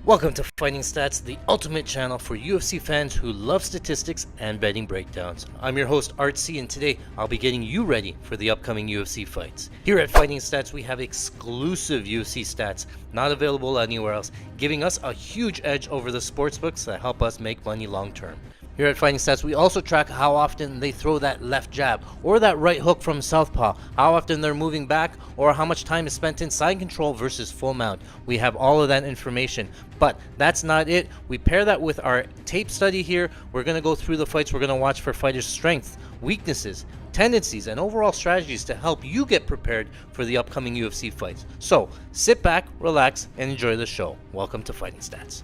Welcome to Fighting Stats, the ultimate channel for UFC fans who love statistics and betting breakdowns. I'm your host Artsy, and today I'll be getting you ready for the upcoming UFC fights. Here at Fighting Stats, we have exclusive UFC stats not available anywhere else, giving us a huge edge over the sportsbooks that help us make money long term. Here at Fighting Stats, we also track how often they throw that left jab or that right hook from southpaw, how often they're moving back, or how much time is spent in side control versus full mount. We have all of that information, but that's not it. We pair that with our tape study here. We're going to go through the fights. We're going to watch for fighters' strengths, weaknesses, tendencies, and overall strategies to help you get prepared for the upcoming UFC fights. So sit back, relax, and enjoy the show. Welcome to Fighting Stats.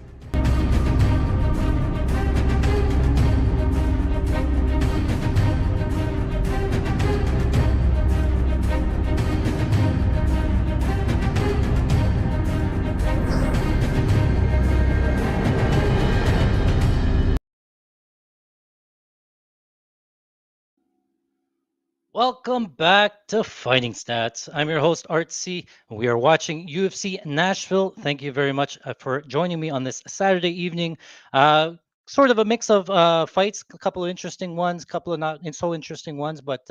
Welcome back to Fighting Stats. I'm your host, Artsy. We are watching UFC Nashville. Thank you very much for joining me on this Saturday evening. Sort of a mix of fights, a couple of interesting ones, a couple of not so interesting ones, but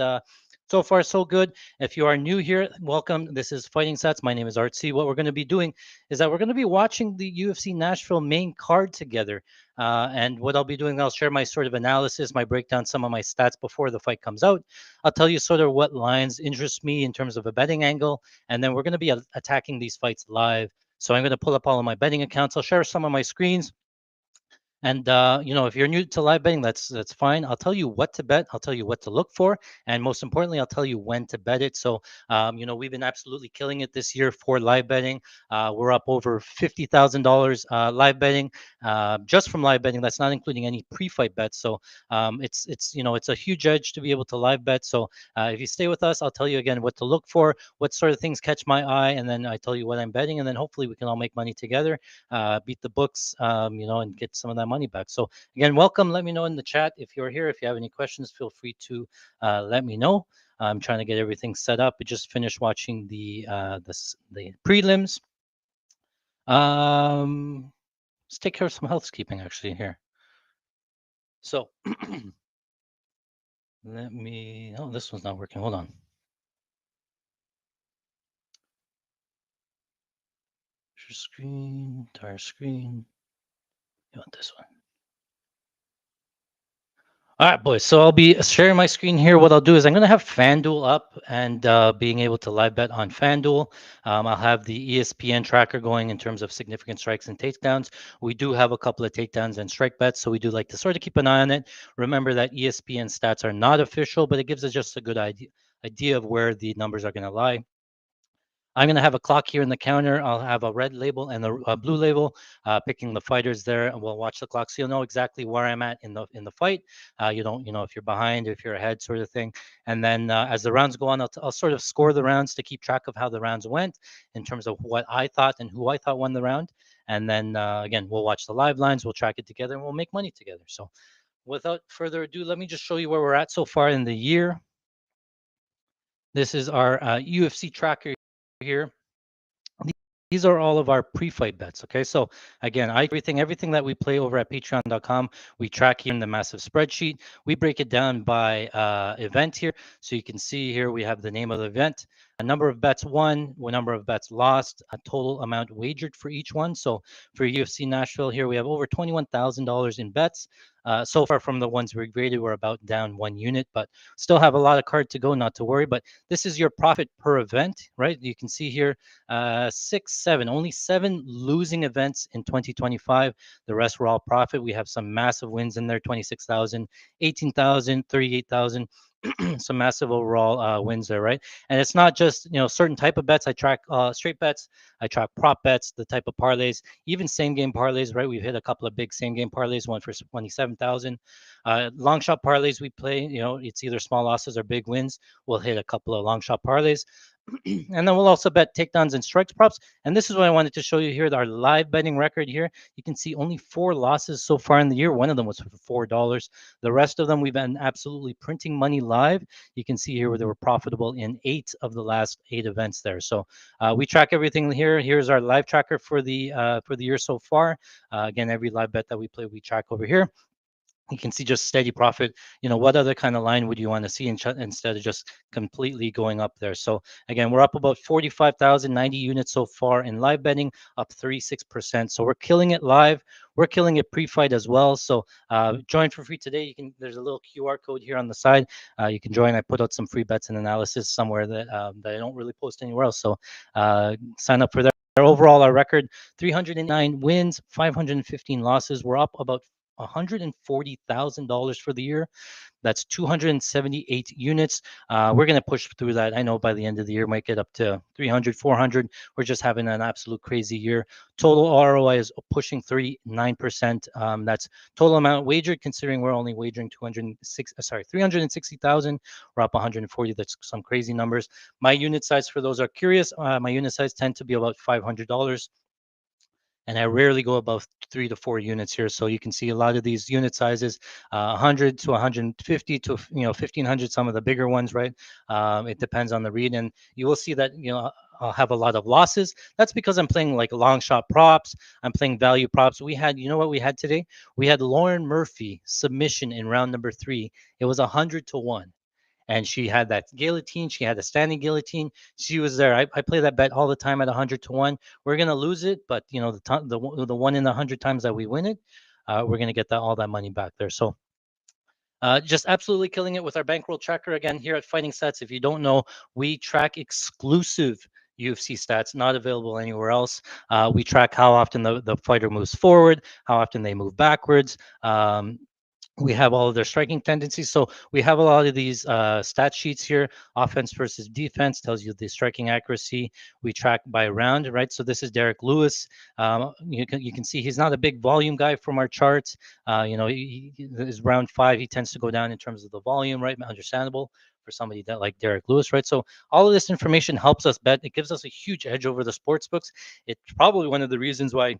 so far so good. If you are new here, welcome. This is Fighting Stats. My name is Artsy. What we're going to be doing is that we're going to be watching the UFC Nashville main card together. And what I'll be doing, I'll share my sort of analysis, my breakdown, some of my stats before the fight comes out. I'll tell you sort of what lines interest me in terms of a betting angle, and then we're going to be attacking these fights live. So I'm going to pull up all of my betting accounts. I'll share some of my screens. And if you're new to live betting, that's fine. I'll tell you what to bet. I'll tell you what to look for, and most importantly, I'll tell you when to bet it. So, we've been absolutely killing it this year for live betting. We're up over $50,000 live betting, just from live betting. That's not including any pre-fight bets. So, it's a huge edge to be able to live bet. So, if you stay with us, I'll tell you again what to look for, what sort of things catch my eye, and then I tell you what I'm betting, and then hopefully we can all make money together, beat the books, and get some of that money back. So again, welcome. Let me know in the chat if you're here. If you have any questions, feel free to let me know. I'm trying to get everything set up. We just finished watching the prelims. Let's take care of some housekeeping actually here. So let me. Oh, this one's not working. Hold on. Share screen, entire screen. You want this one? All right, boys. So I'll be sharing my screen here. What I'll do is I'm going to have FanDuel up and being able to live bet on FanDuel. I'll have the ESPN tracker going in terms of significant strikes and takedowns. We do have a couple of takedowns and strike bets, so we do like to sort of keep an eye on it. Remember that ESPN stats are not official, but it gives us just a good idea of where the numbers are going to lie. I'm going to have a clock here in the counter. I'll have a red label and a blue label, picking the fighters there, and we'll watch the clock so you'll know exactly where I'm at in the fight. You don't, if you're behind, if you're ahead, sort of thing. And then as the rounds go on, I'll sort of score the rounds to keep track of how the rounds went in terms of what I thought and who I thought won the round. And then again, we'll watch the live lines, we'll track it together, and we'll make money together. So without further ado, let me just show you where we're at so far in the year. This is our UFC tracker here. These are all of our pre-fight bets. Okay, so again, everything that we play over at patreon.com, we track here in the massive spreadsheet. We break it down by event here, so you can see here we have the name of the event, a number of bets won, a number of bets lost, a total amount wagered for each one. So for UFC Nashville here, we have over $21,000 in bets. So far from the ones we graded, we're about down 1 unit, but still have a lot of card to go, not to worry. But this is your profit per event, right? You can see here, only 7 losing events in 2025. The rest were all profit. We have some massive wins in there, 26,000, 18,000, 38,000. Some massive overall wins there, right? And it's not just certain type of bets. I track straight bets, I track prop bets, the type of parlays, even same game parlays, right? We've hit a couple of big same game parlays, one for 27,000. Long shot parlays we play, it's either small losses or big wins. We'll hit a couple of long shot parlays. And then we'll also bet takedowns and strikes props. And this is what I wanted to show you here, our live betting record here. You can see only 4 losses so far in the year. One of them was for $4. The rest of them, we've been absolutely printing money live. You can see here where they were profitable in 8 of the last 8 events there. So we track everything here. Here's our live tracker for the year so far. Again, every live bet that we play, we track over here. You can see just steady profit. What other kind of line would you want to see instead of just completely going up there? So again, we're up about 45,090 units so far in live betting, up 36%. So we're killing it live. We're killing it pre-fight as well. So join for free today. There's a little QR code here on the side. You can join. I put out some free bets and analysis somewhere that I don't really post anywhere else. So sign up for that. Overall, our record 309 wins, 515 losses. We're up about $140,000 for the year. That's 278 units. We're going to push through that. I know by the end of the year, might get up to 300, 400. We're just having an absolute crazy year. Total ROI is pushing 39%. That's total amount wagered, considering we're only wagering 360,000. We're up 140. That's some crazy numbers. My unit size, for those are curious, my unit size tend to be about $500. And I rarely go above 3 to 4 units here. So you can see a lot of these unit sizes, 100 to 150 to 1500. Some of the bigger ones, right? It depends on the read, and you will see that I'll have a lot of losses. That's because I'm playing like long shot props. I'm playing value props. We had, what we had today? We had Lauren Murphy submission in round number 3. It was 100-1. And she had that guillotine. She had a standing guillotine. She was there. I play that bet all the time at 100-1. We're gonna lose it, but the 1 in 100 times that we win it, we're gonna get all that money back there. So just absolutely killing it with our bankroll tracker again here at Fighting Stats. If you don't know, we track exclusive UFC stats, not available anywhere else. We track how often the fighter moves forward, how often they move backwards. We have all of their striking tendencies. So we have a lot of these stat sheets here. Offense versus defense tells you the striking accuracy. We track by round, right? So this is Derrick Lewis. You can see he's not a big volume guy from our charts. His round 5, he tends to go down in terms of the volume, right? Understandable for somebody that like Derrick Lewis, right? So all of this information helps us bet. It gives us a huge edge over the sports books. It's probably one of the reasons why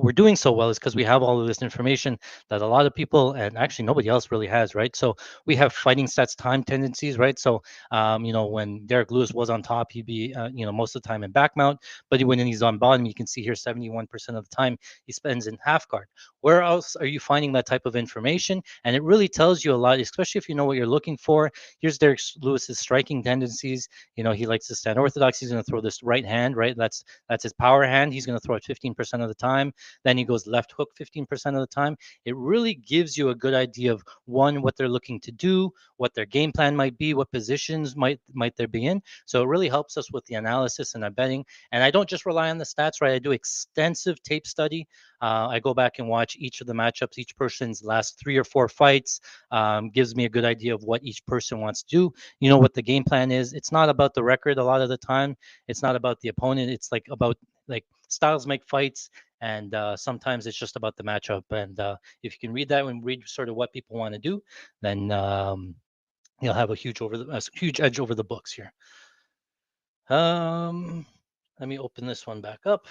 we're doing so well is because we have all of this information that a lot of people and actually nobody else really has, right? So we have fighting stats time tendencies, right? So when Derrick Lewis was on top, he'd be most of the time in back mount, but when he's on bottom, you can see here 71% of the time he spends in half guard. Where else are you finding that type of information? And it really tells you a lot, especially if you know what you're looking for. Here's Derrick Lewis's striking tendencies. He likes to stand orthodox. He's going to throw this right hand, right? That's his power hand. He's going to throw it 15% of the time. Then he goes left hook 15% of the time. It really gives you a good idea of what they're looking to do, what their game plan might be, what positions might they be in. So it really helps us with the analysis and the betting. And I don't just rely on the stats, right? I do extensive tape study. I go back and watch each of the matchups, each person's last 3 or 4 fights. Gives me a good idea of what each person wants to do. What the game plan is. It's not about the record a lot of the time. It's not about the opponent. It's about styles make fights, and sometimes it's just about the matchup. And if you can read that and read sort of what people want to do, then you'll have a huge edge over the books here. Let me open this one back up.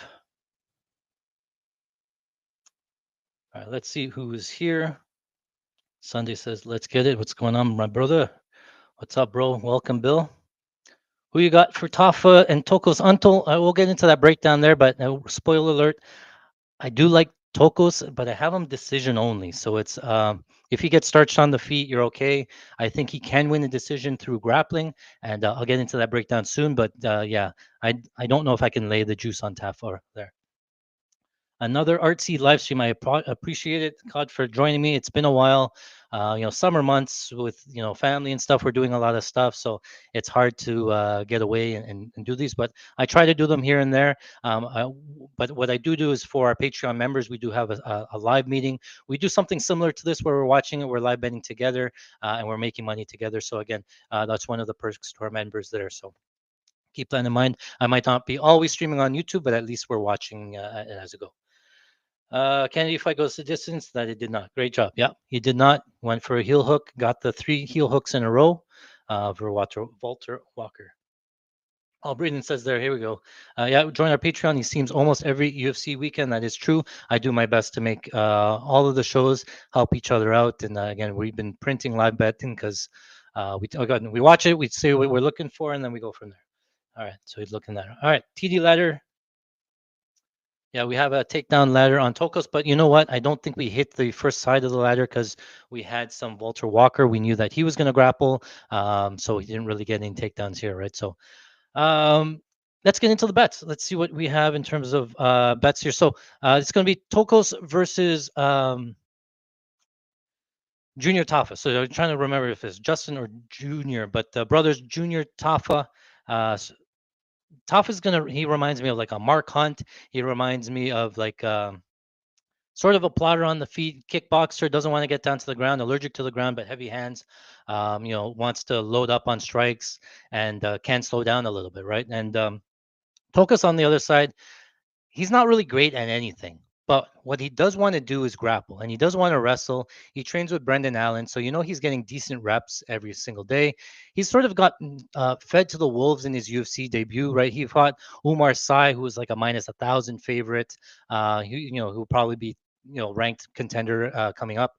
All right, let's see who is here. Sunday says, "Let's get it." What's going on, my brother? What's up, bro? Welcome, Bill. Who you got for Tafa and Tokos Until? We'll get into that breakdown there, but spoiler alert, I do like Tokos, but I have him decision only. So it's if he gets starched on the feet, you're okay. I think he can win a decision through grappling, and I'll get into that breakdown soon. But yeah, I don't know if I can lay the juice on Tafa there. Another artsy live stream. I appreciate it, Cod, for joining me. It's been a while. Summer months with family and stuff. We're doing a lot of stuff, so it's hard to get away and do these. But I try to do them here and there. But what I do is for our Patreon members, we do have a live meeting. We do something similar to this where we're watching it, we're live betting together, and we're making money together. So again, that's one of the perks to our members there. So keep that in mind. I might not be always streaming on YouTube, but at least we're watching it as it goes. Kennedy fight goes the distance. That it did not. Great job. Yeah, he did not. Went for a heel hook. Got the 3 heel hooks in a row for Walter Walker. Oh, Braden says there. Here we go. Yeah, join our Patreon. He streams almost every UFC weekend. That is true. I do my best to make all of the shows help each other out. And again, we've been printing live betting because we watch it, we see what we're looking for, and then we go from there. All right, so he's looking at it. All right, TD ladder. Yeah, we have a takedown ladder on Tokos, but you know what? I don't think we hit the first side of the ladder because we had some Walter Walker. We knew that he was going to grapple, so he didn't really get any takedowns here, right? So um, let's get into the bets. Let's see what we have in terms of bets here. So it's going to be Tokos versus Junior Tafa. So I'm trying to remember if it's Justin or Junior, but brothers Junior Tafa. Tafa's gonna. He reminds me of like a Mark Hunt. He reminds me of like sort of a plotter on the feet, kickboxer. Doesn't want to get down to the ground. Allergic to the ground, but heavy hands. Wants to load up on strikes and can slow down a little bit, right? And Tokas on the other side, he's not really great at anything. But what he does want to do is grapple, and he does want to wrestle. He trains with Brendan Allen, so he's getting decent reps every single day. He's sort of gotten fed to the wolves in his UFC debut, right? He fought Umar Sy, who was like a -1,000 favorite. Who'll probably be ranked contender coming up.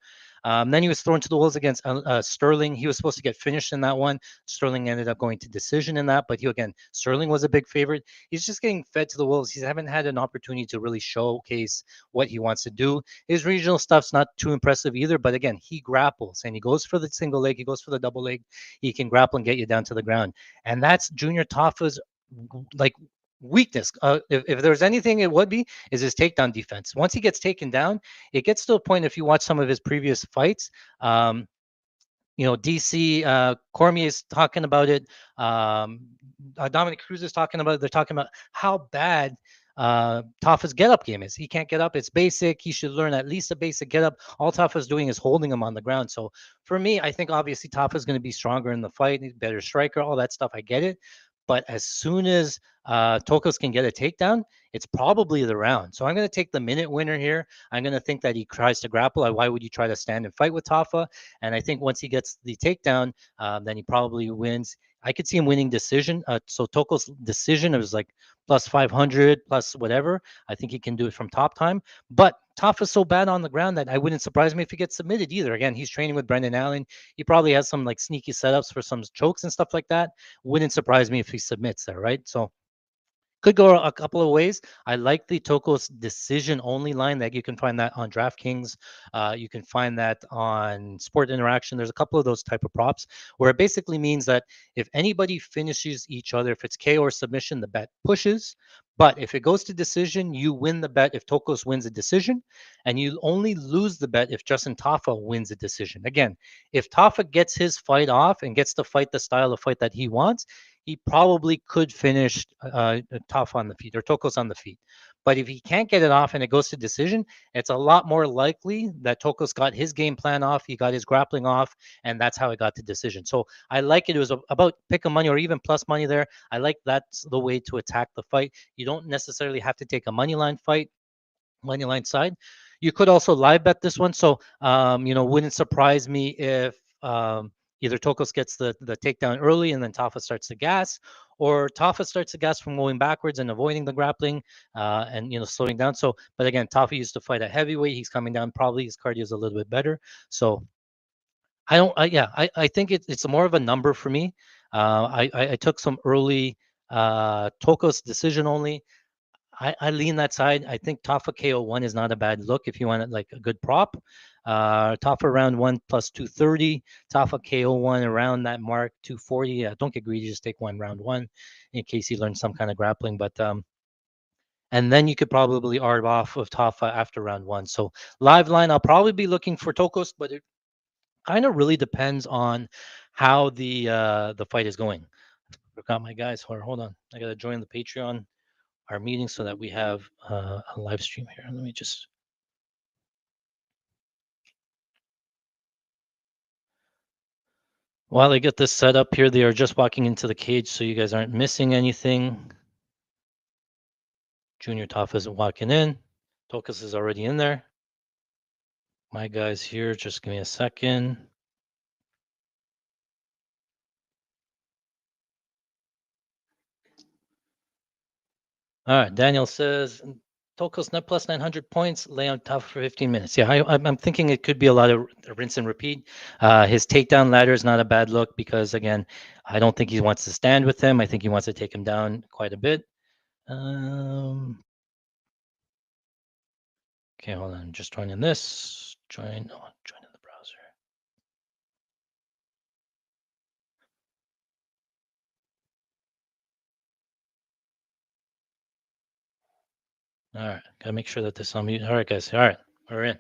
Then he was thrown to the wolves against Sterling. He was supposed to get finished in that one. Sterling ended up going to decision in that, but Sterling was a big favorite. He's just getting fed to the wolves. He haven't had an opportunity to really showcase what he wants to do. His regional stuff's not too impressive either, but again, he grapples and he goes for the single leg, he goes for the double leg. He can grapple and get you down to the ground. And that's Junior Tafa's like weakness. If there's anything it would be is his takedown defense. Once he gets taken down, it gets to a point if you watch some of his previous fights, DC Cormier is talking about it. Dominic Cruz is talking about it. They're talking about how bad Tafa's get up game is. He can't get up. It's basic. He should learn at least a basic get up. All Tafa's doing is holding him on the ground. So for me, I think obviously Tafa's going to be stronger in the fight, better striker, all that stuff. I get it. But as soon as Tokos can get a takedown, it's probably the round. So I'm going to take the minute winner here. I'm going to think that he tries to grapple. Why would you try to stand and fight with Tafa? And I think once he gets the takedown, then he probably wins. I could see him winning decision. So Tokos' decision is like plus 500, plus whatever. I think he can do it from top time. But Tafa's so bad on the ground that I wouldn't surprise me if he gets submitted either. Again, he's training with Brendan Allen. He probably has some like sneaky setups for some chokes and stuff like that. Wouldn't surprise me if he submits there, right? So could go a couple of ways. I like the Tokos decision only line that you can find that on DraftKings. You can find that on Sport Interaction. There's a couple of those type of props where it basically means that if anybody finishes each other, if it's KO or submission, the bet pushes. But if it goes to decision, you win the bet if Tokos wins a decision, and you only lose the bet if Justin Tafa wins a decision. Again, if Tafa gets his fight off and gets to fight the style of fight that he wants, he probably could finish Tafa on the feet or Tokos on the feet. But if he can't get it off and it goes to decision, it's a lot more likely that Tokos got his game plan off, he got his grappling off, and that's how it got to decision. So I like it. It was about pick a money or even plus money there. I like that's the way to attack the fight. You don't necessarily have to take a money line fight, money line side. You could also live bet this one. So, wouldn't surprise me if either Tokos gets the takedown early and then Tafa starts to gas, or Tafa starts to gas from going backwards and avoiding the grappling and slowing down. So, but again, Tafa used to fight at heavyweight. He's coming down. Probably his cardio is a little bit better. So I don't. I think it's more of a number for me. I took some early Tokos decision only. I lean that side. I think Tafa KO1 is not a bad look if you want like a good prop. Tafa round one plus 230. Tafa KO1 around that mark 240. Don't get greedy. Just take one round one in case he learns some kind of grappling. But and then you could probably arb off of Tafa after round one. So live line, I'll probably be looking for Tokos, but it kind of really depends on how the fight is going. Forgot my guys. Hold on. I gotta join the Patreon our meeting so that we have a live stream here. Let me just. While I get this set up here, they are just walking into the cage so you guys aren't missing anything. Junior Tafa isn't walking in. Tokos is already in there. My guys here, just give me a second. All right. Daniel says Tokos net plus 900 points, lay on top for 15 minutes. Yeah, I'm thinking it could be a lot of rinse and repeat. His takedown ladder is not a bad look because, again, I don't think he wants to stand with him. I think he wants to take him down quite a bit. Okay, hold on. I'm just joining this. Join in the browser. All right, gotta make sure that this on mute. All right, guys. All right, we're in.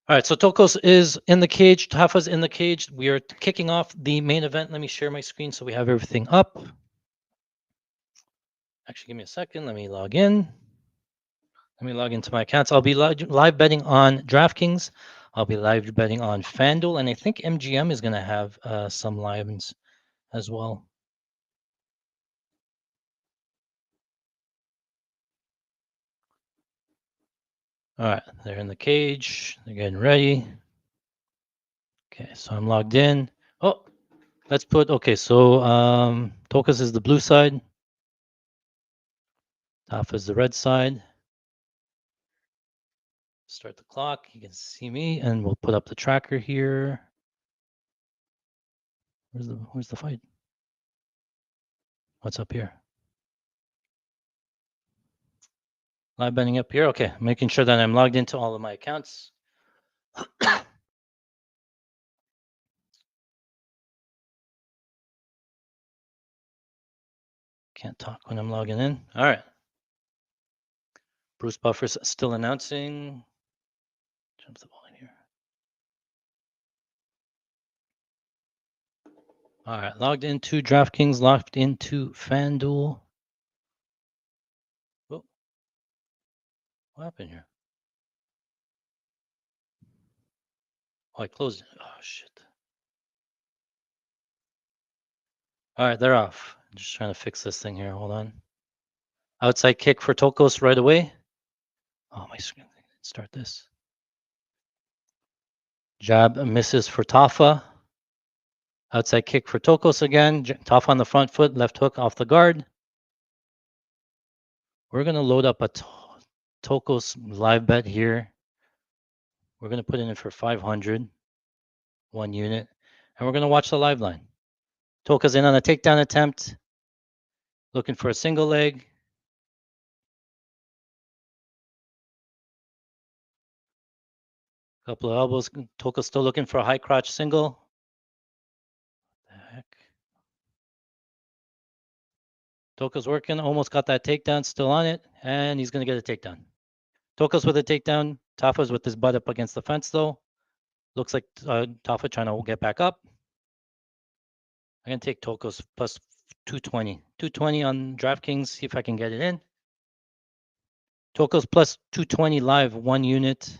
All right, so Tokos is in the cage. Tafa's in the cage. We are kicking off the main event. Let me share my screen so we have everything up. Actually, give me a second. Let me log in. Let me log into my accounts. I'll be live betting on DraftKings. I'll be live betting on FanDuel, and I think MGM is going to have some lives as well. All right, they're in the cage. They're getting ready. Okay, so I'm logged in. Oh, let's put, okay, so Tokos is the blue side. Tafa is the red side. Start the clock. You can see me, and we'll put up the tracker here. Where's the fight? What's up here? Live betting up here. Okay, making sure that I'm logged into all of my accounts. Can't talk when I'm logging in. All right. Bruce Buffer's still announcing. Jump the ball in here. All right, logged into DraftKings, logged into FanDuel. Oh, what happened here? Oh, I closed it. Oh, shit. All right, they're off. I'm just trying to fix this thing here. Hold on. Outside kick for Tokos right away. Oh, my screen. Start this. Jab misses for Tafa. Outside kick for Tokos again. Tafa on the front foot, left hook off the guard. We're going to load up a Tokos live bet here. We're going to put it in for 500, 1 unit, and we're going to watch the live line. Tokos in on a takedown attempt, looking for a single leg. Couple of elbows. Tokos still looking for a high crotch single. What the heck? Tokos working, almost got that takedown, still on it, and he's going to get a takedown. Tokos with a takedown. Tafa's with his butt up against the fence, though. Looks like Tafa trying to get back up. I'm going to take Tokos plus 220. 220 on DraftKings, see if I can get it in. Tokos plus 220 live, 1 unit.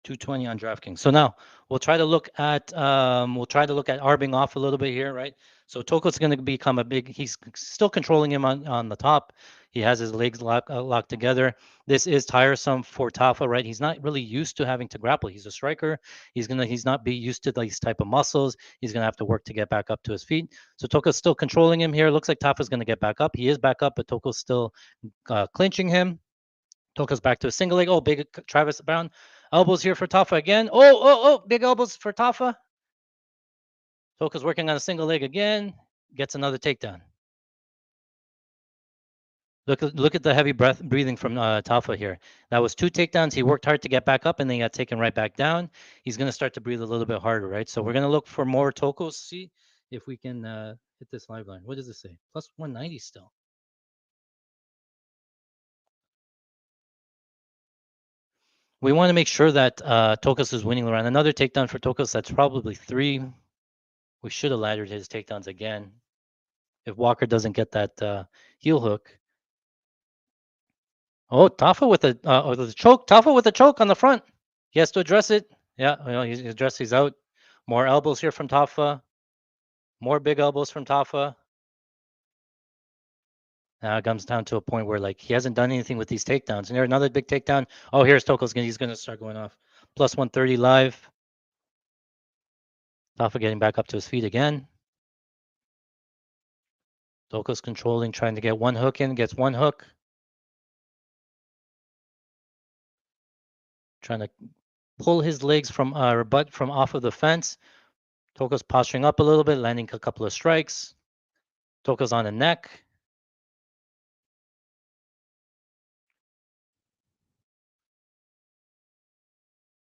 220 on DraftKings. So now we'll try to look at arbing off a little bit here, right? So Toko's going to become a big. He's still controlling him on the top. He has his legs locked together. This is tiresome for Tafa, right? He's not really used to having to grapple. He's a striker. He's not be used to these type of muscles. He's going to have to work to get back up to his feet. So Toko's still controlling him here. Looks like Tafa's going to get back up. He is back up, but Toko's still clinching him. Toko's back to a single leg. Oh, big Travis Brown. Elbows here for Tafa again. Oh, big elbows for Tafa. Toko's working on a single leg again. Gets another takedown. Look at the heavy breathing from Tafa here. That was 2 takedowns. He worked hard to get back up, and then he got taken right back down. He's going to start to breathe a little bit harder, right? So we're going to look for more Tokos. See if we can hit this live line. What does it say? Plus 190 still. We want to make sure that Tokos is winning the round. Another takedown for Tokos. That's probably 3. We should have laddered his takedowns again. If Walker doesn't get that heel hook. Oh, Tafa with the choke. Tafa with the choke on the front. He has to address it. Yeah, he's out. More elbows here from Tafa. More big elbows from Tafa. Now it comes down to a point where like he hasn't done anything with these takedowns. And there's another big takedown. Oh, here's Tokos. He's going to start going off. Plus 130 live. Tafa getting back up to his feet again. Tokos controlling, trying to get one hook in, gets one hook. Trying to pull his legs from butt from off of the fence. Tokos posturing up a little bit, landing a couple of strikes. Tokos on the neck.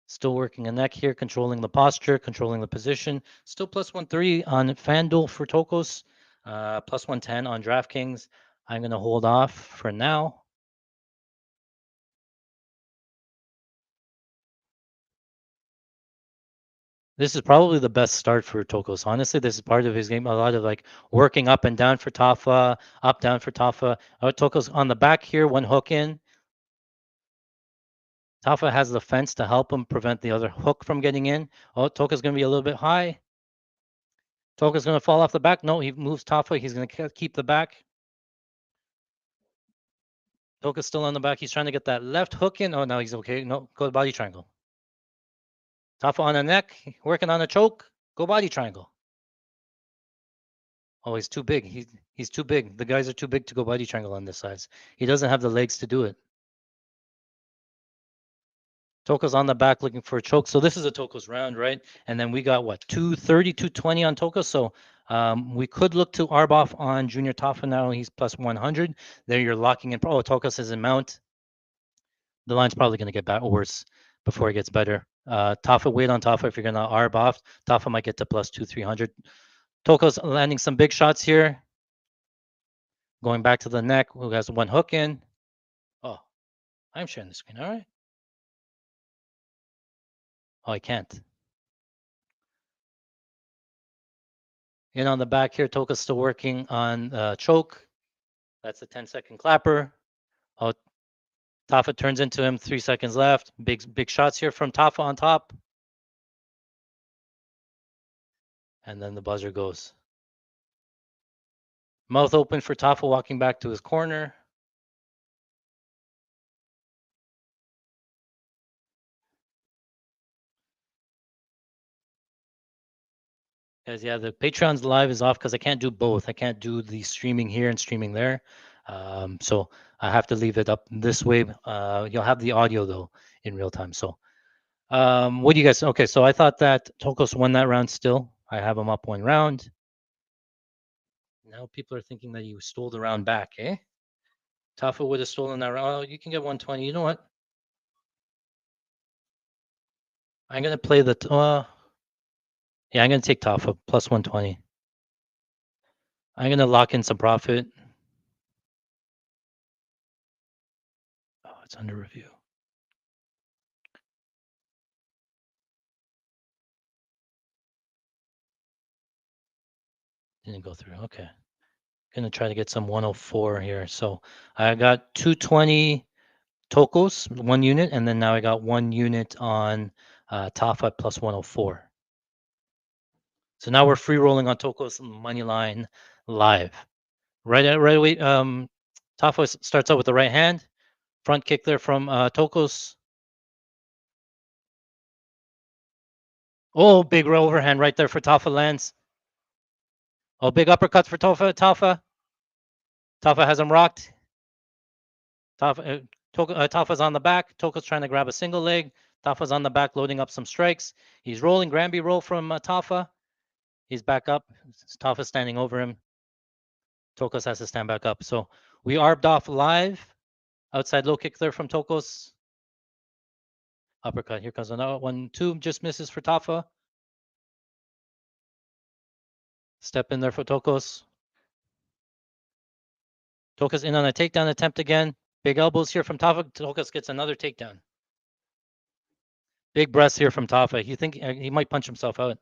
Still working a neck here, controlling the posture, controlling the position. Still plus 130 on FanDuel for Tokos, plus 110 on DraftKings. I'm going to hold off for now. This is probably the best start for Tokos. Honestly, this is part of his game. A lot of like working up and down for Tafa, up, down for Tafa. Tokos on the back here, one hook in. Tafa has the fence to help him prevent the other hook from getting in. Oh, Toka's going to be a little bit high. Toka's going to fall off the back. No, he moves Tafa. He's going to keep the back. Toka's still on the back. He's trying to get that left hook in. Oh, now he's okay. No, go body triangle. Tafa on the neck, working on a choke. Go body triangle. Oh, he's too big. He's too big. The guys are too big to go body triangle on this size. He doesn't have the legs to do it. Toko's on the back looking for a choke. So this is a Toko's round, right? And then we got what, 230, 220 on Toko. So we could look to Arboff on Junior Tafa now. He's plus 100. There you're locking in. Oh, Tokos is in mount. The line's probably going to get worse before it gets better. Tafa, wait on Tafa if you're going to Arboff. Tafa might get to plus 300. Toko's landing some big shots here. Going back to the neck, who has one hook in. Oh, I'm sharing the screen. All right. Oh, I can't. In on the back here, Toka's still working on choke. That's a 10-second clapper. Oh, Tafa turns into him. 3 seconds left. Big shots here from Tafa on top. And then the buzzer goes. Mouth open for Tafa walking back to his corner. Guys, yeah, the Patreon's live is off because I can't do both. I can't do the streaming here and streaming there. So I have to leave it up this way. You'll have the audio though in real time. So what do you guys? Okay, so I thought that Tokos won that round still. I have him up one round. Now people are thinking that you stole the round back, eh? Tafa would have stolen that round. Oh, you can get 120. You know what? I'm gonna play the. Yeah, I'm gonna take Tafa plus 120. I'm gonna lock in some profit. Oh, it's under review. Didn't go through. Okay. Gonna try to get some 104 here. So I got 220 Tokos, 1 unit, and then now I got 1 unit on Tafa plus 104. So now we're free rolling on Tokos money line live. Right away. Tafa starts out with the right hand, front kick there from Tokos. Oh, big overhand right there for Tafa lands. Oh, big uppercut for Tafa. Tafa has him rocked. Tafa's on the back. Toko's trying to grab a single leg. Tafa's on the back, loading up some strikes. He's rolling. Granby roll from Tafa. He's back up. Tafa's standing over him. Tokos has to stand back up. So we arbed off live. Outside low kick there from Tokos. Uppercut. Here comes another one. 2 just misses for Tafa. Step in there for Tokos. Tokos in on a takedown attempt again. Big elbows here from Tafa. Tokos gets another takedown. Big breaths here from Tafa. You think he might punch himself out.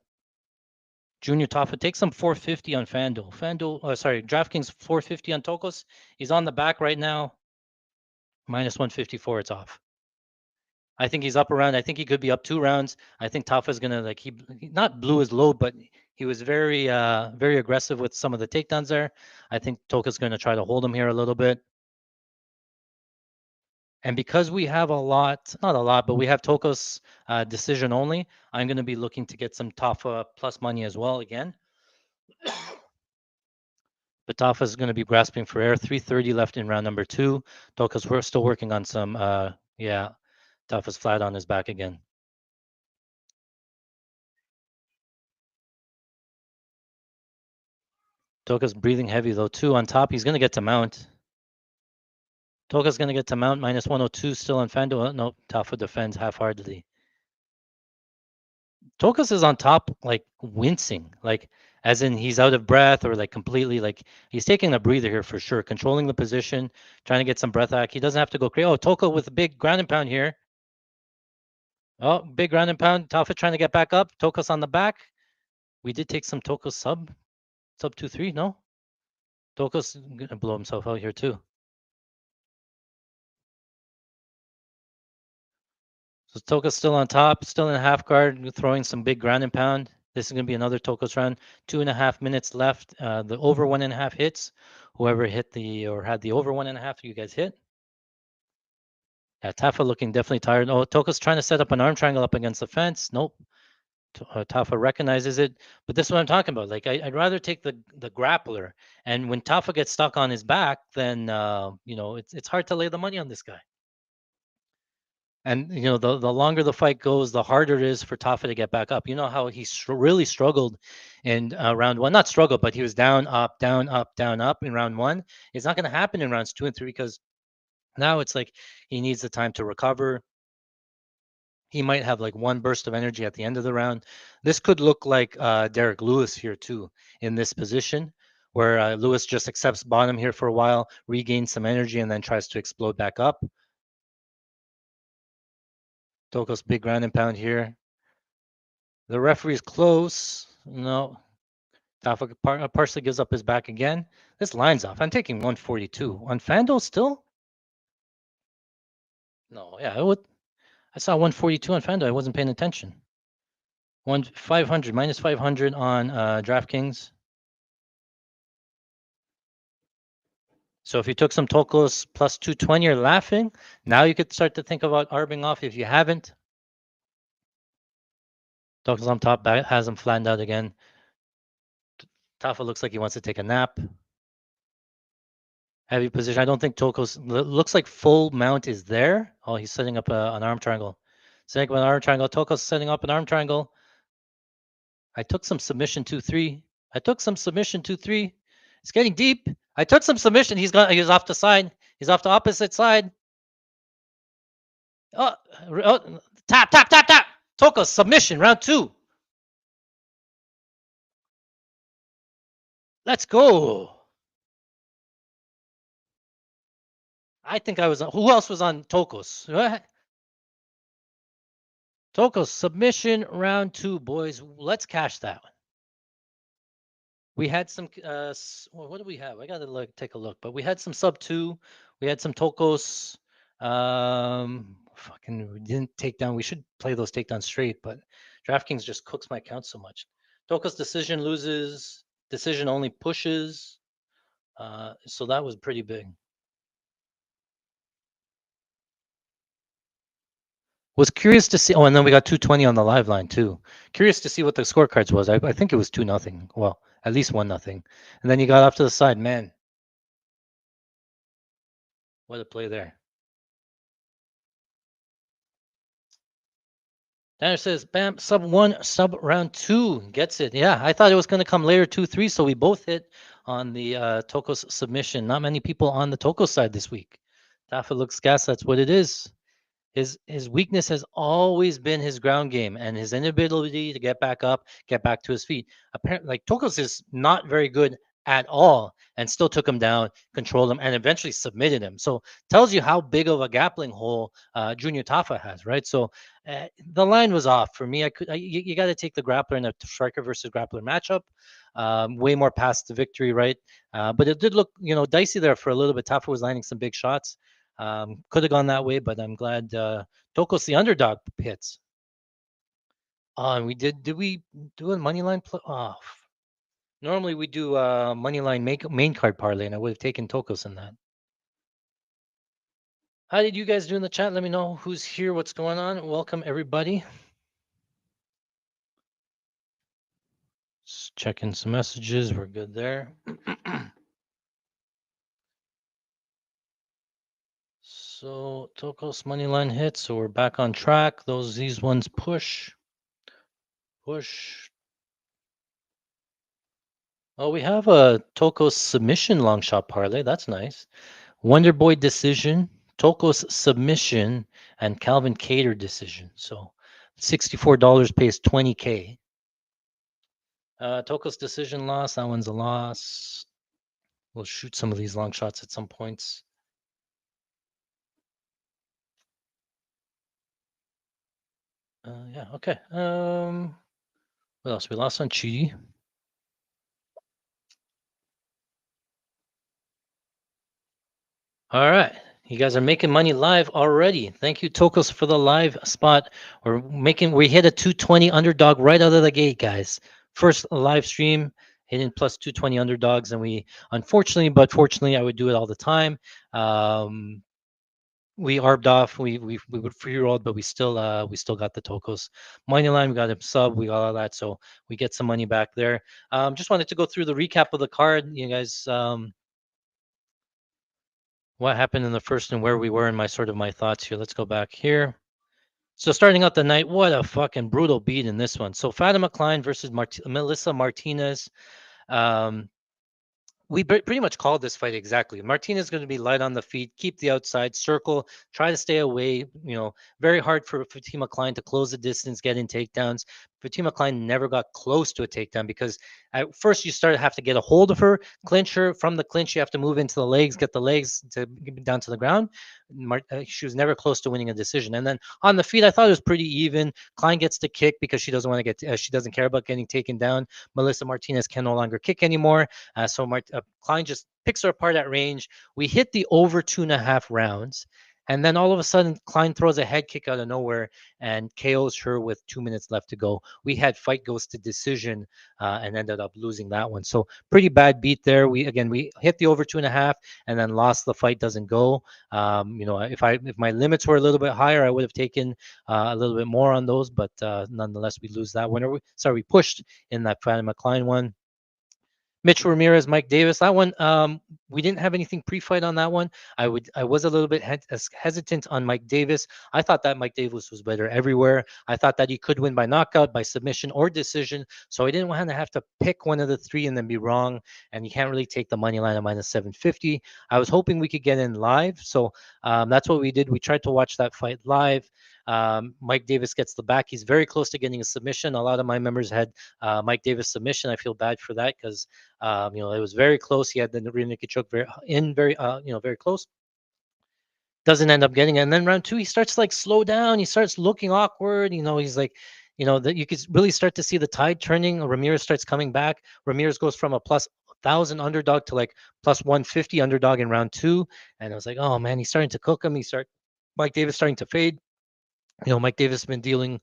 Junior Tafa takes some 450 on FanDuel. DraftKings 450 on Tokos. He's on the back right now. Minus 154, it's off. I think he's up around. I think he could be up 2 rounds. I think Tafa's gonna like he not blew his load, but he was very aggressive with some of the takedowns there. I think Toka's gonna try to hold him here a little bit. And because we have not a lot, but we have Tokos decision only, I'm going to be looking to get some Tafa plus money as well again. But Tafa is going to be grasping for air. 3:30 left in round number 2. Tokos, we're still working on some. Yeah, Tafa's flat on his back again. Tokos breathing heavy though too. On top, he's going to get to mount. Tokos going to get to mount. Minus 102 still on FanDuel. No, Tafa defends half-heartedly. Tokos is on top, like wincing, like as in he's out of breath or like completely like he's taking a breather here for sure, controlling the position, trying to get some breath back. He doesn't have to go crazy. Oh, Toko with a big ground and pound here. Oh, big ground and pound. Tafa trying to get back up. Tokos on the back. We did take some Tokos sub 2-3. No, Tokos gonna blow himself out here too. So Toka's still on top, still in a half guard, throwing some big ground and pound. This is going to be another Tokos round. 2.5 minutes left. The over 1.5 hits. Whoever hit the or had the over 1.5, you guys hit. Yeah, Tafa looking definitely tired. Oh, Toka's trying to set up an arm triangle up against the fence. Nope. Tafa recognizes it, but this is what I'm talking about. Like I'd rather take the grappler, and when Tafa gets stuck on his back, then it's hard to lay the money on this guy. And the longer the fight goes, the harder it is for Tafa to get back up. You know how he really struggled in round 1. Not struggled, but he was down, up, down, up, down, up in round 1. It's not going to happen in rounds 2 and 3 because now it's like he needs the time to recover. He might have like one burst of energy at the end of the round. This could look like Derrick Lewis here too in this position, where Lewis just accepts bottom here for a while, regains some energy, and then tries to explode back up. Tokos big ground and pound here. The referee's close. No. Tafa partially gives up his back again. This line's off. I'm taking 142. On FanDuel still? No, yeah, I saw 142 on FanDuel. I wasn't paying attention. 500, minus 500 on DraftKings. So if you took some Tokos plus 220, you're laughing. Now you could start to think about arbing off if you haven't. Tokos on top, has him flattened out again. Tafa looks like he wants to take a nap. Heavy position. I don't think Tokos looks like full mount is there. Oh, he's setting up an arm triangle. Setting up an arm triangle. Tokos setting up an arm triangle. I took some submission 2-3. I took some submission 2-3. It's getting deep. I took some submission. He's off the side. He's off the opposite side. Oh, tap. Tokos submission round 2. Let's go. I think I was on. Who else was on Tokos? Tokos submission round 2, boys. Let's cash that one. We had some. What do we have? I gotta take a look. But we had some sub 2. We had some Tokos. Fucking we didn't take down. We should play those takedowns straight, but DraftKings just cooks my account so much. Tokos decision loses. Decision only pushes. So that was pretty big. Was curious to see. Oh, and then we got 220 on the live line too. Curious to see what the scorecards was. I think it was 2-0. Well, at least 1-0. And then you got off to the side, man. What a play there. Tanner says, bam, sub 1, sub round 2 gets it. Yeah, I thought it was going to come later 2-3, so we both hit on the Tokos submission. Not many people on the Tokos side this week. Tafa looks gas. That's what it is. His weakness has always been his ground game and his inability to get back up, get back to his feet. Apparently, like Tokos is not very good at all, and still took him down, controlled him, and eventually submitted him. So tells you how big of a grappling hole Junior Tafa has, right? So the line was off for me. You got to take the grappler in a striker versus grappler matchup. Way more past the victory, right? But it did look, dicey there for a little bit. Tafa was landing some big shots. Could have gone that way, but I'm glad Tokos the underdog hits. And we did we do a money line? Normally we do money line main card parlay, and I would have taken Tokos in that. How did you guys do in the chat? Let me know who's here, what's going on. Welcome everybody. Just checking some messages. We're good there. So Tokos money line hits, so we're back on track. These ones push. Oh, we have a Tokos submission long shot parlay. That's nice. Wonder Boy decision, Tokos submission, and Calvin Cater decision. So $64 pays 20K. Tokos decision loss. That one's a loss. We'll shoot some of these long shots at some points. Yeah. Okay. What else? We lost on Chidi. All right. You guys are making money live already. Thank you, Tokos, for the live spot. We hit a 220 underdog right out of the gate, guys. First live stream hitting plus 220 underdogs, and we unfortunately, but fortunately, I would do it all the time. We arbed off. We would free roll, but we still got the Tokos money line. We got him sub. We got all that, so we get some money back there. Just wanted to go through the recap of the card. You guys, what happened in the first and where we were in my thoughts here. Let's go back here. So starting out the night, what a fucking brutal beat in this one. So Fatima Klein versus Melissa Martinez. Um, we pretty much called this fight exactly. Martinez is going to be light on the feet, keep the outside circle, try to stay away. Very hard for Fatima Klein to close the distance, get in takedowns. Fatima Klein never got close to a takedown because at first you have to get a hold of her, clinch her. From the clinch, you have to move into the legs, get the legs to down to the ground. She was never close to winning a decision. And then on the feet, I thought it was pretty even. Klein gets the kick because she doesn't want to get, she doesn't care about getting taken down. Melissa Martinez can no longer kick anymore. Klein just picks her apart at range. We hit the over 2.5 rounds. And then all of a sudden, Klein throws a head kick out of nowhere and KOs her with 2 minutes left to go. We had fight goes to decision and ended up losing that one. So pretty bad beat there. We hit the over 2.5 and then lost. The fight doesn't go. If my limits were a little bit higher, I would have taken a little bit more on those. But nonetheless, we lose that one. We pushed in that Fatima Klein one. Mitch Ramirez, Mike Davis. That one, we didn't have anything pre-fight on that one. I was a little bit hesitant on Mike Davis. I thought that Mike Davis was better everywhere. I thought that he could win by knockout, by submission, or decision. So I didn't want to have to pick one of the three and then be wrong. And you can't really take the money line at minus 750. I was hoping we could get in live. So that's what we did. We tried to watch that fight live. Mike Davis gets the back. He's very close to getting a submission. A lot of my members had Mike Davis submission. I feel bad for that because it was very close. He had the rear naked choke very close. Doesn't end up getting it. And then round two, he starts to slow down. He starts looking awkward. He's like, that you could really start to see the tide turning. Ramirez starts coming back. Ramirez goes from a plus 1,000 underdog to plus 150 underdog in round two. And I was like, oh man, he's starting to cook him. Mike Davis starting to fade. Mike Davis has been dealing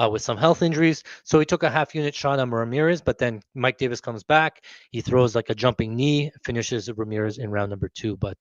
with some health injuries. So he took a half unit shot on Ramirez, but then Mike Davis comes back. He throws a jumping knee, finishes Ramirez in round number two. But,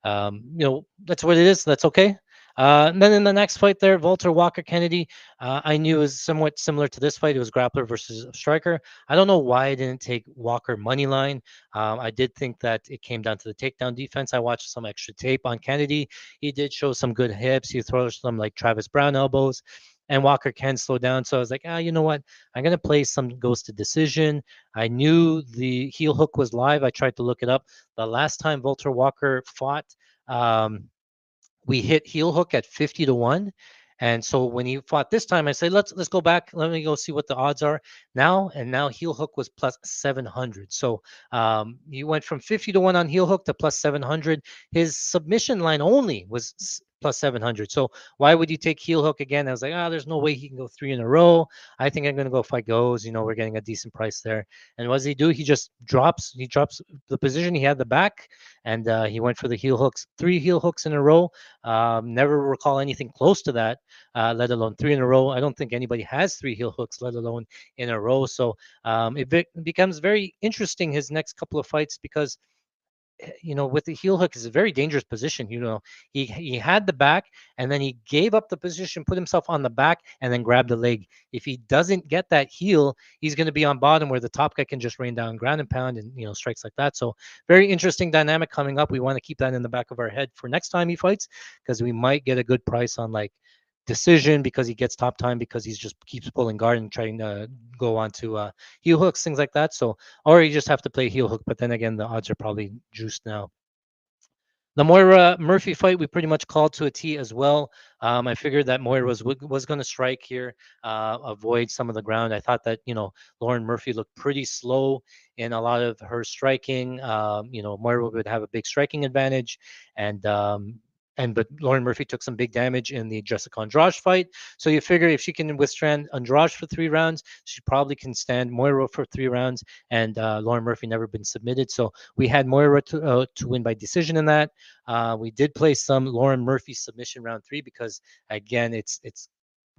that's what it is. That's okay. And then in the next fight there, Walter Walker Kennedy, I knew was somewhat similar to this fight. It was grappler versus striker. I don't know why I didn't take Walker money line. I did think that it came down to the takedown defense. I watched some extra tape on Kennedy. He did show some good hips. He throws some Travis Brown elbows. And Walker can slow down. So I was like, you know what? I'm going to play some goes to decision. I knew the heel hook was live. I tried to look it up. The last time Walter Walker fought, we hit heel hook at 50-1. And so when he fought this time, I said, let's go back. Let me go see what the odds are now. And now heel hook was plus 700. So he went from 50-1 on heel hook to plus 700. His submission line only was plus 700. So why would you take heel hook again? I was like, there's no way he can go 3 in a row. I think I'm going to go fight goes. We're getting a decent price there. And what does he do? He drops the position. He had the back and he went for the heel hooks, 3 heel hooks in a row. Never recall anything close to that, let alone 3 in a row. I don't think anybody has 3 heel hooks, let alone in a row. So it becomes very interesting his next couple of fights because with the heel hook is a very dangerous position. He had the back, and then he gave up the position, put himself on the back, and then grabbed the leg. If he doesn't get that heel, he's going to be on bottom where the top guy can just rain down ground and pound and strikes like that. So very interesting dynamic coming up. We want to keep that in the back of our head for next time he fights, because we might get a good price on like decision because he gets top time because he's just keeps pulling guard and trying to go on to heel hooks, things like that. So, or you just have to play heel hook, but then again, the odds are probably juiced now. The Moira Murphy fight, we pretty much called to a T as well. I figured that Moira was going to strike here, avoid some of the ground. I thought that Lauren Murphy looked pretty slow in a lot of her striking. Moira would have a big striking advantage, and but Lauren Murphy took some big damage in the Jessica Andrade fight. So you figure if she can withstand Andrade for 3 rounds, she probably can stand Moira for 3 rounds. And Lauren Murphy never been submitted, so we had Moira to win by decision in that. We did play some Lauren Murphy submission round 3 because again, it's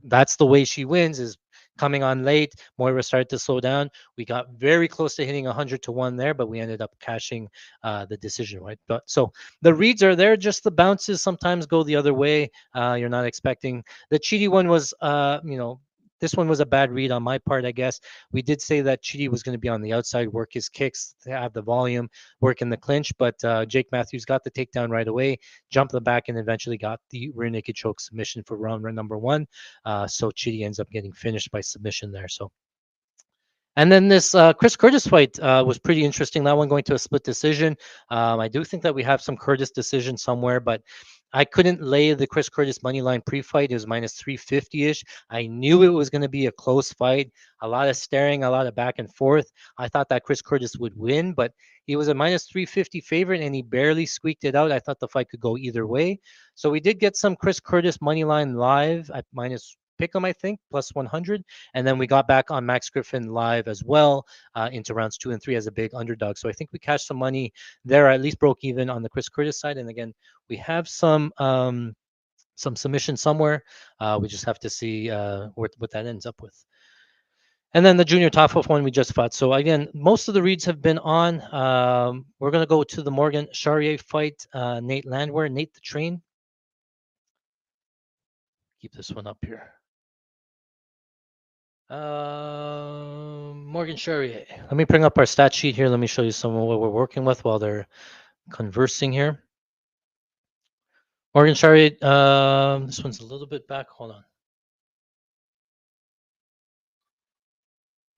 that's the way she wins, is coming on late. Moira started to slow down. We got very close to hitting 100-1 there, but we ended up cashing the decision, right? But so the reads are there, just the bounces sometimes go the other way. You're not expecting. The Chidi one was, this one was a bad read on my part, I guess. We did say that Chidi was going to be on the outside, work his kicks, to have the volume, work in the clinch, but Jake Matthews got the takedown right away, jumped the back, and eventually got the rear naked choke submission for round number 1. So Chidi ends up getting finished by submission there. So, and then this Chris Curtis fight was pretty interesting. That one going to a split decision. I do think that we have some Curtis decision somewhere, but I couldn't lay the Chris Curtis money line pre-fight. It was minus 350-ish. I knew it was going to be a close fight, a lot of staring, a lot of back and forth. I thought that Chris Curtis would win, but he was a minus 350 favorite, and he barely squeaked it out. I thought the fight could go either way. So we did get some Chris Curtis money line live at minus pick'em, I think, plus 100. And then we got back on Max Griffin live as well into rounds 2 and 3 as a big underdog. So I think we cashed some money there, at least broke even on the Chris Curtis side. And again, we have some submission somewhere. We just have to see what that ends up with. And then the Junior Tafa one we just fought. So again, most of the reads have been on. We're going to go to the Morgan Charrière fight. Nate Landwehr, Nate the Train. Keep this one up here. Morgan Charrière. Let me bring up our stat sheet here. Let me show you some of what we're working with while they're conversing here. Morgan Charrière, this one's a little bit back. Hold on.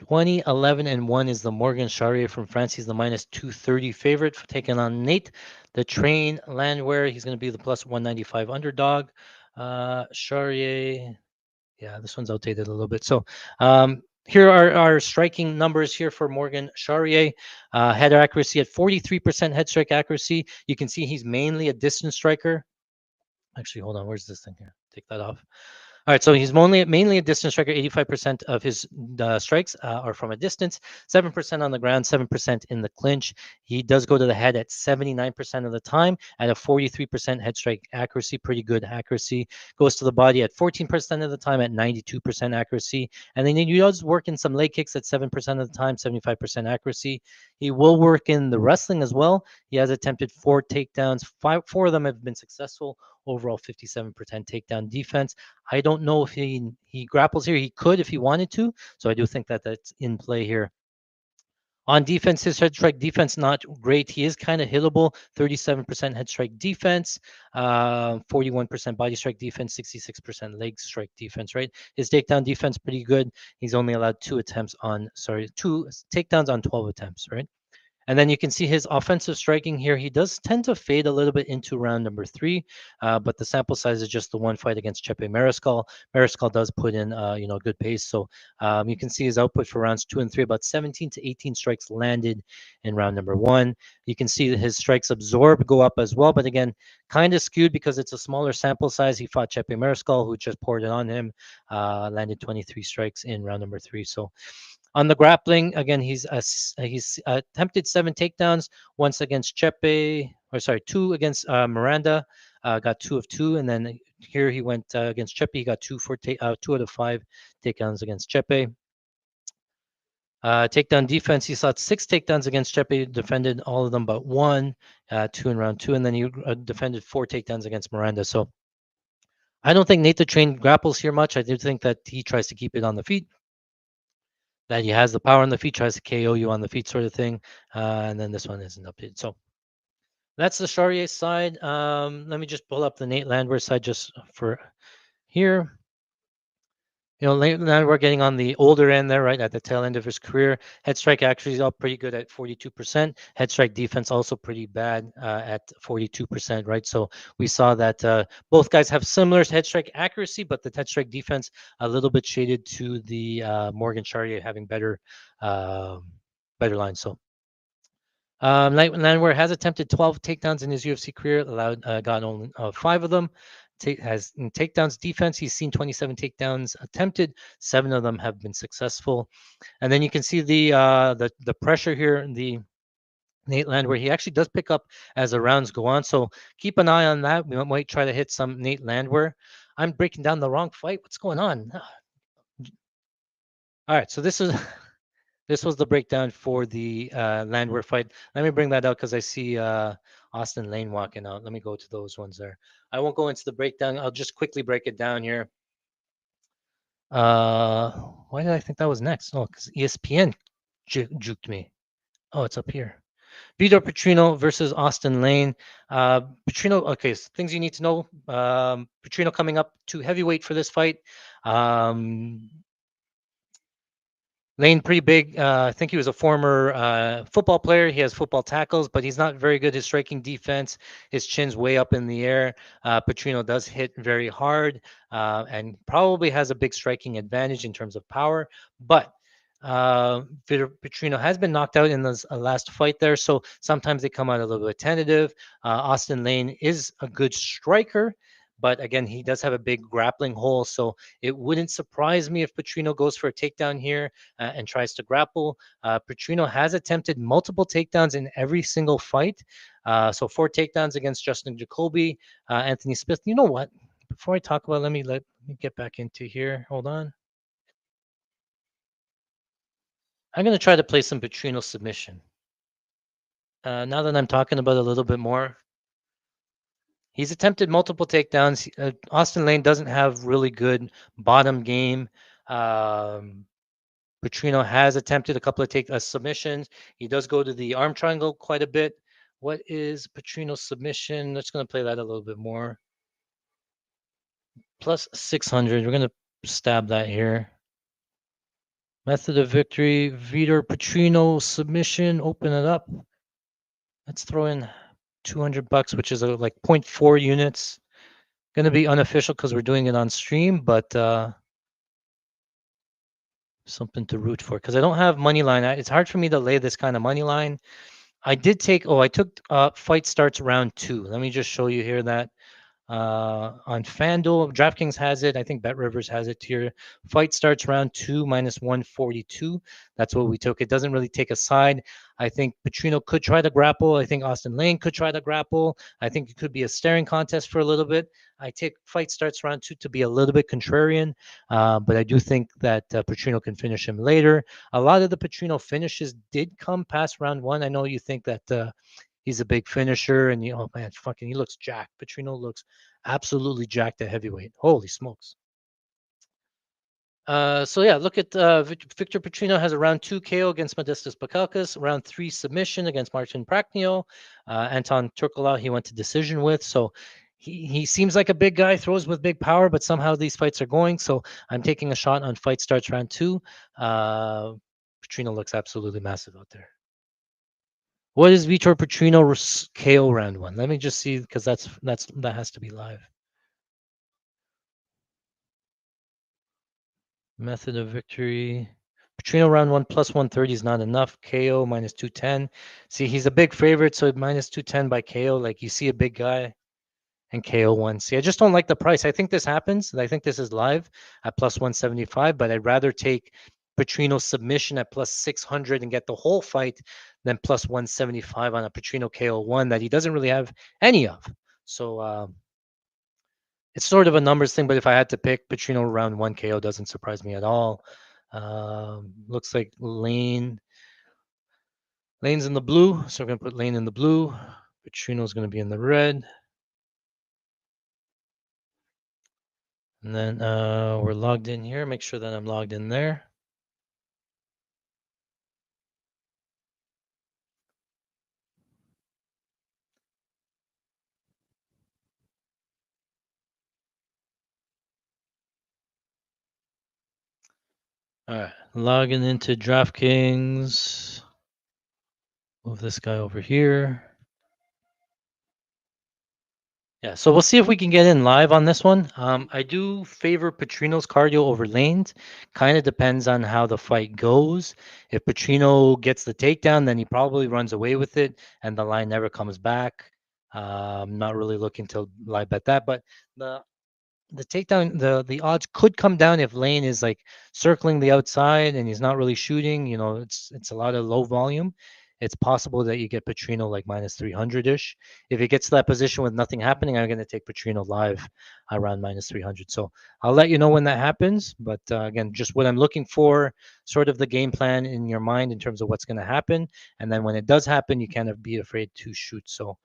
20-11-1 is the Morgan Charrière from France. He's the minus 230 favorite for taking on Nate the Train Landwehr. He's going to be the plus 195 underdog. Charrière. Yeah, this one's outdated a little bit. So here are our striking numbers here for Morgan Charrière. Head accuracy at 43% head strike accuracy. You can see he's mainly a distance striker. Actually, hold on. Where's this thing here? Take that off. All right, so he's mainly a distance striker. 85% of his strikes are from a distance, 7% on the ground, 7% in the clinch. He does go to the head at 79% of the time at a 43% head strike accuracy, pretty good accuracy. Goes to the body at 14% of the time at 92% accuracy. And then he does work in some leg kicks at 7% of the time, 75% accuracy. He will work in the wrestling as well. He has attempted 4 takedowns. 4 of them have been successful. Overall 57% takedown defense. I don't know if he grapples here. He could if he wanted to. So I do think that that's in play here. On defense, his head strike defense not great. He is kind of hittable. 37% head strike defense, 41% body strike defense, 66% leg strike defense. Right, his takedown defense pretty good. He's only allowed 2 takedowns on 12 attempts. Right. And then you can see his offensive striking here. He does tend to fade a little bit into round number 3, but the sample size is just the one fight against Chepe Mariscal. Mariscal does put in, good pace. So you can see his output for rounds 2 and 3, about 17 to 18 strikes landed in round number 1. You can see that his strikes absorbed go up as well, but again, kind of skewed because it's a smaller sample size. He fought Chepe Mariscal, who just poured it on him, landed 23 strikes in round number 3. So on the grappling, again, he's attempted 7 takedowns, once against 2 against Miranda, got 2 of 2, and then here he went against Chepe. He got 2 out of 5 takedowns against Chepe. Takedown defense, he saw 6 takedowns against Chepe, defended all of them but 1, 2 in round 2, and then he defended 4 takedowns against Miranda. So I don't think Nate the Train grapples here much. I do think that he tries to keep it on the feet, that he has the power on the feet, tries to KO you on the feet sort of thing. And then this one isn't updated. So that's the Charrière side. Let me just pull up the Nate Landwehr side just for here. You know, now we're getting on the older end there, right at the tail end of his career. Head strike actually is up pretty good at 42%. Head strike defense also pretty bad at 42%, right? So we saw that both guys have similar head strike accuracy, but the head strike defense a little bit shaded to the Morgan Charrière having better lines. So Landwehr has attempted 12 takedowns in his UFC career, got only 5 of them. Has in takedowns defense, he's seen 27 takedowns attempted. 7 of them have been successful. And then you can see the pressure here in the Nate Landwehr. He actually does pick up as the rounds go on. So keep an eye on that. We might try to hit some Nate Landwehr. I'm breaking down the wrong fight. What's going on? All right, so this is this was the breakdown for the Landwehr fight. Let me bring that out because I see Austin Lane walking out. Let me go to those ones there. I won't go into the breakdown. I'll just quickly break it down here. Why did I think that was next? Oh, because ESPN juked me. Oh, it's up here. Vitor Petrino versus Austin Lane. Petrino, okay, so things you need to know. Petrino coming up to heavyweight for this fight. Lane, pretty big. I think he was a former football player. He has football tackles, but he's not very good. His striking defense, his chin's way up in the air. Petrino does hit very hard and probably has a big striking advantage in terms of power. But Petrino has been knocked out in this last fight there, so sometimes they come out a little bit tentative. Austin Lane is a good striker. But again, he does have a big grappling hole, so it wouldn't surprise me if Petrino goes for a takedown here and tries to grapple. Petrino has attempted multiple takedowns in every single fight. So 4 takedowns against Justin Jacoby, Anthony Smith. You know what? Before I talk about, let me get back into here. Hold on. I'm going to try to play some Petrino submission. Now that I'm talking about it a little bit more, he's attempted multiple takedowns. Austin Lane doesn't have really good bottom game. Petrino has attempted a couple of submissions. He does go to the arm triangle quite a bit. What is Petrino's submission? Let's going to play that a little bit more. Plus 600. We're going to stab that here. Method of victory, Vitor Petrino submission. Open it up. Let's throw in $200, which is like 0.4 units. Going to be unofficial because we're doing it on stream, but something to root for because I don't have money line. It's hard for me to lay this kind of money line. I took fight starts round 2. Let me just show you here that on FanDuel, DraftKings has it. I think BetRivers has it here. Fight starts round 2 minus 142. That's what we took. It doesn't really take a side. I think Petrino could try to grapple. I think Austin Lane could try to grapple. I think it could be a staring contest for a little bit. I take fight starts round 2 to be a little bit contrarian, but I do think that Petrino can finish him later. A lot of the Petrino finishes did come past round 1. I know you think that he's a big finisher, and oh man, he looks jacked. Petrino looks absolutely jacked at heavyweight. Holy smokes! So yeah, look at Victor Petrino has a round 2 KO against Modestas Bukalkas, round 3 submission against Martin Praknio. Anton Turkola he went to decision with. So he seems like a big guy, throws with big power, but somehow these fights are going. So I'm taking a shot on fight starts round 2. Petrino looks absolutely massive out there. What is Vitor Petrino KO round 1? Let me just see because that has to be live. Method of victory. Petrino round 1 plus 130 is not enough. KO minus 210. See, he's a big favorite, so minus 210 by KO. Like you see a big guy and KO 1. See, I just don't like the price. I think this happens. I think this is live at plus 175, but I'd rather take Petrino submission at plus 600 and get the whole fight than plus 175 on a Petrino KO 1 that he doesn't really have any of. So it's sort of a numbers thing, but if I had to pick, Petrino round 1 KO doesn't surprise me at all. Looks like Lane's in the blue, so we're gonna put Lane in the blue. Petrino's gonna be in the red. And then we're logged in here. Make sure that I'm logged in there. All right, logging into DraftKings. Move this guy over here. Yeah, so we'll see if we can get in live on this one. I do favor Petrino's cardio over Lane's. Kind of depends on how the fight goes. If Petrino gets the takedown, then he probably runs away with it, and the line never comes back. I'm not really looking to live bet that, but the takedown, the odds could come down if Lane is like circling the outside and he's not really shooting. You know, it's a lot of low volume. It's possible that you get Petrino like minus 300 ish. If it gets to that position with nothing happening, I'm going to take Petrino live around minus 300. So I'll let you know when that happens. But again, just what I'm looking for, sort of the game plan in your mind in terms of what's going to happen. And then when it does happen, you can't be afraid to shoot. So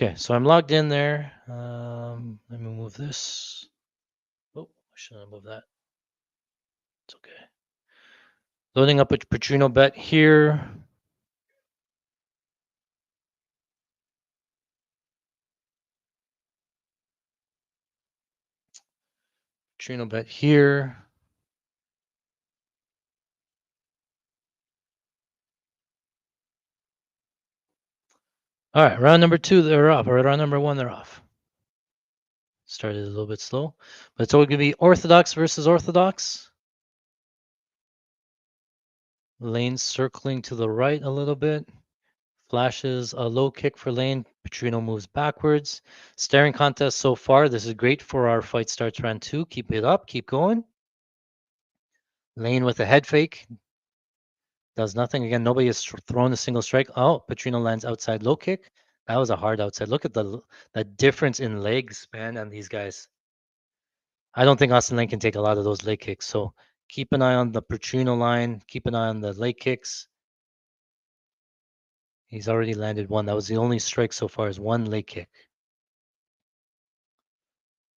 okay, so I'm logged in there. Let me move this. Oh, I shouldn't have moved that. It's okay. Loading up a Petrino bet here. Petrino bet here. All right, round number 2, they're off. Or round number 1, they're off. Started a little bit slow, but it's all going to be Orthodox versus Orthodox. Lane circling to the right a little bit. Flashes a low kick for Lane. Petrino moves backwards. Staring contest so far. This is great for our fight starts round 2. Keep it up. Keep going. Lane with a head fake. Does nothing. Again, nobody has thrown a single strike. Oh, Petrino lands outside low kick. That was a hard outside. Look at the difference in leg span on these guys. I don't think Austin Lane can take a lot of those leg kicks. So keep an eye on the Petrino line. Keep an eye on the leg kicks. He's already landed one. That was the only strike so far is one leg kick.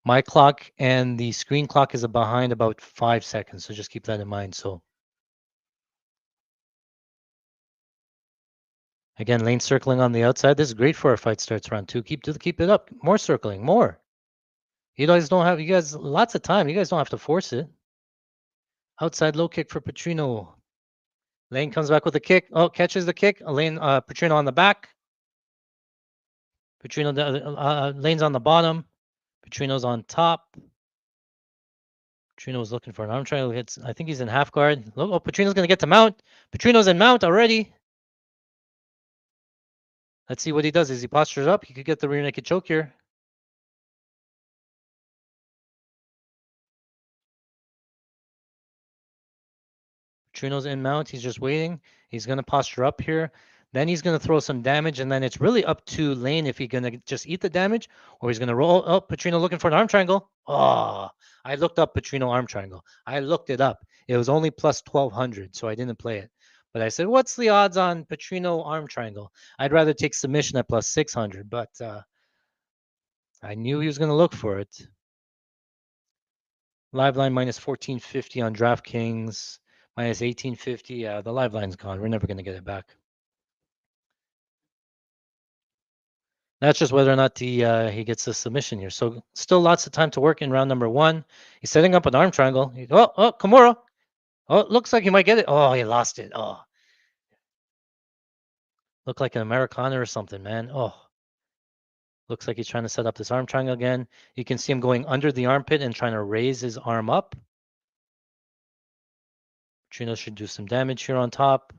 My clock and the screen clock is behind about 5 seconds. So just keep that in mind. So again, Lane circling on the outside. This is great for our fight starts round 2. Keep it up. More circling. More. You guys lots of time. You guys don't have to force it. Outside low kick for Petrino. Lane comes back with a kick. Oh, catches the kick. Petrino on the back. Lane's on the bottom. Petrino's on top. Petrino's looking for an arm triangle. I think he's in half guard. Look, Petrino's going to get to mount. Petrino's in mount already. Let's see what he does. As he postures up, he could get the rear naked choke here. Petrino's in mount. He's just waiting. He's going to posture up here. Then he's going to throw some damage, and then it's really up to Lane if he's going to just eat the damage or he's going to roll. Oh, Petrino looking for an arm triangle. Oh, I looked up Petrino arm triangle. I looked it up. It was only plus 1,200, so I didn't play it. But I said, what's the odds on Petrino arm triangle? I'd rather take submission at plus 600, but I knew he was going to look for it. Live line minus 1450 on DraftKings, minus 1850. Yeah, the live line's gone. We're never going to get it back. That's just whether or not he gets the submission here. So still lots of time to work in round number 1. He's setting up an arm triangle. Kimura. Oh, looks like he might get it. Oh, he lost it. Oh, looked like an Americana or something, man. Oh, looks like he's trying to set up this arm triangle again. You can see him going under the armpit and trying to raise his arm up. Petrino should do some damage here on top.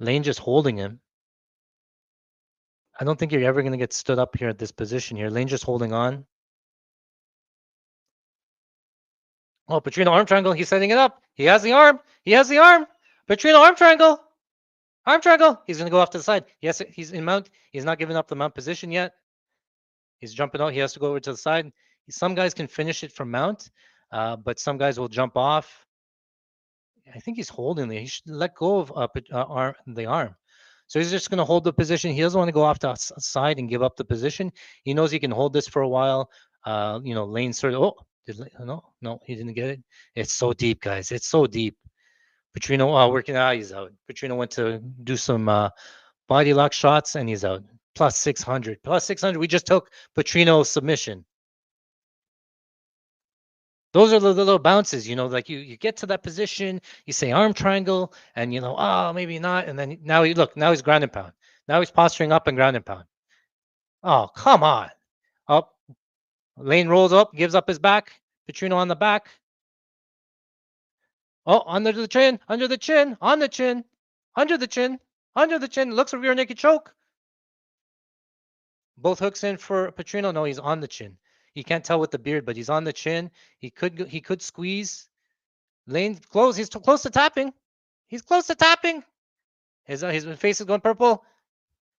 Lane just holding him. I don't think you're ever going to get stood up here at this position here. Lane just holding on. Oh, Petrino arm triangle. He's setting it up. He has the arm. He has the arm. Petrino arm triangle. Arm triangle. He's going to go off to the side. Yes, he's in mount. He's not giving up the mount position yet. He's jumping out. He has to go over to the side. Some guys can finish it from mount, but some guys will jump off. I think he's holding it. He should let go of the arm. So he's just going to hold the position. He doesn't want to go off the side and give up the position. He knows he can hold this for a while. Lane sort of. Oh, no, he didn't get it. It's so deep, guys. It's so deep. Petrino, working out, he's out. Petrino went to do some body lock shots, and he's out. Plus 600. Plus 600. We just took Petrino's submission. Those are the little bounces, like you get to that position, you say arm triangle, and maybe not, and then now he's ground and pound. Now he's posturing up and ground and pound. Oh, come on. Up. Lane rolls up, gives up his back. Petrino on the back. Oh, under the chin, on the chin, under the chin. Looks for rear naked choke. Both hooks in for Petrino. No, he's on the chin. You can't tell with the beard, but he's on the chin. He could squeeze. Lane close. He's too close to tapping. He's close to tapping. His face is going purple.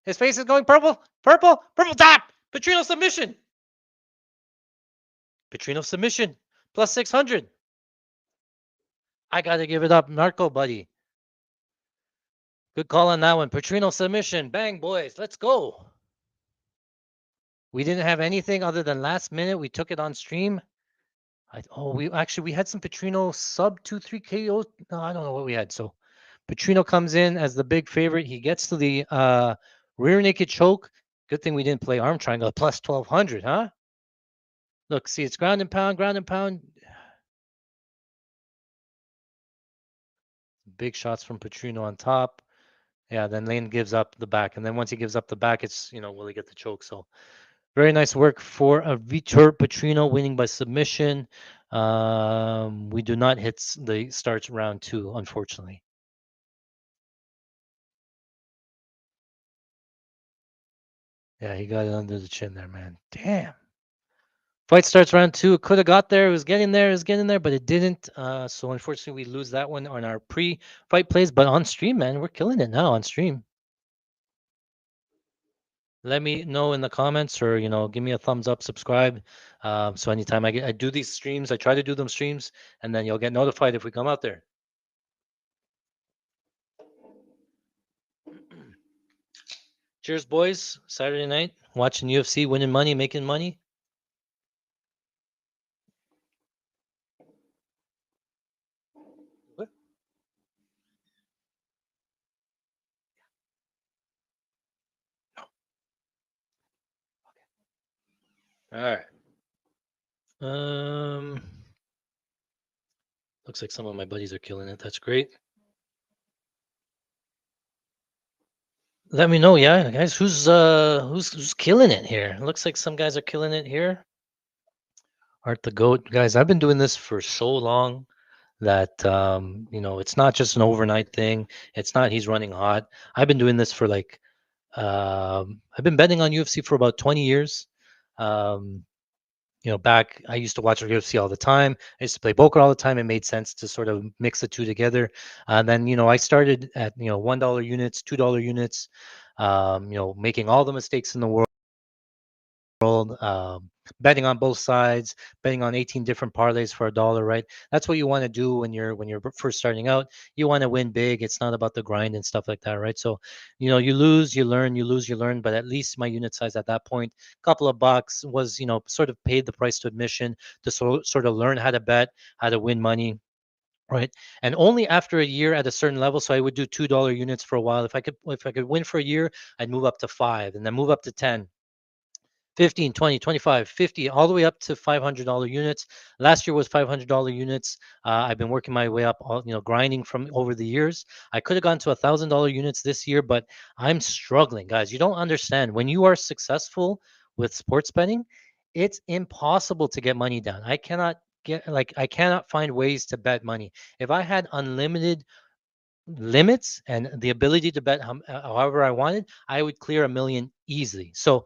His face is going purple. Purple tap. Petrino submission. Plus 600. I got to give it up. Marco, buddy. Good call on that one. Petrino submission. Bang, boys. Let's go. We didn't have anything other than last minute. We took it on stream. We had some Petrino sub 2-3 KOs. No, I don't know what we had. So Petrino comes in as the big favorite. He gets to the rear naked choke. Good thing we didn't play arm triangle. Plus 1200, huh? Look, see, it's ground and pound. Big shots from Petrino on top. Yeah, then Lane gives up the back. And then once he gives up the back, it's, will he get the choke? So very nice work for Vitor Petrino, winning by submission. We do not hit the starts round 2, unfortunately. Yeah, he got it under the chin there, man. Damn. Fight starts round 2. It could have got there. It was getting there, but it didn't. So unfortunately, we lose that one on our pre-fight plays. But on stream, man, we're killing it now on stream. Let me know in the comments, or give me a thumbs up, subscribe. So anytime I do these streams, I try to do them streams, and then you'll get notified if we come out there. Cheers, boys. Saturday night, watching UFC, winning money, making money. What? No. Okay. All right. Looks like some of my buddies are killing it. That's great. Let me know, yeah, guys. Who's killing it here? It looks like some guys are killing it here. Art the Goat, guys. I've been doing this for so long that it's not just an overnight thing. It's not he's running hot. I've been doing this for like I've been betting on UFC for about 20 years. Back I used to watch UFC all the time. I used to play poker all the time. It made sense to sort of mix the two together. And then I started at $1 units, $2 units, making all the mistakes in the world. Betting on both sides, betting on 18 different parlays for $1, right? That's what you want to do when you're first starting out. You want to win big. It's not about the grind and stuff like that, right? So, you lose, you learn, you lose, you learn. But at least my unit size at that point, couple of bucks, was sort of paid the price to admission to sort of learn how to bet, how to win money. Right. And only after a year at a certain level. So I would do $2 units for a while. If I could win for a year, I'd move up to 5 and then move up to 10. 15, 20, 25, 50, all the way up to $500 units. Last year was $500 units. I've been working my way up, grinding from over the years. I could have gone to $1,000 units this year, but I'm struggling, guys. You don't understand. When you are successful with sports betting, it's impossible to get money down. I cannot find ways to bet money. If I had unlimited limits and the ability to bet however I wanted, I would clear $1 million easily. So,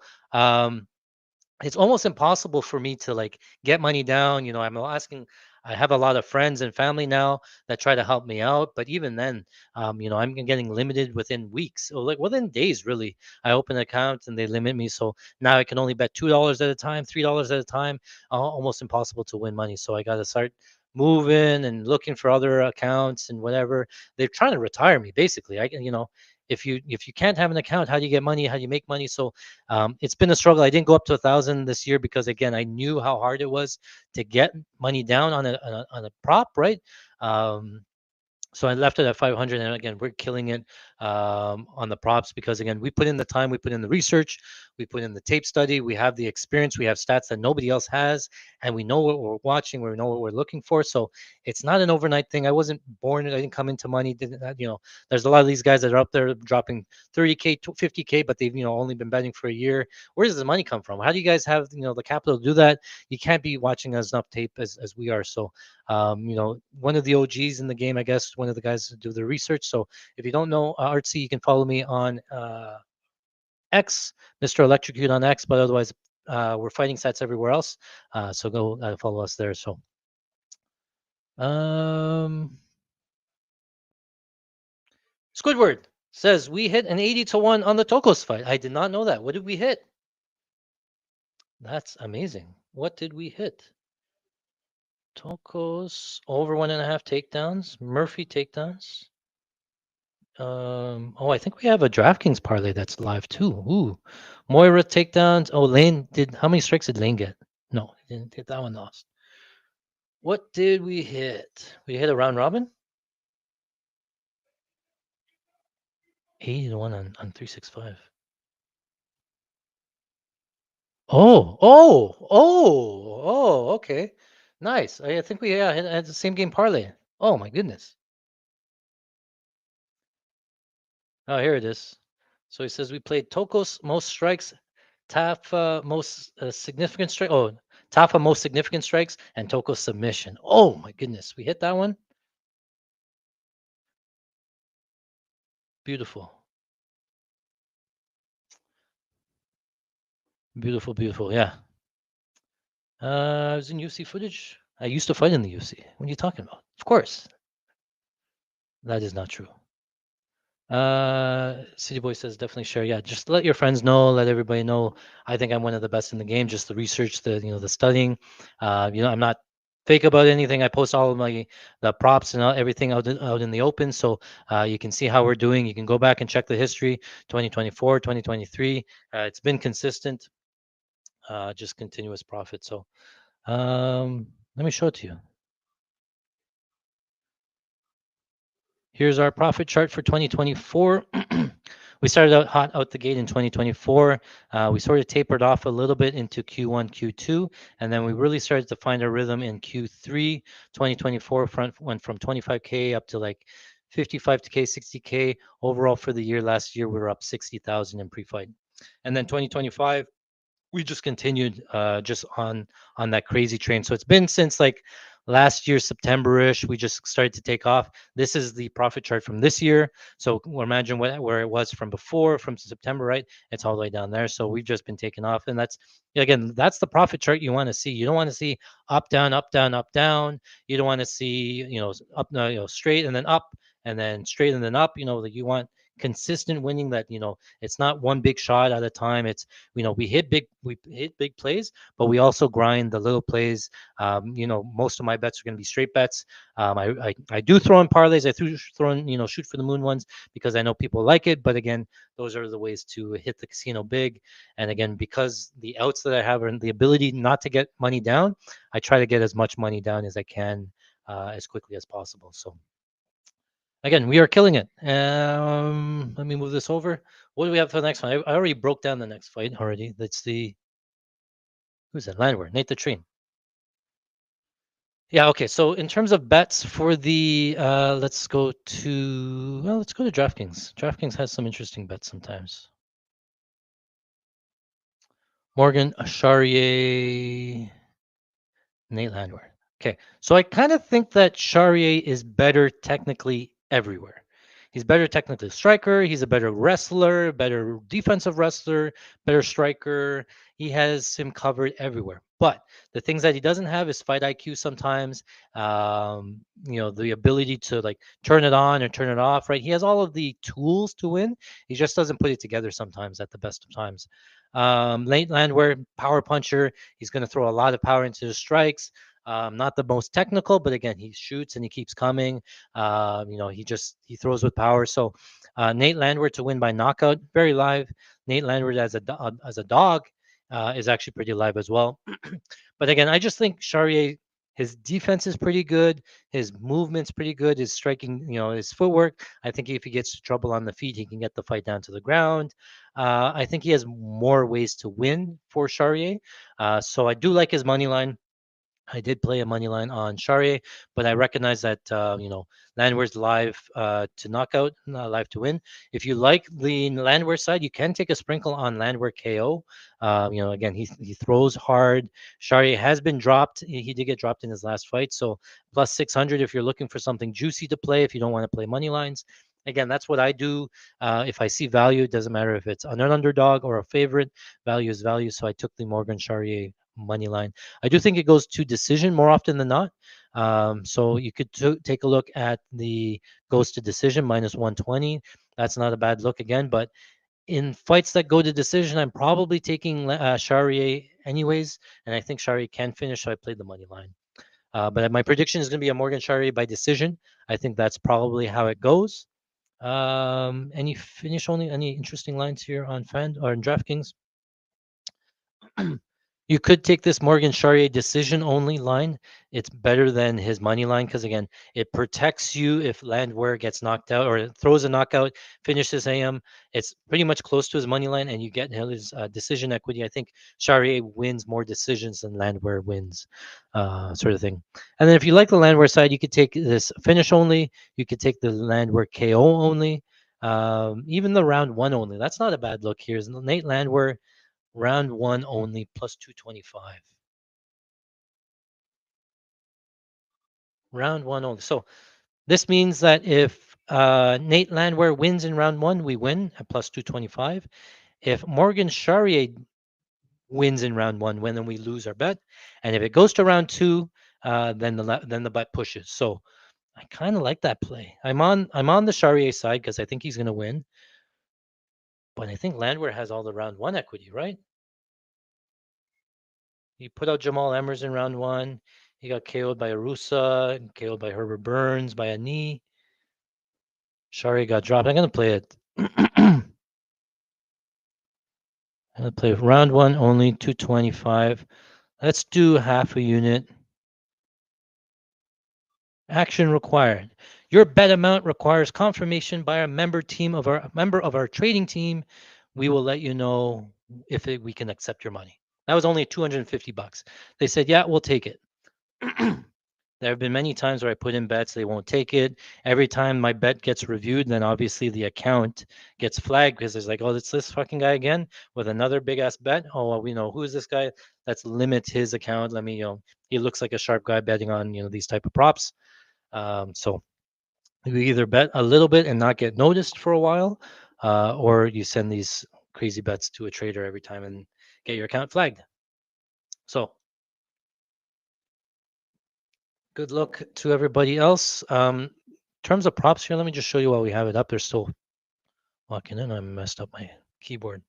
it's almost impossible for me to get money down. I'm asking, I have a lot of friends and family now that try to help me out, but even then, I'm getting limited within weeks or like within days. Really, I open an account and they limit me, so now I can only bet $2 at a time, $3 at a time. Almost impossible to win money. So I got to start moving and looking for other accounts and whatever. They're trying to retire me basically. I can, if you can't have an account, how do you get money? How do you make money? So it's been a struggle. I didn't go up to 1,000 this year because again, I knew how hard it was to get money down on a prop, right? So I left it at 500, and again, we're killing it on the props because again, we put in the time, we put in the research, we put in the tape study, we have the experience, we have stats that nobody else has, and we know what we're watching, we know what we're looking for. So it's not an overnight thing. I wasn't born, I didn't come into money. There's a lot of these guys that are up there dropping 30K to 50K, but they've only been betting for a year. Where does the money come from? How do you guys have the capital to do that? You can't be watching as enough tape as we are. So one of the OGs in the game, I guess, one of the guys who do the research. So if you don't know Artsy, you can follow me on X, Mr. Electrocute on X, but otherwise, we're fighting sets everywhere else. So go follow us there. So, Squidward says we hit an 80-1 on the Tokos fight. I did not know that. What did we hit? That's amazing. What did we hit? Tokos over 1.5 takedowns. Murphy takedowns. I think we have a DraftKings parlay that's live too. Ooh, Moira takedowns. Oh, Lane did. How many strikes did Lane get? No, he didn't get that one. Lost. What did we hit? We hit a round robin. 80-1 on 365. Oh. Okay, nice. I think we had the same game parlay. Oh my goodness. Oh, here it is. So he says we played Tokos most strikes, Tafa most significant strike. Oh, Tafa most significant strikes, and Tokos submission. Oh my goodness, we hit that one. Beautiful, beautiful. Yeah. I was in UFC footage. I used to fight in the UFC. What are you talking about? Of course, that is not true. City Boy says definitely share. Yeah, just let your friends know, let everybody know. I think I'm one of the best in the game. Just the research, the studying. I'm not fake about anything. I post all of the props and everything out in the open, so you can see how we're doing. You can go back and check the history, 2024, 2023. It's been consistent, just continuous profit. So let me show it to you. Here's our profit chart for 2024. We started out hot out the gate in 2024. We sort of tapered off a little bit into Q1, Q2, and then we really started to find our rhythm in Q3. 2024 went from 25K up to like 55K, 60K. Overall for the year, last year, we were up 60,000 in pre-fight. And then 2025, we just continued just on that crazy train. So it's been since like last year September-ish. We just started to take off. This is the profit chart from this year. So imagine where it was from before, from September, right? It's all the way down there. So we've just been taking off, and that's the profit chart you want to see. You don't want to see up, down, up, down, up, down. You don't want to see up, straight and then up and then straight and then up. That you want consistent winning, that it's not one big shot at a time. It's we hit big plays, but we also grind the little plays. Most of my bets are going to be straight bets. I do throw in parlays. I throw in shoot for the moon ones because I know people like it. But again, those are the ways to hit the casino big. And again, because the outs that I have and the ability not to get money down, I try to get as much money down as I can as quickly as possible. So again, we are killing it. Let me move this over. What do we have for the next one? I already broke down the next fight already. That's who's that? Landwehr, Nate the Train. Yeah. Okay. So in terms of bets for the, let's go to DraftKings. DraftKings has some interesting bets sometimes. Morgan, Charrière, Nate Landwehr. Okay. So I kind of think that Charrière is better technically everywhere. He's better technically striker. He's a better wrestler, better defensive wrestler, better striker. He has him covered everywhere. But the things that he doesn't have is fight IQ sometimes. The ability to like turn it on or turn it off, right? He has all of the tools to win. He just doesn't put it together sometimes at the best of times. Late Landwehr, power puncher. He's going to throw a lot of power into his strikes. Not the most technical, but again, he shoots and he keeps coming. He throws with power. So Nate Landwehr to win by knockout, very live. Nate Landwehr as a dog is actually pretty live as well. But again, I just think Charrière, his defense is pretty good. His movement's pretty good. His striking, his footwork. I think if he gets trouble on the feet, he can get the fight down to the ground. I think he has more ways to win for Charrière. So I do like his money line. I did play a money line on Charrière, but I recognize that Landwehr's live to knockout, live to win. If you like the Landwehr side, you can take a sprinkle on Landwehr KO. Again, he throws hard. Charrière has been dropped. He did get dropped in his last fight, so plus 600 if you're looking for something juicy to play. If you don't want to play money lines, again, that's what I do. If I see value, it doesn't matter if it's an underdog or a favorite. Value is value. So I took the Morgan Charrière money line. I do think it goes to decision more often than not. So you could take a look at the goes to decision minus 120. That's not a bad look again. But in fights that go to decision, I'm probably taking Charrière anyways. And I think Charrière can finish. So I played the money line. But my prediction is going to be a Morgan Charrière by decision. I think that's probably how it goes. Any interesting lines here on Fan or in DraftKings? You could take this Morgan Charrière decision only line. It's better than his money line because again, it protects you if Landwehr gets knocked out or throws a knockout, finishes AM. It's pretty much close to his money line, and you get his decision equity. I think Charrière wins more decisions than Landwehr wins, sort of thing. And then if you like the Landwehr side, you could take this finish only. You could take the Landwehr KO only. Even the round one only. That's not a bad look here. Nate Landwehr round one only plus 225. Round one only. So this means that if Nate Landwehr wins in round one, we win at plus 225. If Morgan Charrière wins in round one, then we lose our bet. And if it goes to round two, then the bet pushes. So I kind of like that play. I'm on the Charrière side because I think he's going to win. But I think Landwehr has all the round one equity, right? He put out Jamal Emmers in round one. He got KO'd by Arusa, KO'd by Herbert Burns by a knee. Charrière got dropped. I'm going to play it. I'm going to play round one only, 225. Let's do half a unit. Action required. Your bet amount requires confirmation by a member of our trading team. We will let you know if we can accept your money. That was only $250. They said, yeah, we'll take it. There have been many times where I put in bets, they won't take it. Every time my bet gets reviewed, then obviously the account gets flagged because there's like, oh, it's this fucking guy again with another big ass bet. Oh, well, we know who is this guy? Let's limit his account. Let me, he looks like a sharp guy betting on, these type of props. So you either bet a little bit and not get noticed for a while, or you send these crazy bets to a trader every time and get your account flagged. So good luck to everybody else. In terms of props here, let me just show you while we have it up. They're still walking in. I messed up my keyboard.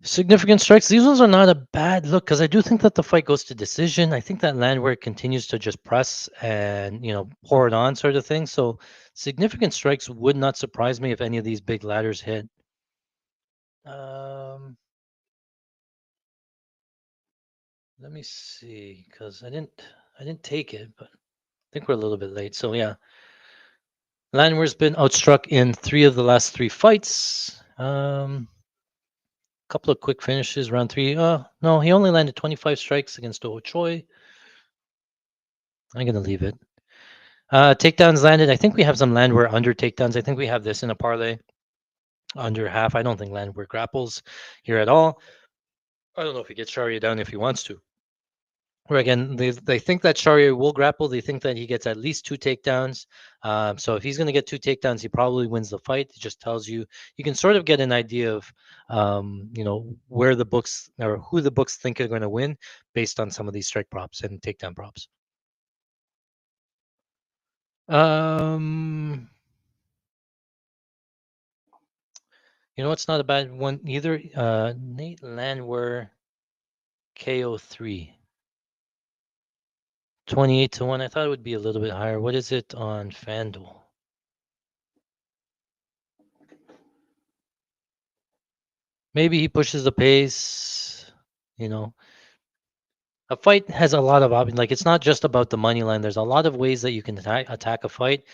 Significant strikes. These ones are not a bad look because I do think that the fight goes to decision. I think that Landwehr continues to just press and pour it on, sort of thing. So significant strikes would not surprise me if any of these big ladders hit. Let me see, because I didn't take it, but I think we're a little bit late. So yeah, Landwehr's been outstruck in 3 of the last 3 fights. Couple of quick finishes, round 3. No, he only landed 25 strikes against Oh Choi. I'm gonna leave it. Takedowns landed. I think we have some Landwehr under takedowns. I think we have this in a parlay under half. I don't think Landwehr grapples here at all. I don't know if he gets Charrière down if he wants to. Where again, they think that Charrière will grapple. They think that he gets at least two takedowns. So if he's going to get two takedowns, he probably wins the fight. It just tells you you can sort of get an idea of, where the books or who the books think are going to win based on some of these strike props and takedown props. Um, it's not a bad one either. Nate Landwehr KO3. 28-1. I thought it would be a little bit higher. What is it on FanDuel? Maybe he pushes the pace. You know, a fight has a lot of options. Like it's not just about the money line. There's a lot of ways that you can attack a fight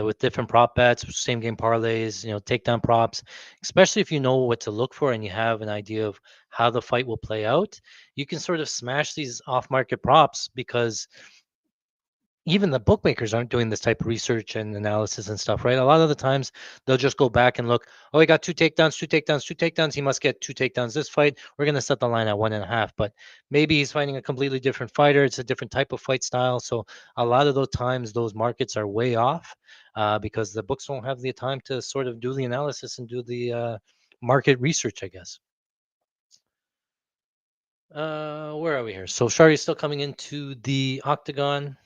with different prop bets, same game parlays, takedown props. Especially if you know what to look for and you have an idea of how the fight will play out, you can sort of smash these off-market props because even the bookmakers aren't doing this type of research and analysis and stuff, right? A lot of the times they'll just go back and look, oh, he got two takedowns, two takedowns, two takedowns. He must get two takedowns this fight. We're going to set the line at 1.5. But maybe he's fighting a completely different fighter. It's a different type of fight style. So a lot of those times, those markets are way off because the books don't have the time to sort of do the analysis and do the market research, I guess. Where are we here? So Shari's still coming into the octagon.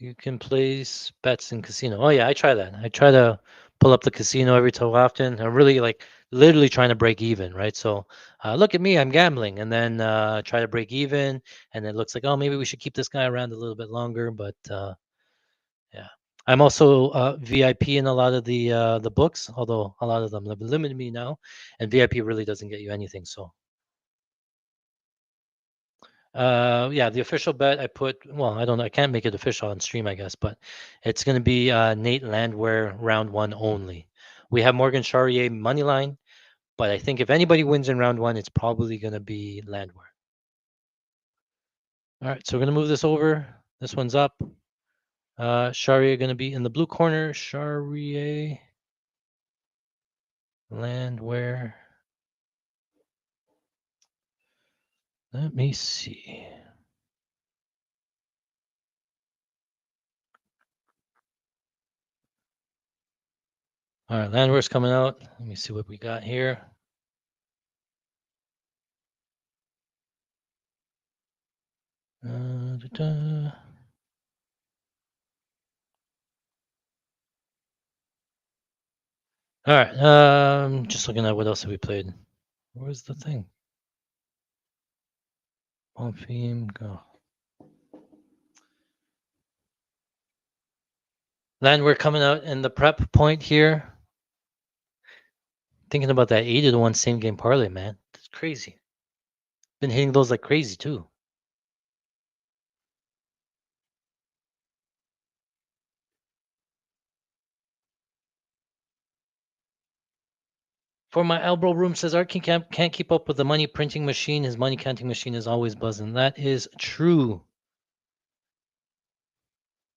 You can place bets in casino. Oh yeah, I try that. I try to pull up the casino every so often. I'm really like literally trying to break even, right? So look at me, I'm gambling, and then try to break even, and it looks like oh maybe we should keep this guy around a little bit longer, but yeah. I'm also VIP in a lot of the books, although a lot of them have limited me now, and VIP really doesn't get you anything. So yeah, the official bet I put. Well, I don't know. I can't make it official on stream, I guess, but it's going to be Nate Landwehr round one only. We have Morgan Charrière money line, but I think if anybody wins in round one, it's probably going to be Landwehr. All right, so we're going to move this over. This one's up. Charrière going to be in the blue corner. Charrière, Landwehr. Let me see. All right, Landwehr's coming out. Let me see what we got here. Da-da. All right. Just looking at what else have we played. Where's the thing? Bonfim, go. Landwehr coming out in the prep point here. Thinking about that 80-1 same game parlay, man. That's crazy. Been hitting those like crazy too. For my elbow room says Arkin can't keep up with the money printing machine. His money counting machine is always buzzing. That is true.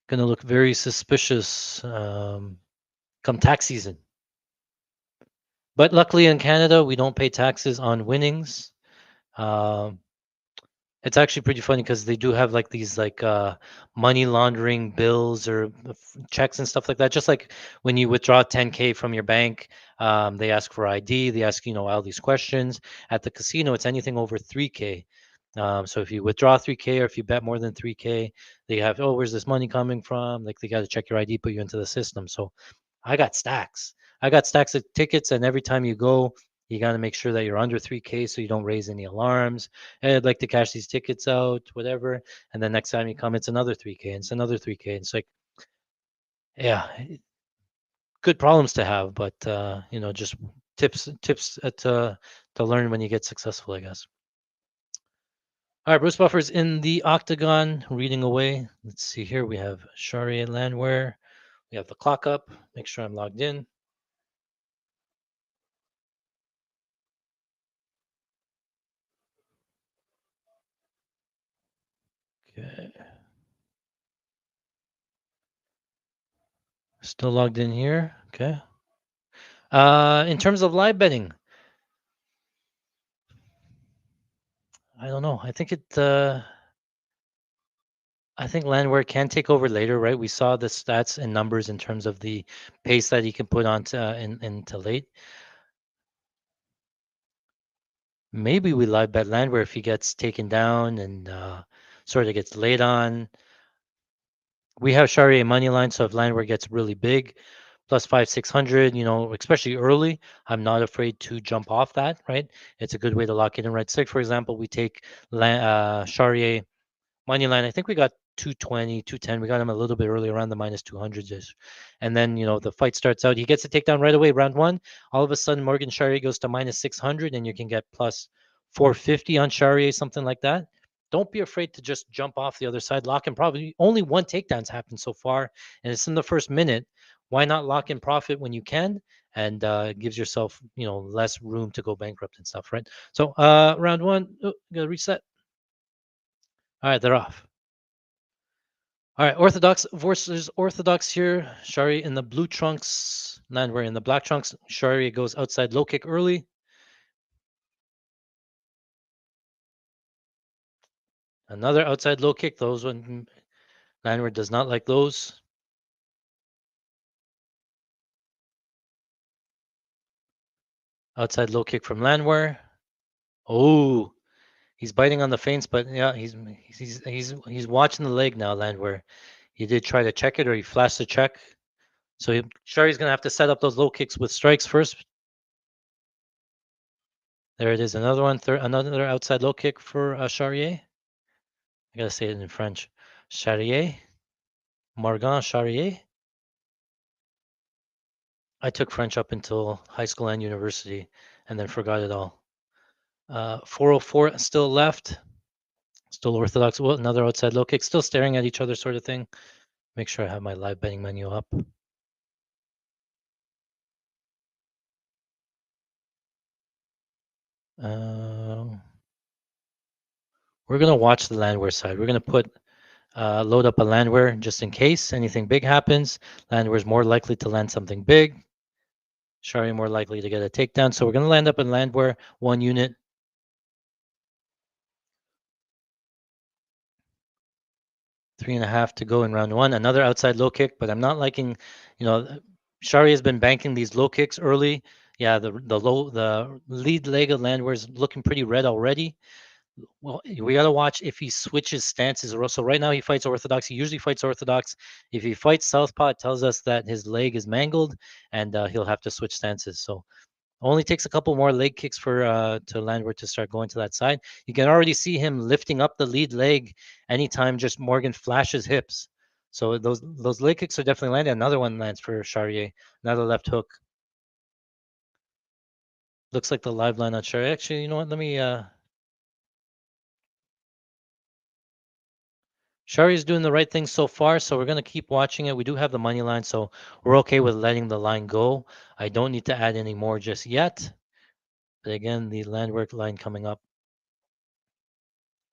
Gonna look very suspicious come tax season. But luckily in Canada, we don't pay taxes on winnings. Um, It's actually pretty funny because they do have like these like money laundering bills or checks and stuff like that. Just like when you withdraw 10K from your bank, they ask for ID. They ask all these questions. At the casino, it's anything over 3K. So if you withdraw 3K or if you bet more than 3K, they have where's this money coming from? Like they got to check your ID, put you into the system. So I got stacks. I got stacks of tickets, and every time you go, you got to make sure that you're under 3K so you don't raise any alarms. Hey, I'd like to cash these tickets out, whatever. And then next time you come, it's another 3K, and it's another 3K. It's like, yeah, good problems to have, but just tips to learn when you get successful, I guess. All right, Bruce Buffer's in the octagon, reading away. Let's see here. We have Charrière Landwehr. We have the clock up. Make sure I'm logged in. Okay. Still logged in here. Okay. In terms of live betting, I don't know. I think Landwehr can take over later, right? We saw the stats and numbers in terms of the pace that he can put on to, into late. Maybe we live bet Landwehr if he gets taken down and sort of gets laid on. We have Charrière money line, so if Landwehr gets really big, plus 5, 600, especially early, I'm not afraid to jump off that, right? It's a good way to lock it in, right? Say, for example, we take Charrière money line. I think we got 220, 210. We got him a little bit early around the minus 200s ish. And then, the fight starts out. He gets a takedown right away, round one. All of a sudden, Morgan Charrière goes to minus 600, and you can get plus 450 on Charrière, something like that. Don't be afraid to just jump off the other side. Lock in profit. Only one takedown's happened so far, and it's in the first minute. Why not lock in profit when you can? And it gives yourself, less room to go bankrupt and stuff, right? So round one, gotta reset. All right, they're off. All right, Orthodox versus Orthodox here. Shari in the blue trunks, Landwehr in the black trunks. Shari goes outside low kick early. Another outside low kick. Those one Landwehr does not like those. Outside low kick from Landwehr. Oh, he's biting on the feints, but yeah, he's watching the leg now. Landwehr. He did try to check it, or he flashed the check. So Shari's gonna have to set up those low kicks with strikes first. There it is. Another one. Another outside low kick for Charrière. I gotta say it in French. Charrière. Morgan Charrière. I took French up until high school and university, and then forgot it all. 404 still left. Still Orthodox. Well, another outside low kick. Still staring at each other, sort of thing. Make sure I have my live betting menu up. We're gonna watch the Landwehr side. We're gonna load up a Landwehr just in case anything big happens. Landwehr is more likely to land something big. Shari more likely to get a takedown. So we're going to land up in Landwehr, 1 unit. 3.5 to go in round one. Another outside low kick, but I'm not liking, Shari has been banking these low kicks early. Yeah, the lead leg of Landwehr is looking pretty red already. Well, we got to watch if he switches stances. So right now he fights orthodox. He usually fights orthodox. If he fights southpaw, it tells us that his leg is mangled and he'll have to switch stances. So only takes a couple more leg kicks for to Landwehr to start going to that side. You can already see him lifting up the lead leg anytime just Morgan flashes hips. So those leg kicks are definitely landing. Another one lands for Charrière. Another left hook. Looks like the live line on Charrière. Actually, you know what? Let me Shari's doing the right thing so far, so we're going to keep watching it. We do have the money line, so we're okay with letting the line go. I don't need to add any more just yet. But again, the Landwehr line coming up.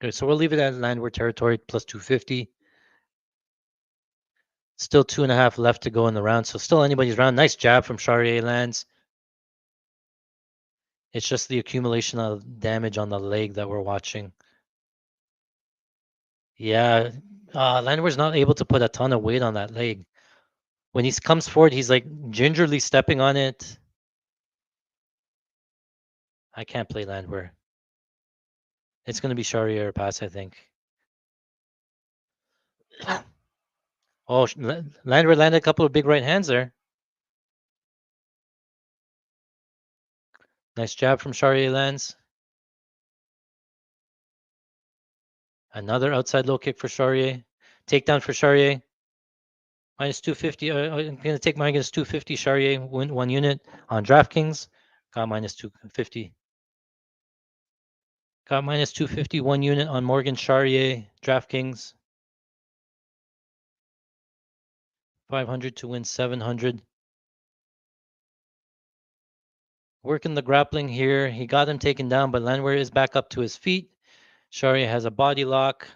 Okay, so we'll leave it at Landwehr territory plus 250. Still 2.5 left to go in the round, so still anybody's round. Nice jab from Charrière lands. It's just the accumulation of damage on the leg that we're watching. Yeah, Landwehr's not able to put a ton of weight on that leg. When he comes forward, he's like gingerly stepping on it. I can't play Landwehr. It's going to be Charrière pass, I think. Oh, Landwehr landed a couple of big right hands there. Nice jab from Charrière lands. Another outside low kick for Charrière. Takedown for Charrière. Minus 250. I'm going to take minus 250. Charrière win 1 unit on DraftKings. Got minus 250. Got minus 250, 1 unit on Morgan Charrière, DraftKings. 500 to win 700. Working the grappling here. He got him taken down, but Landwehr is back up to his feet. Charrière has a body lock.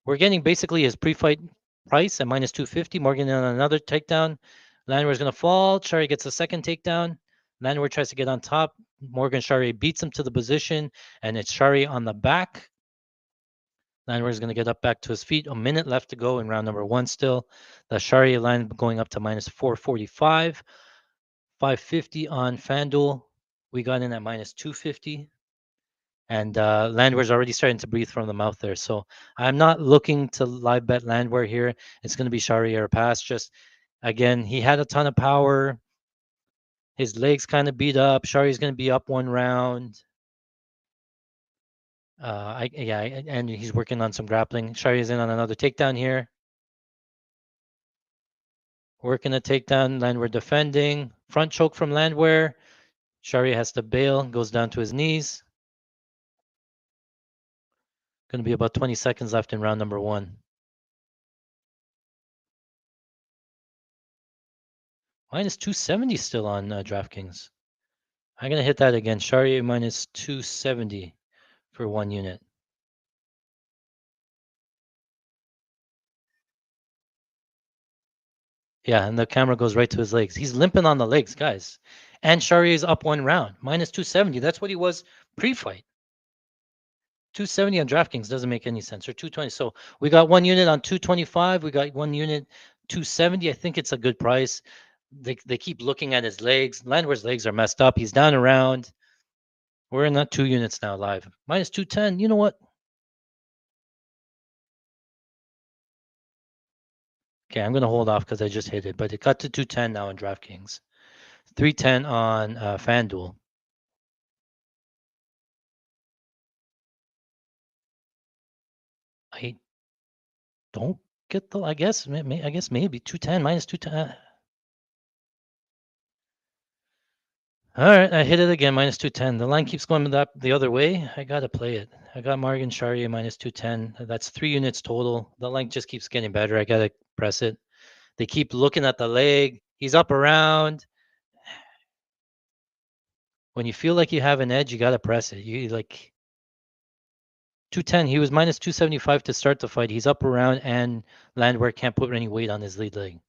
We're getting basically his pre-fight price at minus 250. Morgan on another takedown. Landwehr's going to fall. Charrière gets a second takedown. Landwehr tries to get on top. Morgan Charrière beats him to the position, and it's Charrière on the back. Landwehr is going to get up back to his feet. A minute left to go in round number 1 still. The Charrière line going up to minus 445. 550 on FanDuel. We got in at minus 250. And Landwehr's already starting to breathe from the mouth there. So I'm not looking to live bet Landwehr here. It's going to be Charrière pass. Just, again, he had a ton of power. His legs kind of beat up. Charrière's going to be up 1 round. And he's working on some grappling. Charrière's in on another takedown here. Working a takedown. Landwehr defending. Front choke from Landwehr. Charrière has to bail. Goes down to his knees. Going to be about 20 seconds left in round number 1. Minus 270 still on DraftKings. I'm going to hit that again. Charrière minus 270 for 1 unit. Yeah, and the camera goes right to his legs. He's limping on the legs, guys. And Charrière's up 1 round. Minus 270. That's what he was pre-fight. 270 on DraftKings doesn't make any sense. Or 220. So we got 1 unit on 225. We got 1 unit 270. I think it's a good price. They keep looking at his legs. Landwehr's legs are messed up. He's down around. We're in that 2 units now live. Minus 210. You know what? Okay, I'm going to hold off because I just hit it, but it got to 210 now on DraftKings. 310 on FanDuel. I don't get the. I guess maybe 210 minus 210. All right, I hit it again, minus 210. The line keeps going the other way. I got to play it. I got Morgan Charrière minus 210. That's 3 units total. The line just keeps getting better. I got to press it. They keep looking at the leg. He's up around. When you feel like you have an edge, you got to press it. You like 210. He was minus 275 to start the fight. He's up around, and Landwehr can't put any weight on his lead leg.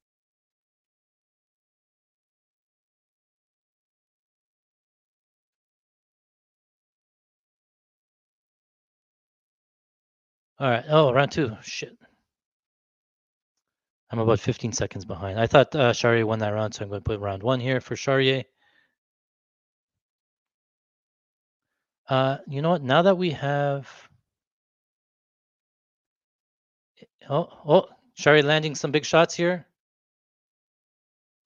All right. Oh, round 2. Shit. I'm about 15 seconds behind. I thought Charrière won that round, so I'm going to put round 1 here for Charrière. You know what? Now that we have... Oh, Charrière landing some big shots here.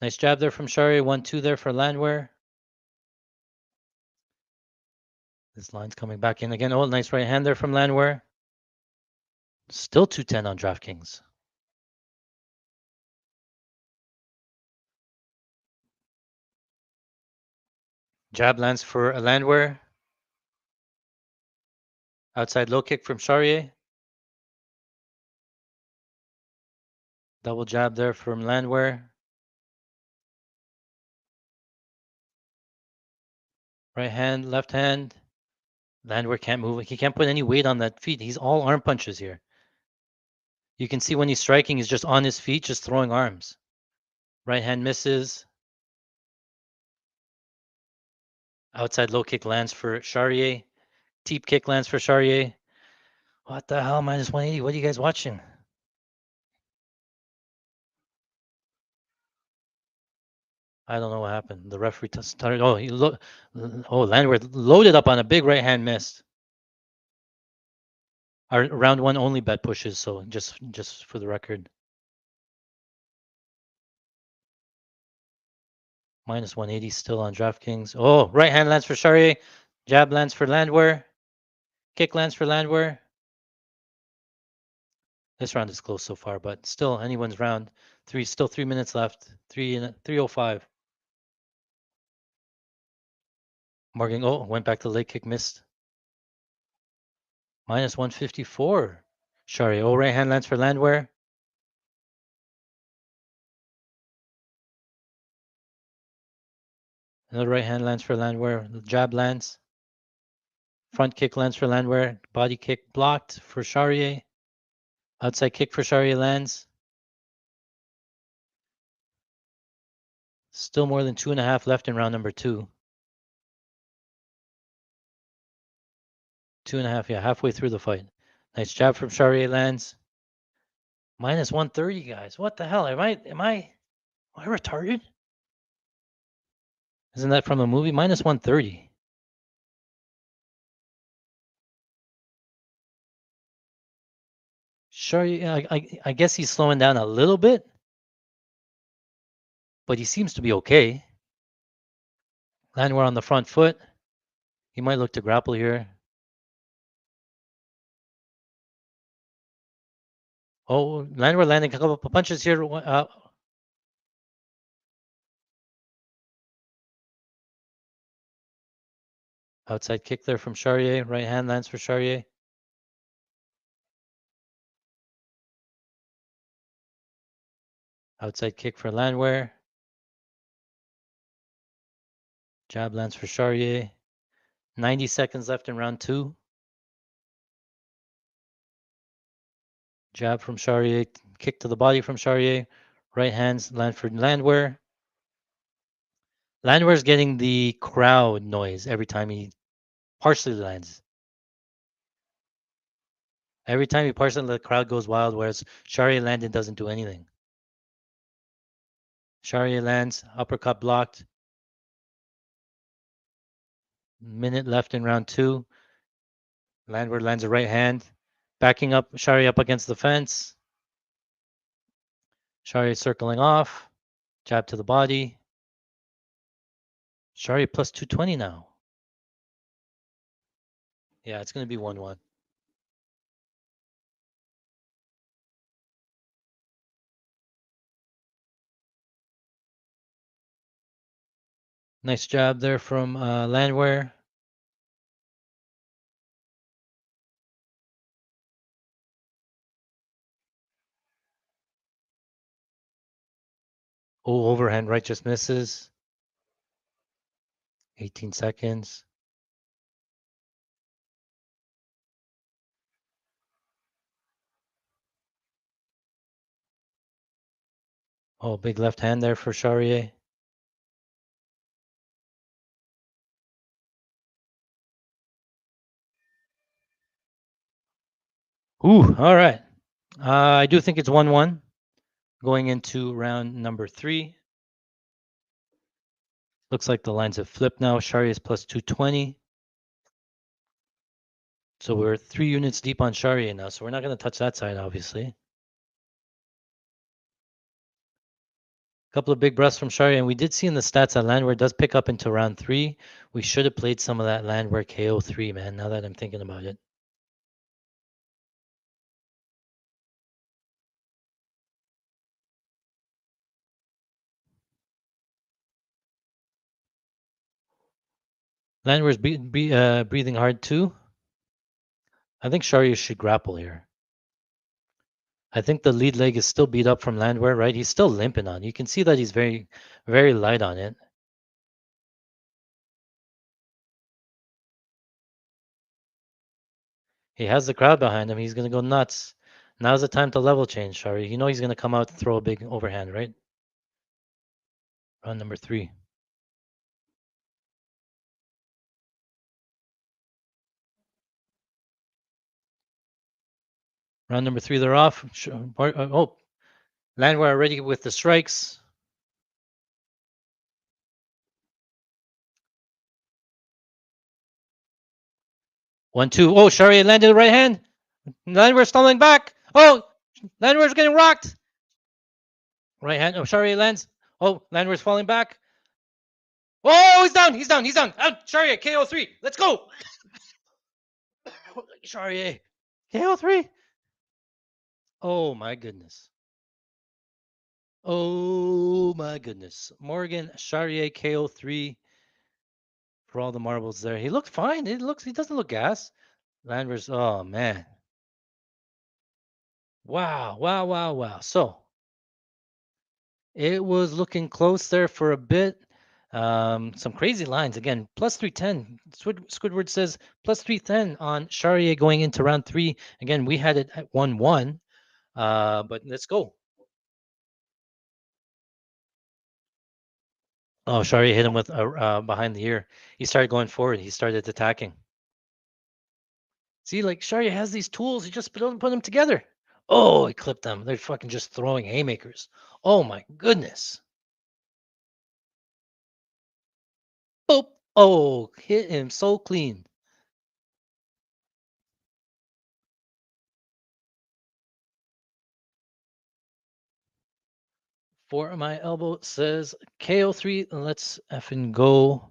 Nice jab there from Charrière. 1-2 there for Landwehr. This line's coming back in again. Oh, nice right hand there from Landwehr. Still 210 on DraftKings. Jab lands for Landwehr. Outside low kick from Charrière. Double jab there from Landwehr. Right hand, left hand. Landwehr can't move. He can't put any weight on that feet. He's all arm punches here. You can see when he's striking, he's just on his feet, just throwing arms. Right hand misses. Outside low kick lands for Charrière. Deep kick lands for Charrière. What the hell, minus 180? What are you guys watching? I don't know what happened. The referee started. Landwehr loaded up on a big right hand miss. Our round 1 only bet pushes, so just for the record. Minus 180 still on DraftKings. Oh, right hand lands for Charrière. Jab lands for Landwehr. Kick lands for Landwehr. This round is close so far, but still anyone's round. Still 3 minutes left. 3:05. Morgan, went back to leg kick, missed. Minus 154. Charrière. Right hand lands for Landwehr. Another right hand lands for Landwehr. Jab lands. Front kick lands for Landwehr. Body kick blocked for Charrière. Outside kick for Charrière lands. Still more than 2.5 left in round number 2. 2.5, yeah, halfway through the fight. Nice jab from Charrière lands. Minus 130, guys. What the hell? Am I retarded? Isn't that from a movie? Minus 130. Charrière, I guess he's slowing down a little bit, but he seems to be okay. Landwehr on the front foot. He might look to grapple here. Oh, Landwehr landing a couple of punches here. Outside kick there from Charrière. Right hand lands for Charrière. Outside kick for Landwehr. Jab lands for Charrière. 90 seconds left in round 2. Jab from Charrière. Kick to the body from Charrière. Right hands land for Landwehr. Landwehr's getting the crowd noise every time he partially lands. Every time he partially, the crowd goes wild, whereas Charrière landing doesn't do anything. Charrière lands, uppercut blocked. Minute left in round 2. Landwehr lands a right hand, backing up Charrière up against the fence. Charrière circling off, jab to the body. Charrière plus 220 now. Yeah, it's going to be 1-1. Nice jab there from Landwehr. Oh, overhand right just misses. 18 seconds. Oh, big left hand there for Charrière. Ooh, all right. I do think it's 1-1 going into round number 3. Looks like the lines have flipped now. Charrière is plus 220. So we're 3 units deep on Charrière now, so we're not going to touch that side, obviously. A couple of big breaths from Charrière, and we did see in the stats that Landwehr does pick up into round 3. We should have played some of that Landwehr KO3, man, now that I'm thinking about it. Landwehr's breathing hard too. I think Charrière should grapple here. I think the lead leg is still beat up from Landwehr, right? He's still limping on. You can see that he's very, very light on it. He has the crowd behind him. He's going to go nuts. Now's the time to level change, Charrière. You know he's going to come out and throw a big overhand, right? Round number 3. Round number 3, they're off. Oh, Landwehr already with the strikes. One, two. Oh, Charrière landed the right hand. Landwehr stumbling back. Oh, Landwehr's getting rocked. Right hand. Oh, Charrière lands. Oh, Landwehr's falling back. Oh, he's down. He's down. He's down. Out. Charrière, KO3. Let's go. Charrière, KO3. Oh, my goodness. Oh, my goodness. Morgan, Charrière, KO3. For all the marbles there. He looked fine. He doesn't look gas. Landwehr's, oh, man. Wow, wow, wow, wow. So it was looking close there for a bit. Some crazy lines again. Plus 310. Squidward says plus 310 on Charrière going into round 3. Again, we had it at 1-1. But let's go. Oh, Charrière hit him with behind the ear. He started going forward. He started attacking. See, like Charrière has these tools. He just don't put them together. Oh, he clipped them. They're fucking just throwing haymakers. Oh my goodness. Boop. Oh, hit him so clean. For my elbow says KO3. Let's effing go.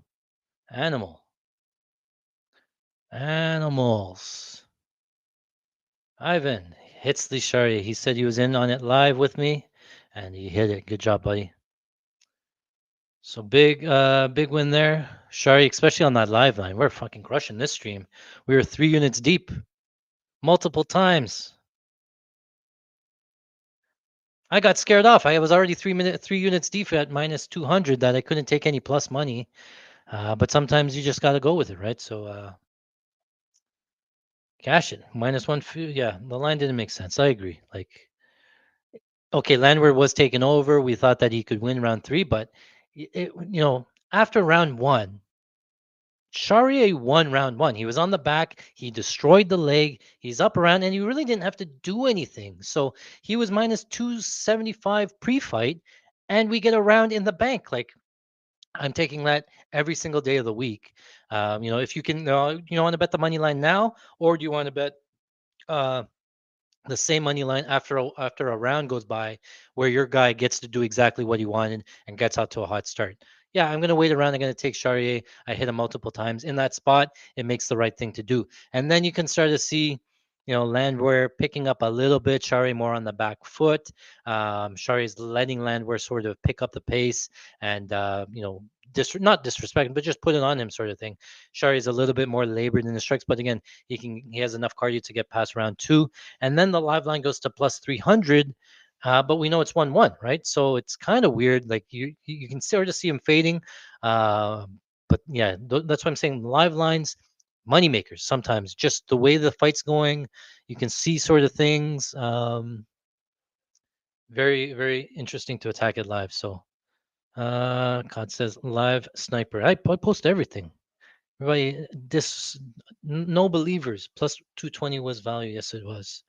Animal. Animals. Ivan hits the Charrière. He said he was in on it live with me, and he hit it. Good job, buddy. So big win there. Shari, especially on that live line. We're fucking crushing this stream. We were 3 units deep multiple times. I got scared off. I was already 3 units deep at minus 200 that I couldn't take any plus money. But sometimes you just got to go with it, right? So cash it. Minus one. Yeah, the line didn't make sense. I agree. Like, okay, Landwehr was taken over. We thought that he could win round 3, but after round 1, Charrière won round 1. He was on the back. He destroyed the leg. He's up around, and he really didn't have to do anything. So he was minus 275 pre-fight, and we get a round in the bank. Like, I'm taking that every single day of the week. If you can, want to bet the money line now, or do you want to bet uh, the same money line after a round goes by, where your guy gets to do exactly what he wanted and gets out to a hot start? Yeah, I'm gonna wait around. I'm gonna take Charrière. I hit him multiple times in that spot. It makes the right thing to do, and then you can start to see, Landwehr picking up a little bit. Charrière more on the back foot. Charrière is letting Landwehr sort of pick up the pace and not disrespect, but just put it on him, sort of thing. Charrière is a little bit more labored in the strikes, but again, he has enough cardio to get past round 2, and then the live line goes to plus 300. But we know it's 1-1, right? So it's kind of weird. Like you can sort of see him fading. Uh, but yeah, that's what I'm saying. Live lines, money makers. Sometimes just the way the fight's going, you can see sort of things. Very very interesting to attack it live. So God says live sniper. I post everything. Everybody, no believers. Plus 220 was value. Yes, it was.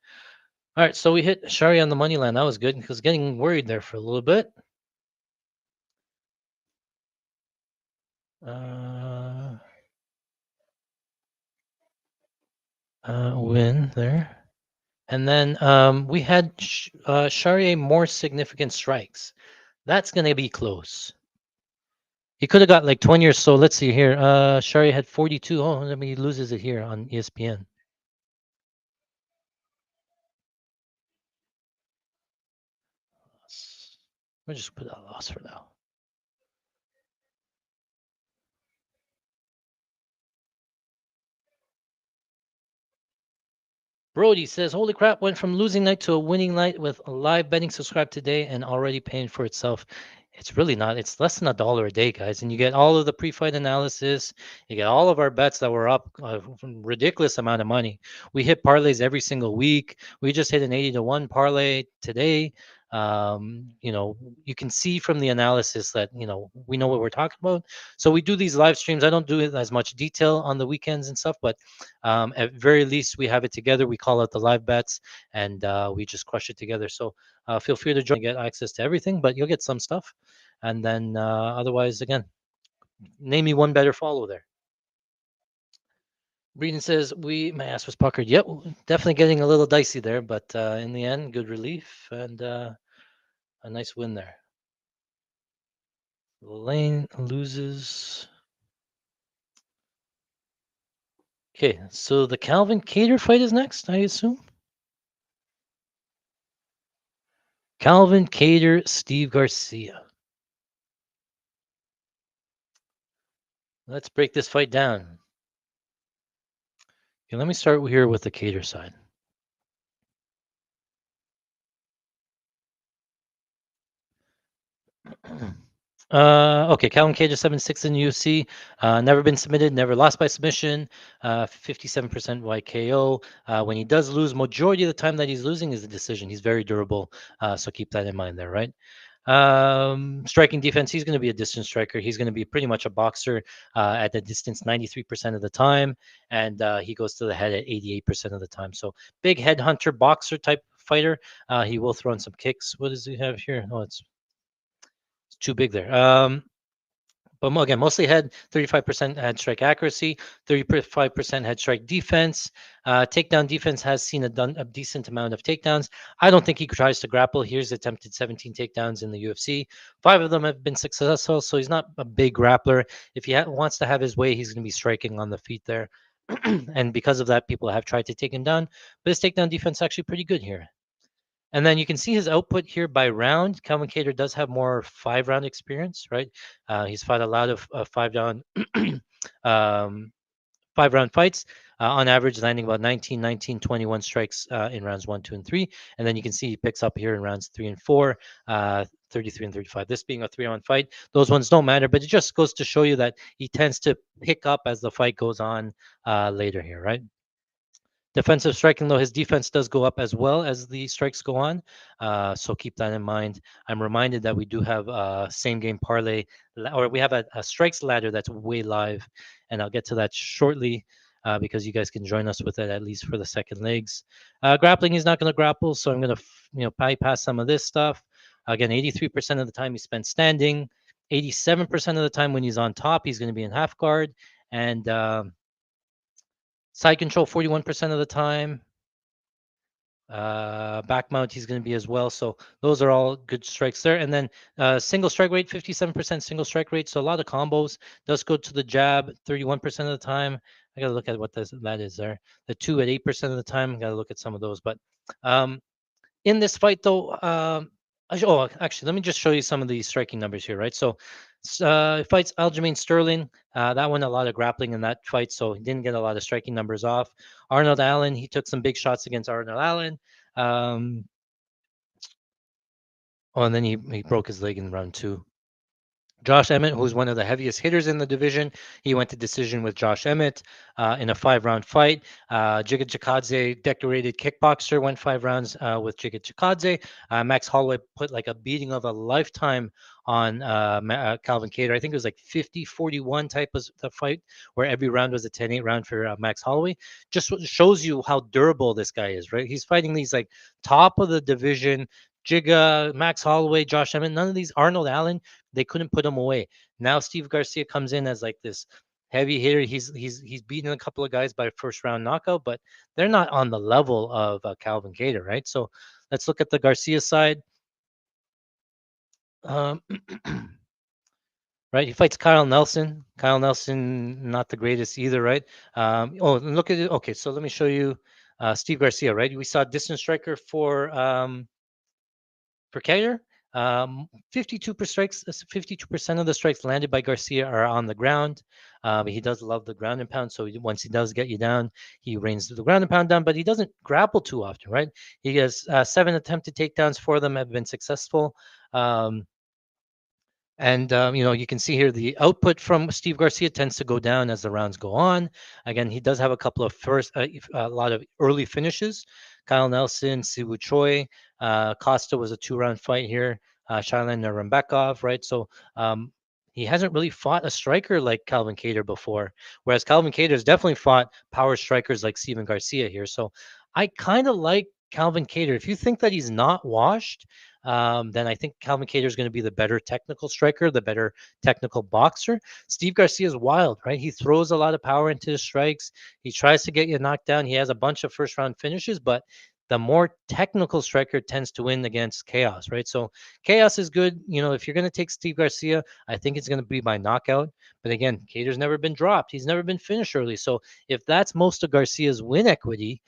All right, so we hit Charrière on the money line. That was good because getting worried there for a little bit. Uh, win there. And then we had Charrière more significant strikes. That's going to be close. He could have got like 20 or so. Let's see here. Charrière had 42. Oh, I mean, he loses it here on ESPN. We'll just put that loss for now. Brody says, "Holy crap! Went from losing night to a winning night with a live betting subscribe today, and already paying for itself." It's really not. It's less than $1 a day, guys, and you get all of the pre-fight analysis. You get all of our bets that were up a ridiculous amount of money. We hit parlays every single week. We just hit an 80-1 parlay today. You can see from the analysis that we know what we're talking about. So we do these live streams. I don't do it as much detail on the weekends and stuff, but at very least, we have it together. We call out the live bets, and we just crush it together. So feel free to join, get access to everything, but you'll get some stuff. And then otherwise, again, name me one better follow there. Breeden says, my ass was puckered. Yep, definitely getting a little dicey there, but in the end, good relief and a nice win there. Lane loses. Okay, so the Calvin Kattar fight is next, I assume. Calvin Kattar, Steve Garcia. Let's break this fight down. Okay, let me start here with the Kattar side. Okay, Calvin Kattar 7-6 in UFC. Never been submitted, never lost by submission. 57% YKO. When he does lose, majority of the time that he's losing is a decision. He's very durable, so keep that in mind there, right? Striking defense, he's going to be a distance striker. He's going to be pretty much a boxer at the distance 93% of the time, and he goes to the head at 88% of the time. So big headhunter boxer type fighter. He will throw in some kicks. What does he have here? Oh, it's too big there. But again, mostly head, 35% head strike accuracy, 35% head strike defense. Takedown defense has seen a decent amount of takedowns. I don't think he tries to grapple. Here's attempted 17 takedowns in the UFC. 5 of them have been successful, so he's not a big grappler. If he wants to have his way, he's going to be striking on the feet there. And because of that, people have tried to take him down. But his takedown defense is actually pretty good here. And then you can see his output here by round. Calvin Kattar does have more 5 round experience, right? He's fought a lot of 5 round um, 5 round fights, on average landing about 19, 19, 21 strikes in rounds 1, 2, and 3. And then you can see he picks up here in rounds 3 and 4, 33 and 35. This being a 3-round fight, those ones don't matter, but it just goes to show you that he tends to pick up as the fight goes on later here, right? Defensive striking, though, his defense does go up as well as the strikes go on. So keep that in mind. I'm reminded that we do have a same game parlay, or we have a strikes ladder that's way live. And I'll get to that shortly because you guys can join us with it at least for the second legs. Grappling, he's not going to grapple. So I'm going to bypass some of this stuff. Again, 83% of the time he spent standing. 87% of the time when he's on top, he's going to be in half guard. And side control 41% of the time. Back mount he's going to be as well. So those are all good strikes there. And then single strike rate, 57% single strike rate. So a lot of combos. Does go to the jab 31% of the time. I got to look at what that is there. The 2 at 8% of the time. Got to look at some of those. But in this fight, though, actually, let me just show you some of the striking numbers here, right? So, fights Aljamain Sterling. That one, a lot of grappling in that fight, so he didn't get a lot of striking numbers off. Arnold Allen, he took some big shots against Arnold Allen. And then he broke his leg in round 2. Josh Emmett, who's one of the heaviest hitters in the division, he went to decision with Josh Emmett in a 5-round fight. Giga Chikadze, decorated kickboxer, went 5 rounds with Giga Chikadze. Max Holloway put like a beating of a lifetime on Calvin Kattar. I think it was like 50-41 type of the fight where every round was a 10-8 round for Max Holloway. Just shows you how durable this guy is, right? He's fighting these like top of the division. Giga, Max Holloway, Josh Emmett, none of these, Arnold Allen, they couldn't put him away. Now Steve Garcia comes in as like this heavy hitter. He's beaten a couple of guys by first round knockout, but they're not on the level of Calvin Kattar, right? So let's look at the Garcia side. Right, he fights Kyle Nelson. Kyle Nelson, not the greatest either, right? Look at it. Okay, so let me show you Steve Garcia, right? We saw distance striker for Kattar. 52% of the strikes landed by Garcia are on the ground. He does love the ground and pound, so once he does get you down, he rains the ground and pound down, but he doesn't grapple too often, right? He has 7 attempted takedowns. 4 of them have been successful. You can see here the output from Steve Garcia tends to go down as the rounds go on. Again, he does have a couple of a lot of early finishes. Kyle Nelson, Siwoo Choi, Costa was a 2-round fight here. Shailen Nurmagomedov, right? So he hasn't really fought a striker like Calvin Kattar before, whereas Calvin Kattar has definitely fought power strikers like Steven Garcia here. So I kind of like Calvin Kattar. If you think that he's not washed, then I think Calvin Kattar is going to be the better technical striker, the better technical boxer. Steve Garcia is wild, right? He throws a lot of power into his strikes. He tries to get you knocked down. He has a bunch of first-round finishes, but the more technical striker tends to win against chaos, right? So chaos is good. If you're going to take Steve Garcia, I think it's going to be by knockout. But again, Kattar's never been dropped. He's never been finished early. So if that's most of Garcia's win equity,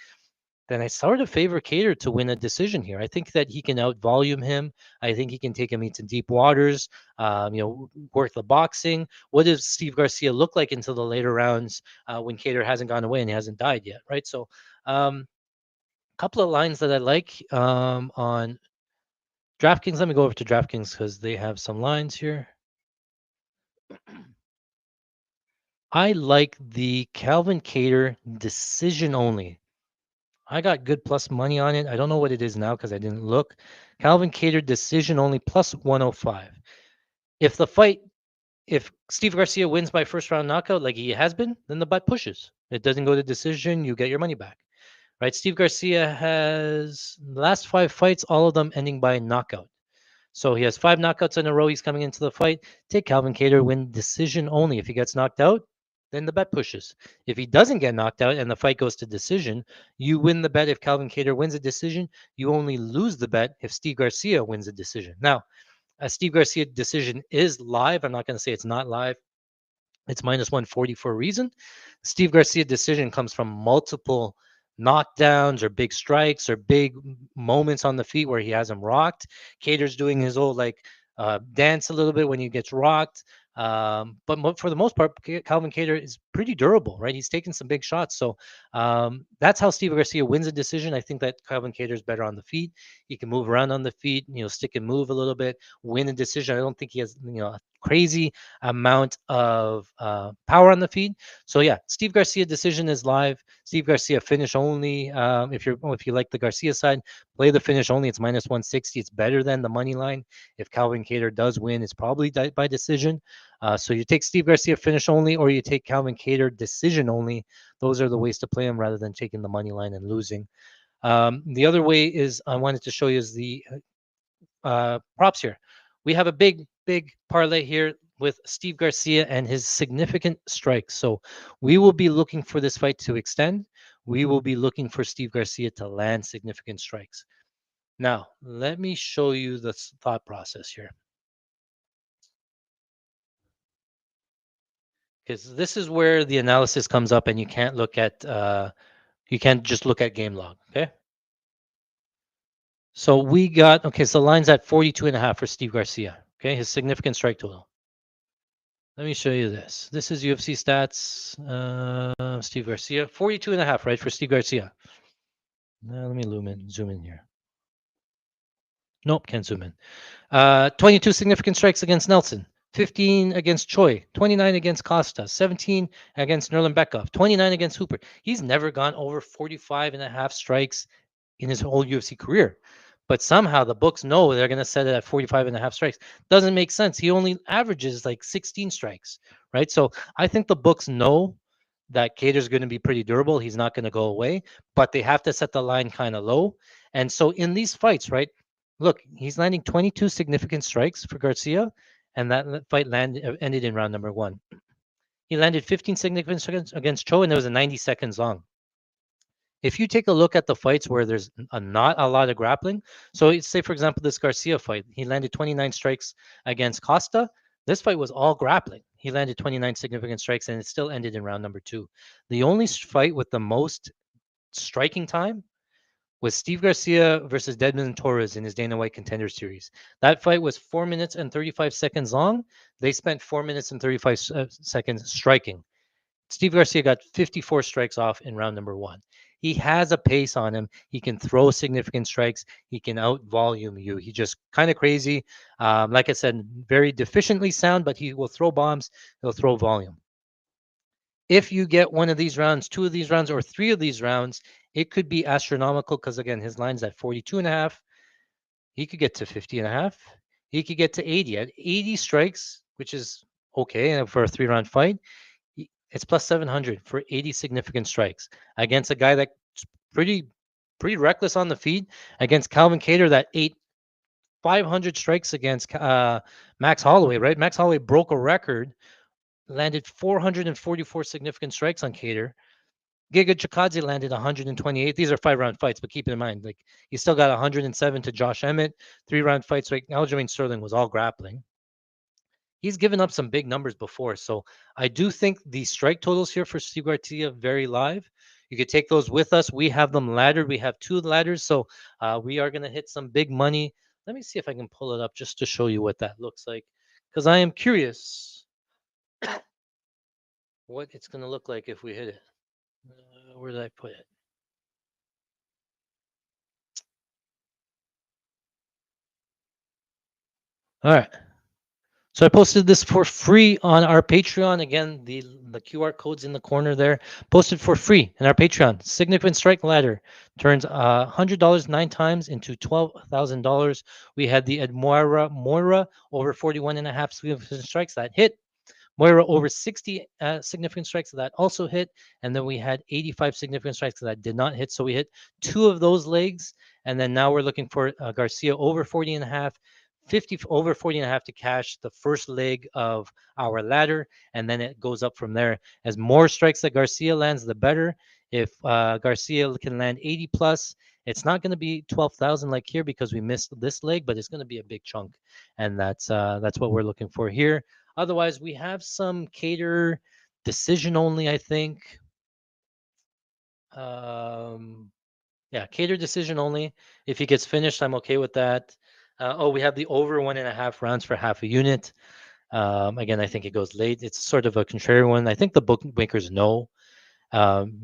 then I sort of favor Kattar to win a decision here. I think that he can outvolume him. I think he can take him into deep waters, work the boxing. What does Steve Garcia look like into the later rounds when Kattar hasn't gone away and he hasn't died yet, right? So a couple of lines that I like on DraftKings. Let me go over to DraftKings because they have some lines here. I like the Calvin Kattar decision only I got good plus money on it. I don't know what it is now because I didn't look. Calvin Kattar decision only plus 105. If the fight, if Steve Garcia wins by first round knockout like he has been, then the bet pushes. It doesn't go to decision. You get your money back, right? Steve Garcia has the last 5 fights, all of them ending by knockout. So he has 5 knockouts in a row. He's coming into the fight. Take Calvin Kattar, win decision only. If he gets knocked out, then the bet pushes. If he doesn't get knocked out and the fight goes to decision, you win the bet if Calvin Kattar wins a decision. You only lose the bet if Steve Garcia wins a decision. Now, a Steve Garcia decision is live. I'm not going to say it's not live. It's minus 140 for a reason. Steve Garcia decision comes from multiple knockdowns or big strikes or big moments on the feet where he has him rocked. Kattar's doing his old dance a little bit when he gets rocked. But for the most part, Calvin Kattar is pretty durable, right? He's taken some big shots. So that's how Steve Garcia wins a decision. I think that Calvin Kattar is better on the feet. He can move around on the feet, stick and move a little bit, win a decision. I don't think he has, a crazy amount of power on the feet. So yeah, Steve Garcia decision is live. Steve Garcia finish only. If you like the Garcia side, play the finish only. It's minus 160. It's better than the money line. If Calvin Kattar does win, it's probably by decision. So you take Steve Garcia finish only, or you take Calvin Kattar decision only. Those are the ways to play him rather than taking the money line and losing. The other way is I wanted to show you is the props here. We have a big parlay here with Steve Garcia and his significant strikes. So we will be looking for this fight to extend. We will be looking for Steve Garcia to land significant strikes. Now, let me show you the thought process here. Because this is where the analysis comes up and you can't just look at game log. Okay. So so the line's at 42.5 for Steve Garcia. Okay. His significant strike total. Let me show you this. This is UFC stats. Steve Garcia, 42.5, right, for Steve Garcia. Now, let me zoom in here. Nope, can't zoom in. 22 significant strikes against Nelson, 15 against Choi, 29 against Costa, 17 against Nurmagomedov, 29 against Hooper. He's never gone over 45.5 strikes in his whole UFC career. But somehow the books know they're going to set it at 45.5 strikes. Doesn't make sense. He only averages like 16 strikes, right? So I think the books know that Kattar's going to be pretty durable. He's not going to go away, but they have to set the line kind of low. And so in these fights, right? Look, he's landing 22 significant strikes for Garcia, and that fight ended in round number 1. He landed 15 significant strikes against Cho, and it was a 90 seconds long. If you take a look at the fights where there's not a lot of grappling, so say for example this Garcia fight, he landed 29 strikes against Costa. This fight was all grappling. He landed 29 significant strikes, and it still ended in round number 2. The only fight with the most striking time was Steve Garcia versus Desmond Torres in his Dana White Contender Series. That fight was 4 minutes and 35 seconds long. They spent 4 minutes and 35 seconds striking. Steve Garcia got 54 strikes off in round number 1. He has a pace on him. He can throw significant strikes. He can out volume you. He just kind of crazy. Like I said, very deficiently sound, but he will throw bombs. He'll throw volume. If you get one of these rounds, 2 of these rounds, or 3 of these rounds, it could be astronomical because, again, his line's at 42.5. He could get to 50.5. He could get to 80. At 80 strikes, which is okay for a 3-round fight, it's plus 700 for 80 significant strikes against a guy that's pretty reckless on the feet, against Calvin Kattar that ate 500 strikes against Max Holloway, right? Max Holloway broke a record, landed 444 significant strikes on Kattar. Giga Chikadze landed 128. These are 5-round fights, but keep in mind, like he still got 107 to Josh Emmett. 3-round fights, like Aljamain Sterling was all grappling. He's given up some big numbers before. So I do think the strike totals here for Steve Garcia very live. You could take those with us. We have them laddered. We have 2 ladders. So we are going to hit some big money. Let me see if I can pull it up just to show you what that looks like, because I am curious what it's going to look like if we hit it. Where did I put it? All right. So I posted this for free on our Patreon. Again, the QR code's in the corner there. Posted for free in our Patreon. Significant strike ladder turns $100 9 times into $12,000. We had the Moira over 41.5 significant strikes that hit. Moira over 60 significant strikes that also hit, and then we had 85 significant strikes that did not hit. So we hit two of those legs, and then now we're looking for Garcia over 40 and a half, 50 over 40 and a half to cash the first leg of our ladder, and then it goes up from there. As more strikes that Garcia lands, the better. If Garcia can land 80 plus, it's not going to be 12,000 like here because we missed this leg, but it's going to be a big chunk, and that's what we're looking for here. Otherwise, we have some cater decision only, I think. Um, yeah, cater decision only. If he gets finished, I'm okay with that. We have the over 1.5 rounds for half a unit. Again, I think it goes late. It's sort of a contrary one. I think the bookmakers know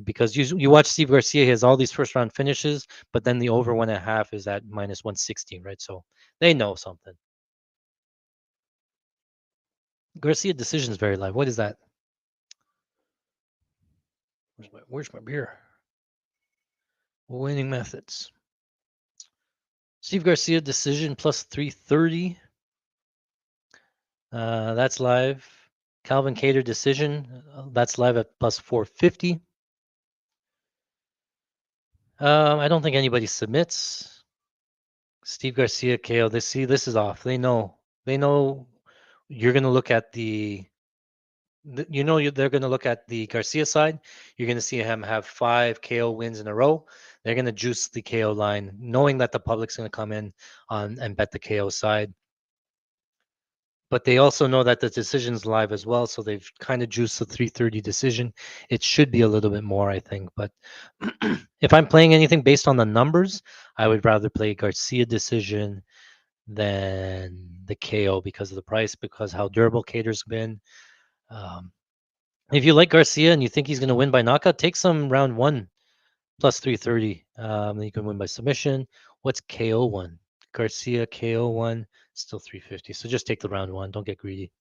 because you watch Steve Garcia, he has all these first round finishes, but then the over 1.5 is at minus 160, right? So they know something. Garcia decision is very live. What is that? Where's my beer? Winning methods. Steve Garcia decision plus 330. That's live. Calvin Cater decision. That's live at plus 450. I don't think anybody submits. Steve Garcia KO. This is off. They know. They know you're gonna look at they're going to look at the Garcia side. You're going to see him have 5 KO wins in a row. They're going to juice the KO line, knowing that the public's going to come in on and bet the KO side. But they also know that the decision's live as well, so they've kind of juiced the 330 decision. It should be a little bit more, I think. But if I'm playing anything based on the numbers, I would rather play Garcia decision than the KO because of the price, because how durable Cater's been. Um, If you like Garcia and you think he's going to win by knockout, take some round one plus 330. Then you can win by submission. What's KO one? Garcia KO one, still 350. So just take the round one. Don't get greedy.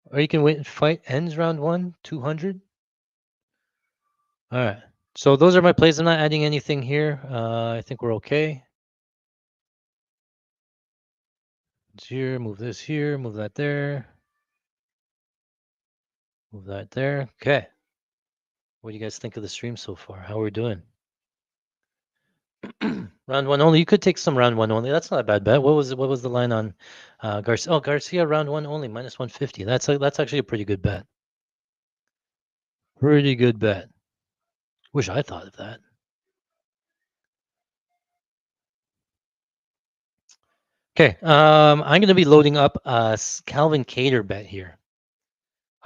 Or you can win fight ends round one, 200. All right. So those are my plays. I'm not adding anything here. I think we're okay. It's here. Move this here. Move that there. Move that there. Okay. What do you guys think of the stream so far? How are we doing? Round one only. You could take some round one only. That's not a bad bet. What was the line on Garcia? Oh, Garcia round one only minus 150. That's actually a pretty good bet. Pretty good bet. Wish I thought of that. Okay. I'm going to be loading up a Calvin Cater bet here.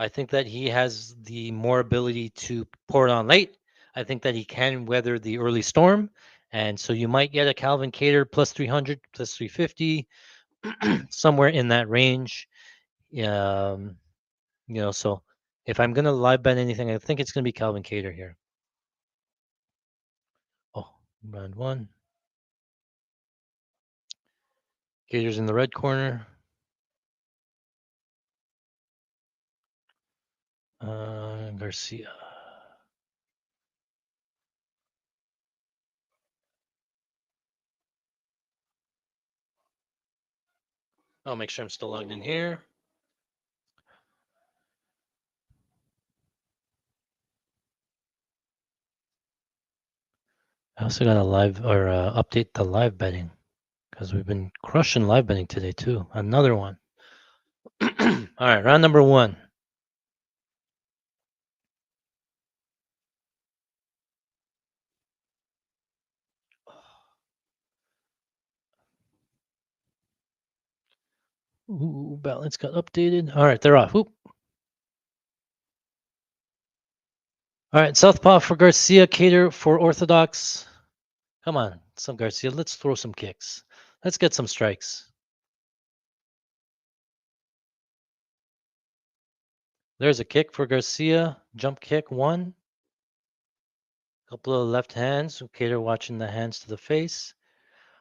I think that he has the more ability to pour it on late. I think that he can weather the early storm. And so you might get a Calvin Cater plus 300, plus 350, somewhere in that range. So if I'm gonna live bet anything, I think it's gonna be Calvin Cater here. Oh, round one. Cater's in the red corner. Garcia. I'll make sure I'm still logged in here. I also got to live or update the live betting because we've been crushing live betting today too. Another one. All right, round number one. Ooh, balance got updated. All right, they're off. Oop. All right, Southpaw for Garcia, Cater for Orthodox. Come on, some Garcia. Let's throw some kicks. Let's get some strikes. There's a kick for Garcia. Jump kick, one. Couple of left hands. Cater watching the hands to the face.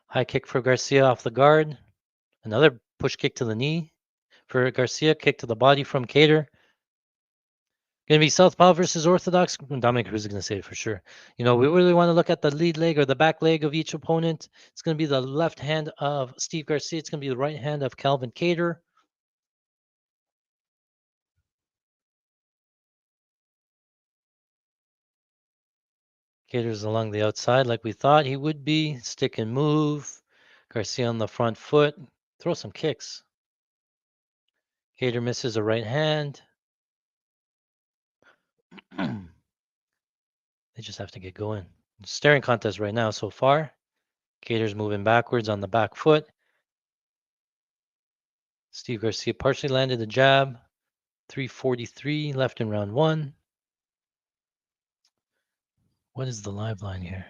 High kick for Garcia off the guard. Another Push kick to the knee for Garcia. Kick to the body from Cater. Going to be southpaw versus orthodox. Dominic Cruz is going to say it for sure. We really want to look at the lead leg or the back leg of each opponent. It's going to be the left hand of Steve Garcia. It's going to be the right hand of Calvin Cater. Cater's along the outside like we thought he would be. Stick and move. Garcia on the front foot. Throw some kicks. Cater misses a right hand. They just have to get going. Staring contest right now so far. Cater's moving backwards on the back foot. Steve Garcia partially landed a jab. 343 left in round 1. What is the live line here?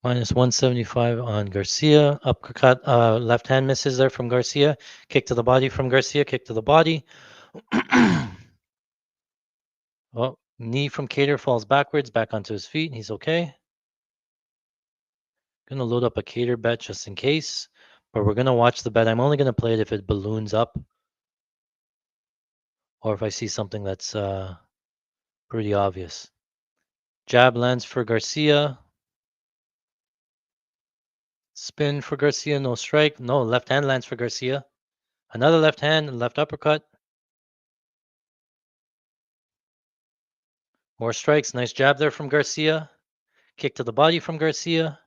Minus 175 on Garcia. Uppercut, left hand misses there from Garcia. Kick to the body from Garcia. Kick to the body. Oh, knee from Cater falls backwards, back onto his feet. He's okay. Going to load up a Cater bet just in case, but we're going to watch the bet. I'm only going to play it if it balloons up or if I see something that's pretty obvious. Jab lands for Garcia. Spin for Garcia, no strike. No, left hand lands for Garcia. Another left hand, left uppercut. More strikes. Nice jab there from Garcia. Kick to the body from Garcia.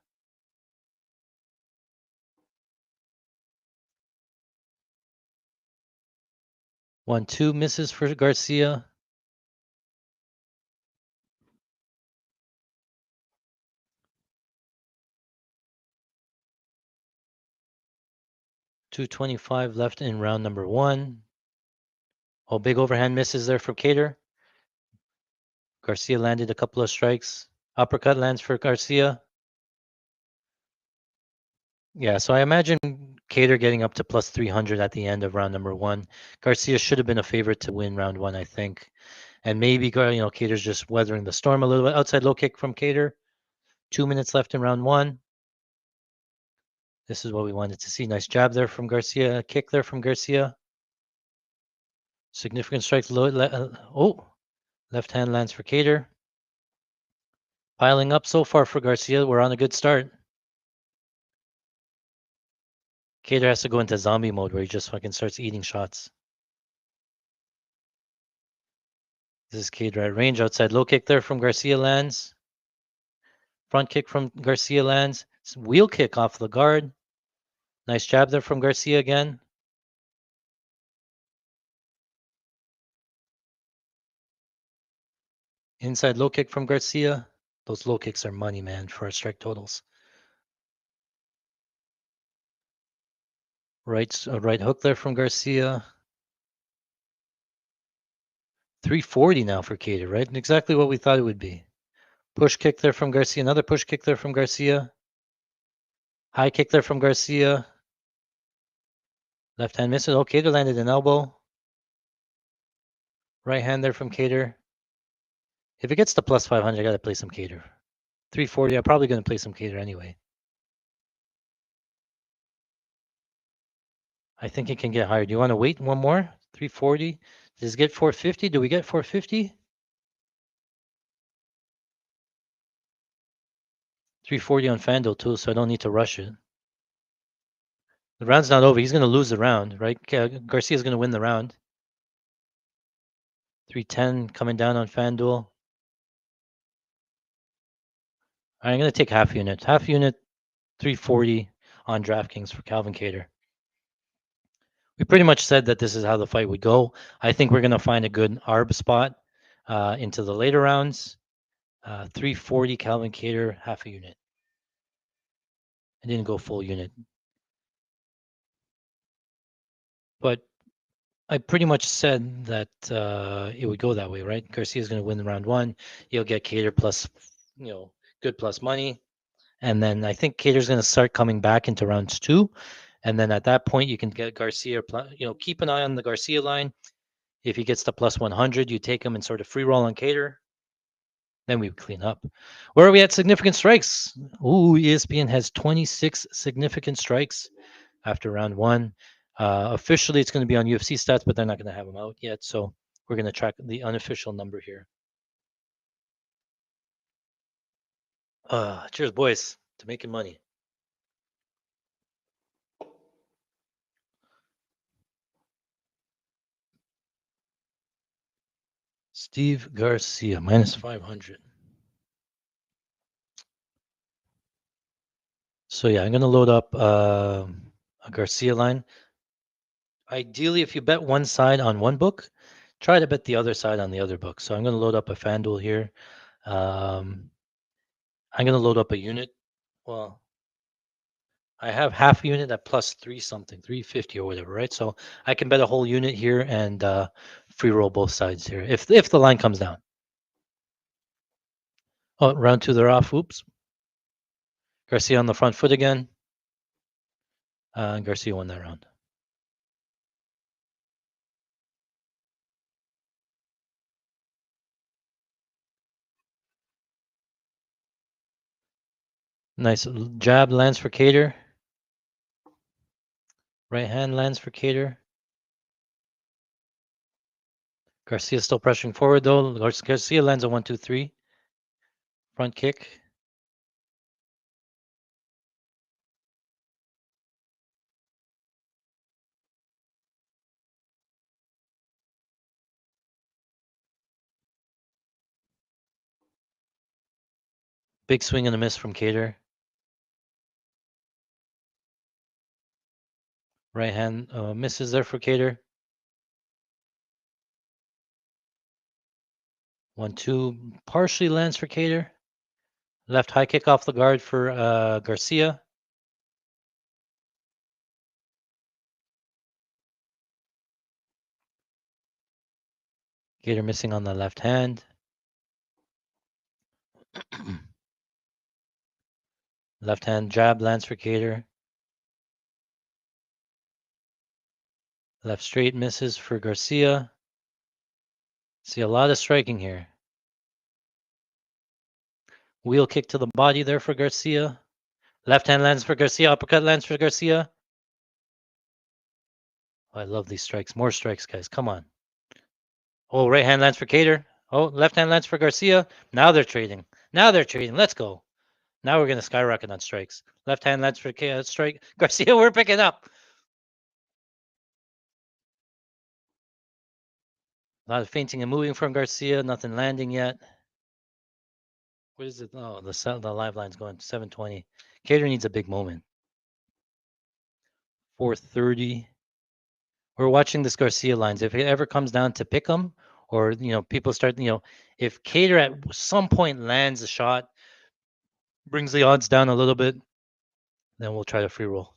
One, two misses for Garcia. $225 left in round number 1. Oh, big overhand misses there for Cater. Garcia landed a couple of strikes. Uppercut lands for Garcia. Yeah, so I imagine Cater getting up to plus 300 at the end of round number 1. Garcia should have been a favorite to win round 1, I think. And maybe Cater's just weathering the storm a little bit. Outside low kick from Cater. 2 minutes left in round 1. This is what we wanted to see. Nice jab there from Garcia. Kick there from Garcia. Significant strike. Left hand lands for Cater. Piling up so far for Garcia. We're on a good start. Cater has to go into zombie mode where he just fucking starts eating shots. This is Cater at range. Outside low kick there from Garcia lands. Front kick from Garcia lands. Wheel kick off the guard. Nice jab there from Garcia again. Inside low kick from Garcia. Those low kicks are money, man, for our strike totals. Right hook there from Garcia. 340 now for Cater, right? Exactly what we thought it would be. Push kick there from Garcia. Another push kick there from Garcia. High kick there from Garcia. Left hand misses. Oh, Cater landed an elbow. Right hand there from Cater. If it gets to plus 500, I got to play some Cater. 340, I'm probably going to play some Cater anyway. I think it can get higher. Do you want to wait one more? 340. Does it get 450? Do we get 450? 340 on FanDuel too, so I don't need to rush it. The round's not over. He's going to lose the round, right? Garcia's going to win the round. 310 coming down on FanDuel. I'm going to take half unit. Half unit, 340 on DraftKings for Calvin Cater. We pretty much said that this is how the fight would go. I think we're going to find a good arb spot into the later rounds. 340 Calvin Cater, half a unit. I didn't go full unit. But I pretty much said that it would go that way, right? Garcia's going to win the round 1. He'll get Cater plus, good plus money. And then I think Cater's going to start coming back into rounds 2. And then at that point, you can get Garcia, keep an eye on the Garcia line. If he gets to plus 100, you take him and sort of free roll on Cater. Then we clean up. Where are we at significant strikes? Ooh, ESPN has 26 significant strikes after round one. Officially, it's going to be on UFC stats, but they're not going to have them out yet. So we're going to track the unofficial number here. Cheers, boys, to making money. Steve Garcia, minus 500. So yeah, I'm going to load up a Garcia line. Ideally, if you bet one side on one book, try to bet the other side on the other book. So I'm going to load up a FanDuel here. I'm going to load up a unit. Well, I have half a unit at plus 3 something, 350 or whatever, right? So I can bet a whole unit here and free roll both sides here if the line comes down. Oh, round two, they're off. Oops. Garcia on the front foot again. Garcia won that round. Nice jab lands for Cater. Right hand lands for Cater. Garcia still pressuring forward though. Garcia lands a 1-2-3. Front kick. Big swing and a miss from Cater. Right hand misses there for Cater. 1-2 partially lands for Cater. Left high kick off the guard for Garcia. Cater missing on the left hand. Left hand jab lands for Cater. Left straight misses for Garcia. See a lot of striking here. Wheel kick to the body there for Garcia. Left hand lands for Garcia. Uppercut lands for Garcia. Oh, I love these strikes. More strikes, guys. Come on. Oh, right hand lands for Cater. Oh, left hand lands for Garcia. Now they're trading. Let's go. Now we're going to skyrocket on strikes. Left hand lands for strike. Garcia, we're picking up. A lot of feinting and moving from Garcia. Nothing landing yet. What is it? Oh, the live line's going 720. Cater needs a big moment. 430. We're watching this Garcia lines. If it ever comes down to pick 'em, or people start, if Cater at some point lands a shot, brings the odds down a little bit, then we'll try to free roll.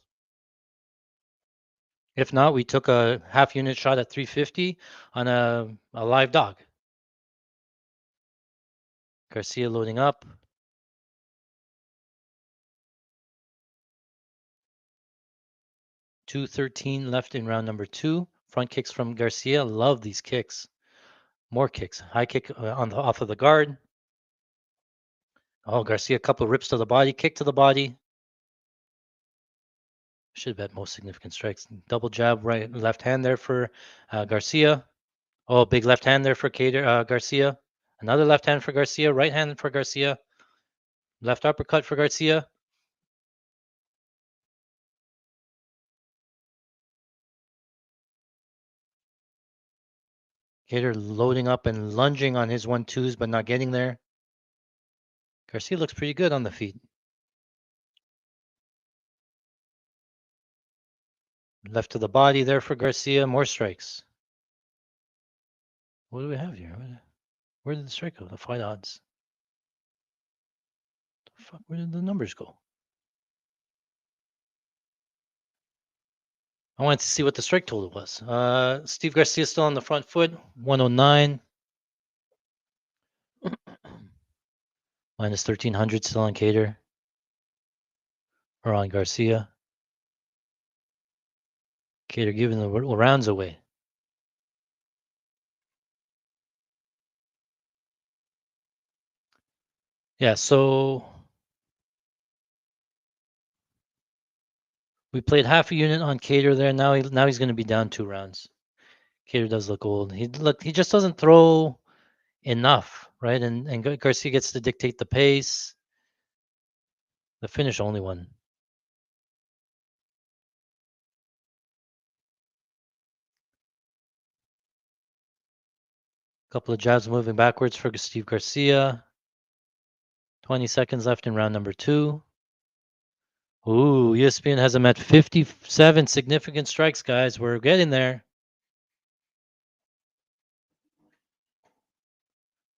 If not, we took a half unit shot at 350 on a live dog. Garcia loading up. $213 left in round number 2. Front kicks from Garcia. Love these kicks. More kicks. High kick off of the guard. Oh, Garcia, a couple of rips to the body. Kick to the body. Should have had most significant strikes. Double jab, right, left hand there for Garcia. Oh, big left hand there for Garcia. Another left hand for Garcia. Right hand for Garcia. Left uppercut for Garcia. Cater loading up and lunging on his 1-2s, but not getting there. Garcia looks pretty good on the feet. Left to the body there for Garcia. More strikes. What do we have here? Where did the strike go? The fight odds. The fuck? Where did the numbers go? I wanted to see what the strike total was. Steve Garcia still on the front foot. 109. Minus 1300 still on Cater. Or on Garcia. Cater giving the rounds away. Yeah, so we played half a unit on Cater there. Now he's going to be down 2 rounds. Cater does look old. He just doesn't throw enough, right? And Garcia gets to dictate the pace. The finish only one. Couple of jabs moving backwards for Steve Garcia. 20 seconds left in round number 2. Ooh, ESPN has him at 57 significant strikes, guys. We're getting there.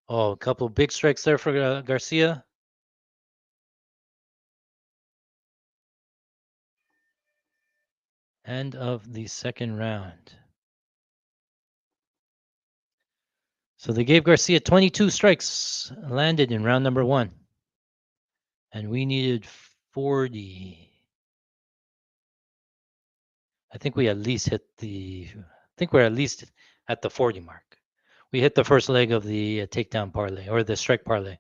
Oh, a couple of big strikes there for Garcia. End of the second round. So they gave Garcia 22 strikes landed in round number 1. And we needed 40. I think we at least hit I think we're at least at the 40 mark. We hit the first leg of the takedown parlay or the strike parlay.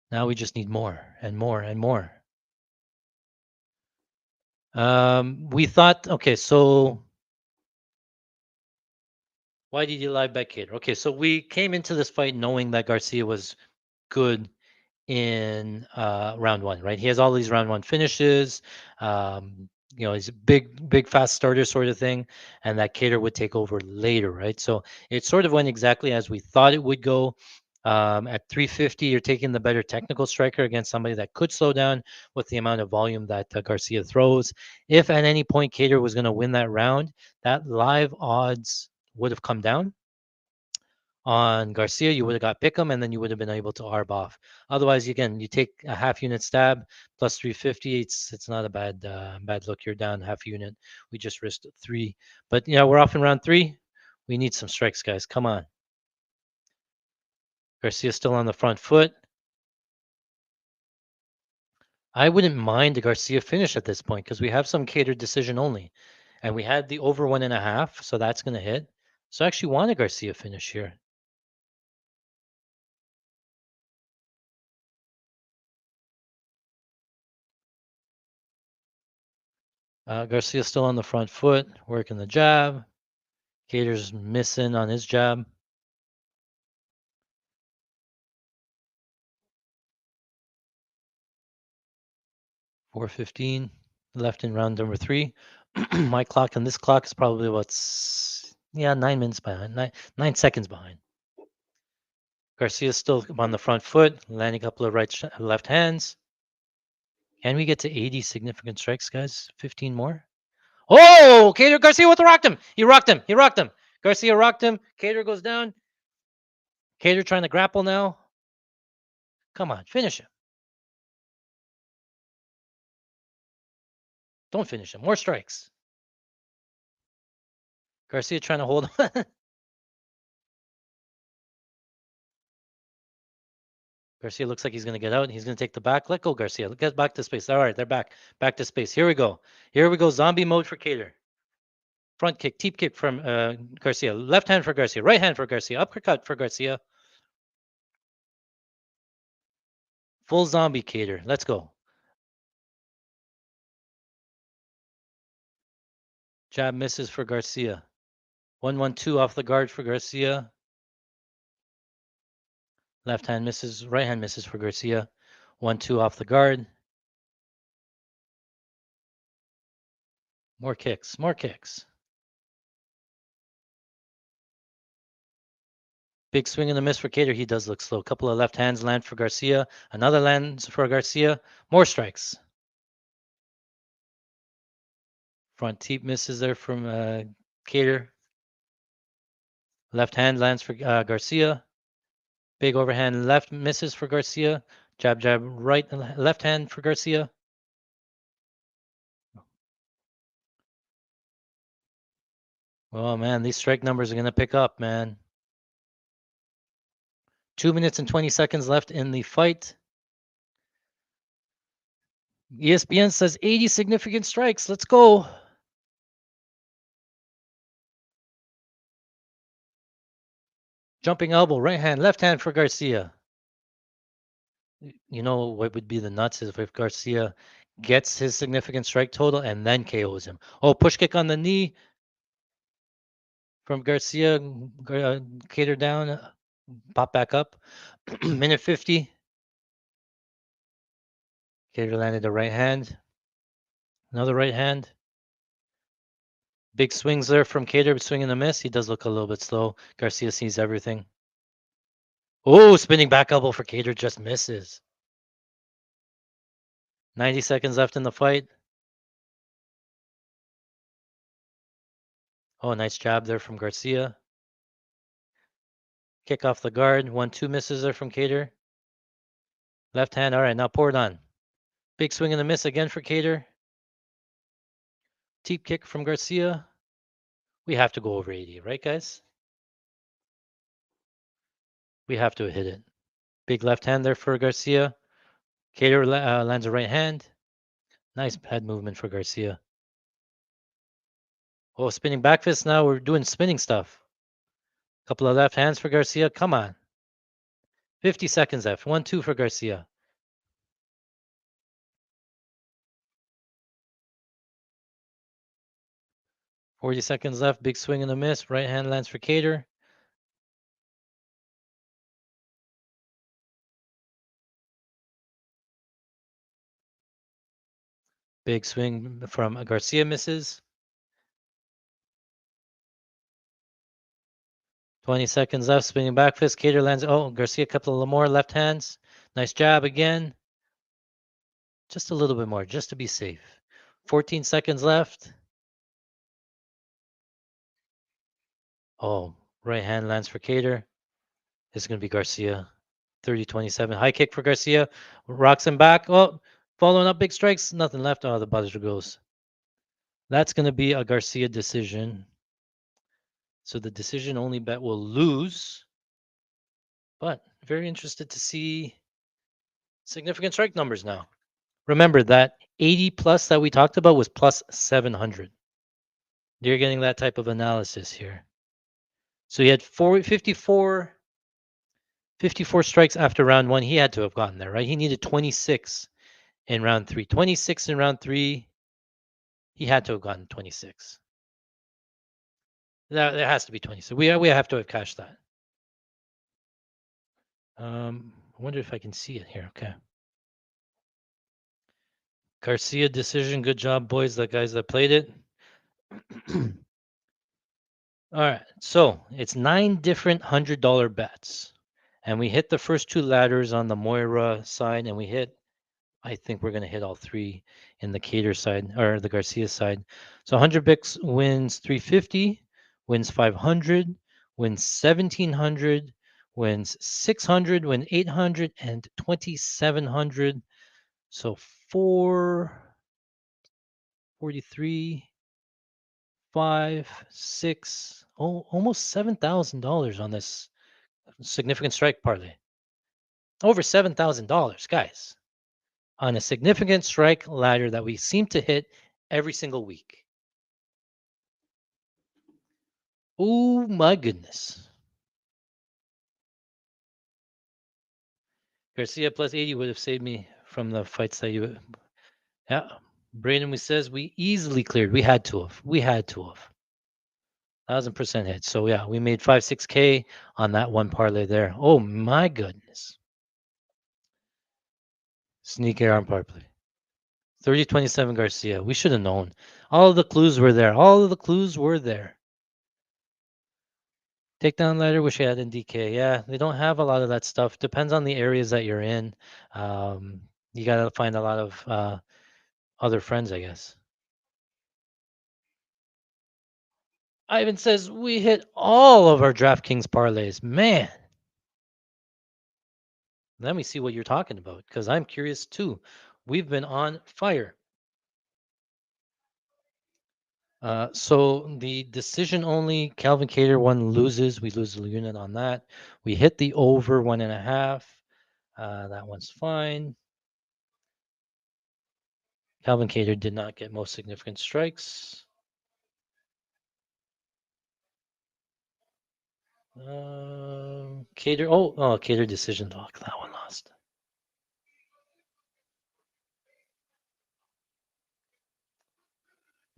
Now we just need more and more and more. We thought, okay, so why did you live bet Cater? Okay, so we came into this fight knowing that Garcia was good in round 1, right? He has all these round 1 finishes. He's a big fast starter sort of thing, and that Cater would take over later, right? So it sort of went exactly as we thought it would go. At 350, you're taking the better technical striker against somebody that could slow down with the amount of volume that Garcia throws. If at any point Cater was going to win that round, that live odds would have come down on Garcia. You would have got Pick'em, and then you would have been able to arb off. Otherwise, again, you take a half unit stab plus 350. It's not a bad look. You're down half unit. We just risked 3, but yeah, we're off in round 3. We need some strikes, guys. Come on. Garcia's still on the front foot. I wouldn't mind the Garcia finish at this point because we have some catered decision only, and we had the over 1.5, so that's going to hit. So I actually want a Garcia finish here. Garcia's still on the front foot, working the jab. Cater's missing on his jab. $4:15 left in round number 3. My clock and this clock is probably 9 minutes behind, 9 seconds behind. Garcia's still on the front foot, landing a couple of left hands. Can we get to 80 significant strikes, guys? 15 more. Oh, Cater Garcia with the rocked him. He rocked him. Garcia rocked him. Cater goes down. Cater trying to grapple now. Come on, finish him. Don't finish him. More strikes. Garcia trying to hold. Garcia looks like he's going to get out. He's going to take the back. Let go, Garcia. Get back to space. All right, they're back. Back to space. Here we go. Zombie mode for Cater. Front kick, teep kick from Garcia. Left hand for Garcia. Right hand for Garcia. Uppercut for Garcia. Full zombie Cater. Let's go. Jab misses for Garcia. 1-1-2 off the guard for Garcia. Left hand misses. Right hand misses for Garcia. 1-2 off the guard. More kicks. Big swing and a miss for Cater. He does look slow. Couple of left hands land for Garcia. Another lands for Garcia. More strikes. Front teep misses there from Cater. Left hand lands for Garcia. Big overhand left misses for Garcia. Jab, right, left hand for Garcia. Oh, man, these strike numbers are going to pick up, man. 2 minutes and 20 seconds left in the fight. ESPN says 80 significant strikes. Let's go. Jumping elbow, right hand, left hand for Garcia. You know what would be the nuts is if Garcia gets his significant strike total and then KOs him. Oh, push kick on the knee from Garcia, cater down, pop back up. Minute 50. Cater landed the right hand. Another right hand. Big swings there from Cater, swing and a miss. He does look a little bit slow. Garcia sees everything. Oh, spinning back elbow for Cater just misses. 90 seconds left in the fight. Oh, nice jab there from Garcia. Kick off the guard. 1-2 misses there from Cater. Left hand. All right, now pour it on. Big swing and a miss again for Cater. Teep kick from Garcia. We have to go over 80, right, guys? We have to hit it. Big left hand there for Garcia. Cater lands a right hand. Nice head movement for Garcia. Oh, spinning back fist now. We're doing spinning stuff. Couple of left hands for Garcia. Come on. 50 seconds left. 1-2 for Garcia. Forty seconds left. Big swing and a miss. Right hand lands for Cater. Big swing from Garcia misses. 20 seconds left. Spinning back fist. Cater lands. Oh, Garcia a couple of more left hands. Nice jab again. Just a little bit more, just to be safe. 14 seconds left. Oh, right hand lands for Cater. This is going to be Garcia. 30-27. High kick for Garcia. Rocks him back. Oh, following up big strikes. Nothing left. Oh, the buzzer goes. That's going to be a Garcia decision. So the decision only bet will lose. But very interested to see significant strike numbers now. Remember that 80 plus that we talked about was plus 700. You're getting that type of analysis here. So he had 54 strikes after round one. He had to have gotten there, right? He needed 26 in round three. 26 in round three. He had to have gotten 26. There has to be 26. We have to have cashed that. I wonder if I can see it here. Okay. Garcia decision. Good job, boys. The guys that played it. All right. So it's 9 different $100 bets. And we hit the first two ladders on the Moira side, and I think we're going to hit all three in the Cater side or the Garcia side. So 100 bics wins 350, wins 500, wins 1700, wins 600, wins 800, and 2700. So 443, 5, 6, almost $7,000 on this significant strike parlay. Over $7,000, guys, on a significant strike ladder that we seem to hit every single week. Oh my goodness. Garcia plus 80 would have saved me from the fights that you. Yeah. Braden, we says we easily cleared. We had to have. 1,000% hit. So yeah, we made 5-6K on that one parlay there. Oh my goodness. Sneaky arm parlay. 30-27 Garcia. We should have known. All of the clues were there. Takedown ladder, wish I had in DK. Yeah, they don't have a lot of that stuff. Depends on the areas that you're in. You got to find a lot of other friends, I guess. Ivan says we hit all of our DraftKings parlays. Man, let me see what you're talking about because I'm curious too. We've been on fire. So the decision only Calvin Cater one loses. We lose the unit on that. We hit the over 1.5. That one's fine. Calvin Cater did not get most significant strikes. Cater. Oh, Cater decision talk. That one lost.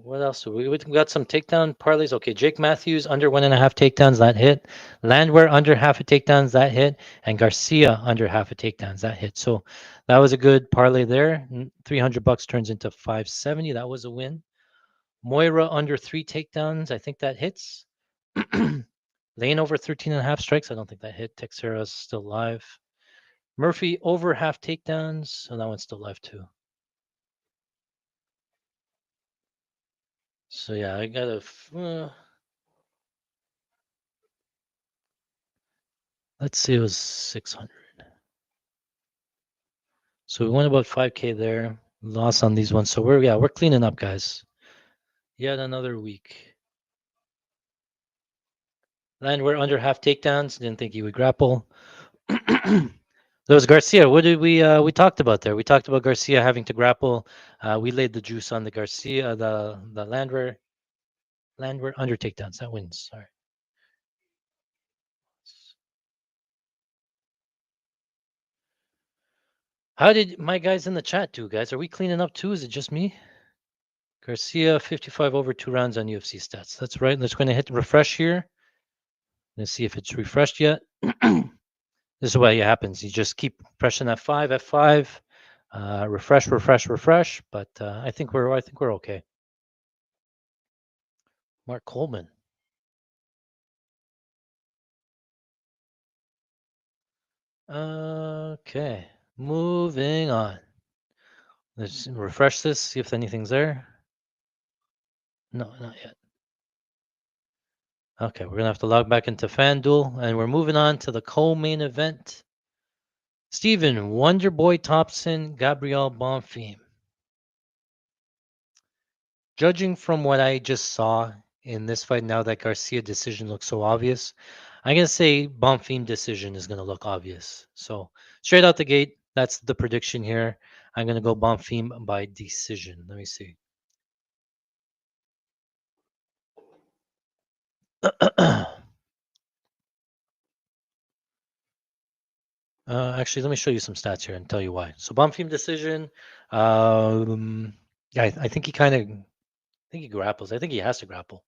What else? We got some takedown parlays. Okay, Jake Matthews under 1.5 takedowns, that hit. Landwehr under half a takedowns, that hit. And Garcia under half a takedowns, that hit. So that was a good parlay there. $300 turns into 570. That was a win. Moira under 3 takedowns. I think that hits. Lane over 13.5 strikes. I don't think that hit. Teixeira is still live. Murphy over half takedowns. So that one's still live too. So yeah, I got a. Let's see, it was 600. So we won about 5K there. Loss on these ones. So we're cleaning up, guys. Yet another week. Landwehr under half takedowns. Didn't think he would grapple. There was Garcia. What did we talked about there? We talked about Garcia having to grapple. We laid the juice on the Garcia, the Landwehr under takedowns. That wins. Sorry. How did my guys in the chat do, guys? Are we cleaning up too? Is it just me? Garcia 55 over 2 rounds on UFC stats. That's right. Let's go and hit refresh here. Let's see if it's refreshed yet. This is what happens. You just keep pressing F5, F5, refresh, refresh, refresh. But I think we're okay. Mark Coleman. Okay, moving on. Let's refresh this. See if anything's there. No, not yet. Okay, we're gonna have to log back into FanDuel, and we're moving on to the co-main event. Steven, Wonderboy Thompson, Gabriel Bonfim. Judging from what I just saw in this fight, now that Garcia decision looks so obvious, I'm gonna say Bonfim decision is gonna look obvious. So straight out the gate, that's the prediction here. I'm gonna go Bonfim by decision. Let me see. Actually, let me show you some stats here and tell you why. So Bonfim decision. Yeah, I think I think he grapples. I think he has to grapple.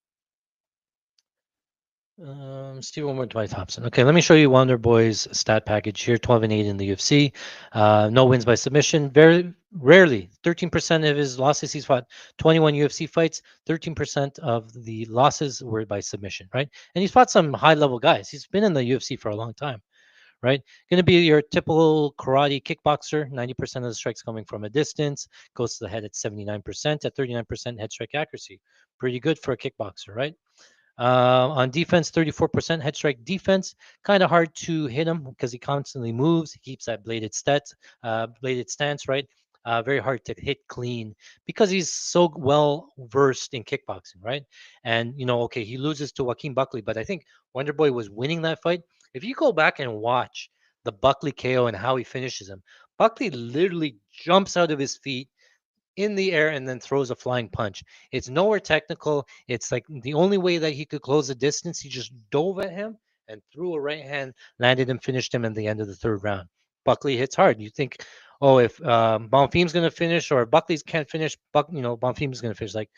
Stephen Wonderboy by Thompson. Okay, let me show you Wonder Boy's stat package here. 12-8 in the UFC. No wins by submission. Very rarely. 13% of his losses, he's fought 21 UFC fights. 13% of the losses were by submission, right? And he's fought some high-level guys. He's been in the UFC for a long time, right? Going to be your typical karate kickboxer. 90% of the strikes coming from a distance. Goes to the head at 79%. At 39% head strike accuracy. Pretty good for a kickboxer, right? On defense, 34% head strike defense. Kind of hard to hit him because he constantly moves. He keeps that bladed stance, right? Very hard to hit clean because he's so well versed in kickboxing, right? And okay, he loses to Joaquin Buckley, but I think Wonderboy was winning that fight. If you go back and watch the Buckley KO and how he finishes him, Buckley literally jumps out of his feet in the air and then throws a flying punch. It's nowhere technical. It's like the only way that he could close the distance. He just dove at him and threw a right hand, landed and finished him in the end of the third round. Buckley hits hard. You think, oh, if Bonfim's going to finish or if Buckley's can't finish, Bonfim's going to finish. Like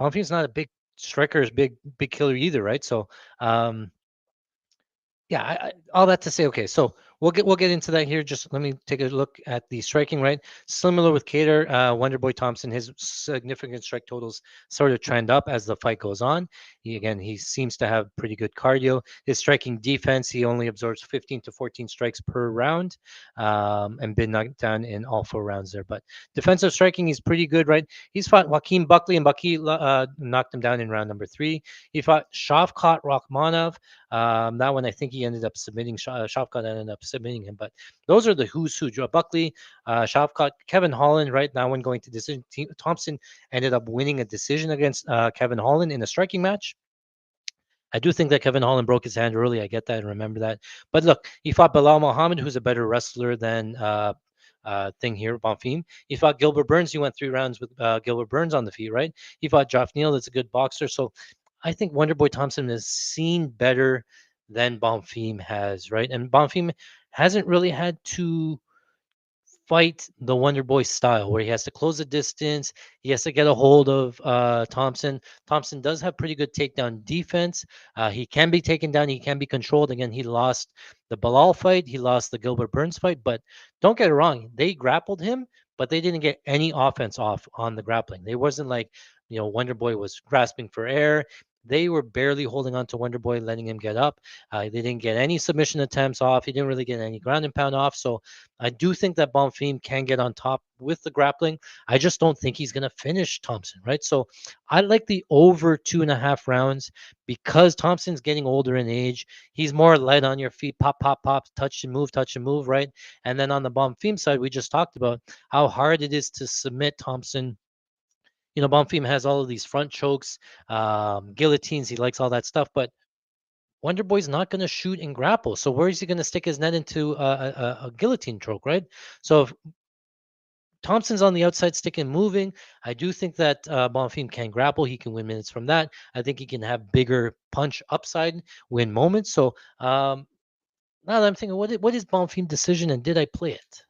Bonfim's not a big striker, is big killer either, right? So yeah, all that to say, okay, so we'll get into that here. Just let me take a look at the striking, right? Similar with Cater, Wonderboy Thompson, his significant strike totals sort of trend up as the fight goes on. He seems to have pretty good cardio. His striking defense, he only absorbs 15 to 14 strikes per round, and been knocked down in all 4 rounds there. But defensive striking, he's pretty good, right? He's fought Joaquin Buckley, and Buckley knocked him down in round number 3. He fought Shavkat Rakhmonov. That one, I think he ended up submitting. Shavkat ended up submitting him. But those are the who's who. Joe Buckley, Shavkat, Kevin Holland, right? That one going to decision. Thompson ended up winning a decision against Kevin Holland in a striking match. I do think that Kevin Holland broke his hand early. I get that and remember that. But look, he fought Bilal Muhammad, who's a better wrestler than thing here, Bonfim. He fought Gilbert Burns. He went 3 rounds with Gilbert Burns on the feet, right? He fought Geoff Neal. That's a good boxer. So I think Wonderboy Thompson has seen better than Bonfim has, right? And Bonfim hasn't really had to fight the Wonder Boy style, where he has to close the distance. He has to get a hold of Thompson. Thompson does have pretty good takedown defense. He can be taken down. He can be controlled. Again, he lost the Bilal fight. He lost the Gilbert Burns fight. But don't get it wrong. They grappled him, but they didn't get any offense off on the grappling. They wasn't like, Wonder Boy was grasping for air. They were barely holding on to Wonder Boy, letting him get up. They didn't get any submission attempts off. He didn't really get any ground and pound off. So I do think that Bonfim can get on top with the grappling. I just don't think he's going to finish Thompson, right? So I like the over 2.5 rounds because Thompson's getting older in age. He's more light on your feet, pop, pop, pop, touch and move, right? And then on the Bonfim side, we just talked about how hard it is to submit Thompson. Bonfim has all of these front chokes, guillotines. He likes all that stuff, but Wonder Boy's not going to shoot and grapple. So where is he going to stick his net into a guillotine choke, right? So if Thompson's on the outside sticking, moving, I do think that Bonfim can grapple. He can win minutes from that. I think he can have bigger punch upside, win moments. So now that I'm thinking, what is Bonfim decision and did I play it?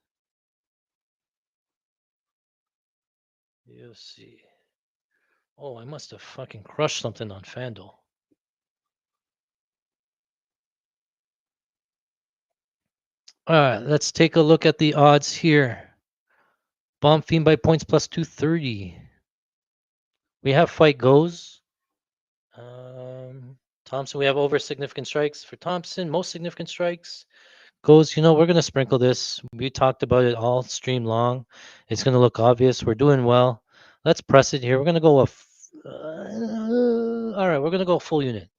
UFC. Oh, I must have fucking crushed something on FanDuel. All right, let's take a look at the odds here. Bonfim by points plus 230. We have fight goes. Thompson, we have over significant strikes for Thompson. Most significant strikes goes, we're going to sprinkle this. We talked about it all stream long. It's going to look obvious. We're doing well. Let's press it here. We're going to go all right, we're going to go full unit.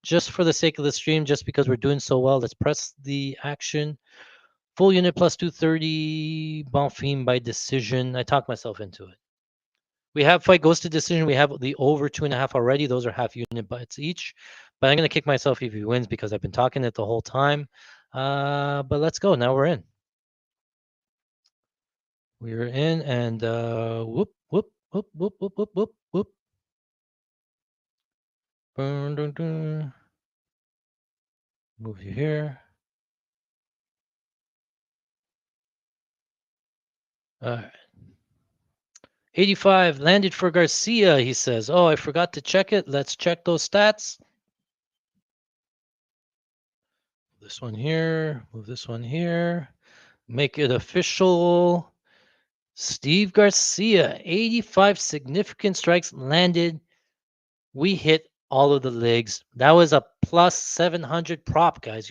Just for the sake of the stream, just because we're doing so well, let's press the action. Full unit plus 230, Bonfim by decision. I talked myself into it. We have fight goes to decision. We have the over 2.5 already. Those are half unit bets each. But I'm going to kick myself if he wins because I've been talking it the whole time. But let's go. Now we're in. We're in and whoop, whoop, whoop, whoop, whoop, whoop, whoop, whoop. Dun, dun, dun. Move you here. All right. 85 landed for Garcia, he says. Oh, I forgot to check it. Let's check those stats. This one here, move this one here. Make it official. Steve Garcia, 85 significant strikes landed. We hit all of the legs. That was a plus 700 prop, guys.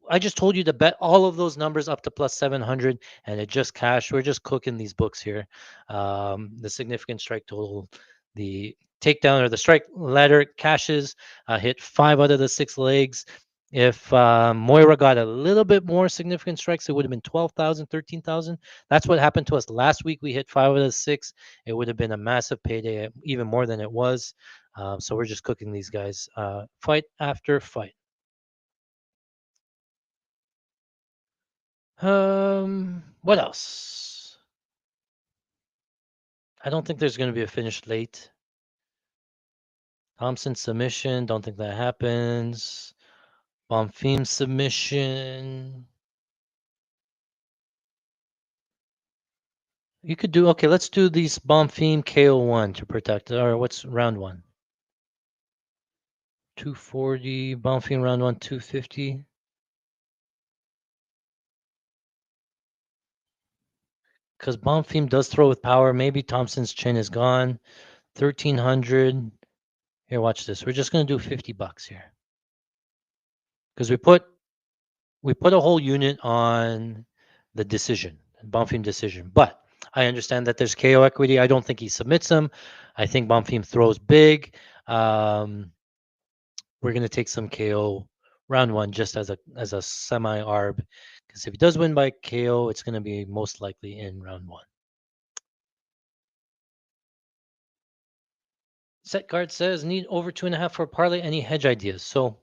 I just told you to bet all of those numbers up to plus 700, and it just cashed. We're just cooking these books here. The significant strike total, the takedown or the strike ladder cashes, hit 5 out of the 6 legs. If Moira got a little bit more significant strikes, it would have been 12,000, 13,000. That's what happened to us last week. We hit 5 out of the 6. It would have been a massive payday, even more than it was. So we're just cooking these guys fight after fight. What else? I don't think there's going to be a finish late. Thompson submission. Don't think that happens. Bonfim submission. You could do, okay, let's do these Bonfim KO1 to protect it. Or what's round 1? 240. Bonfim round 1, 250. Because Bonfim does throw with power. Maybe Thompson's chin is gone. 1,300. Here, watch this. We're just going to do $50 here. Because we put a whole unit on the decision, Bonfim decision. But I understand that there's KO equity. I don't think he submits him. I think Bonfim throws big. We're going to take some KO round 1 just as a semi-arb. Because if he does win by KO, it's going to be most likely in round 1. Set card says need over 2.5 for parlay. Any hedge ideas? So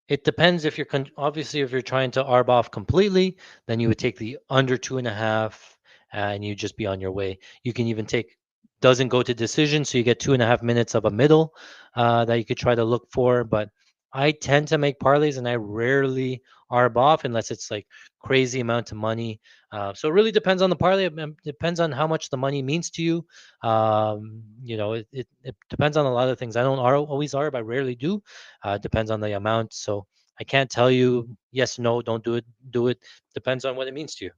it depends if you're obviously if you're trying to arb off completely, then you would take the under 2.5 and you just be on your way. You can even take doesn't go to decision, so you get 2.5 minutes of a middle that you could try to look for. But I tend to make parlays, and I rarely arb off unless it's like crazy amount of money. So it really depends on the parlay. It depends on how much the money means to you. It depends on a lot of things. I don't always arb. I rarely do. Depends on the amount. So I can't tell you yes, no, don't do it. Do it. Depends on what it means to you.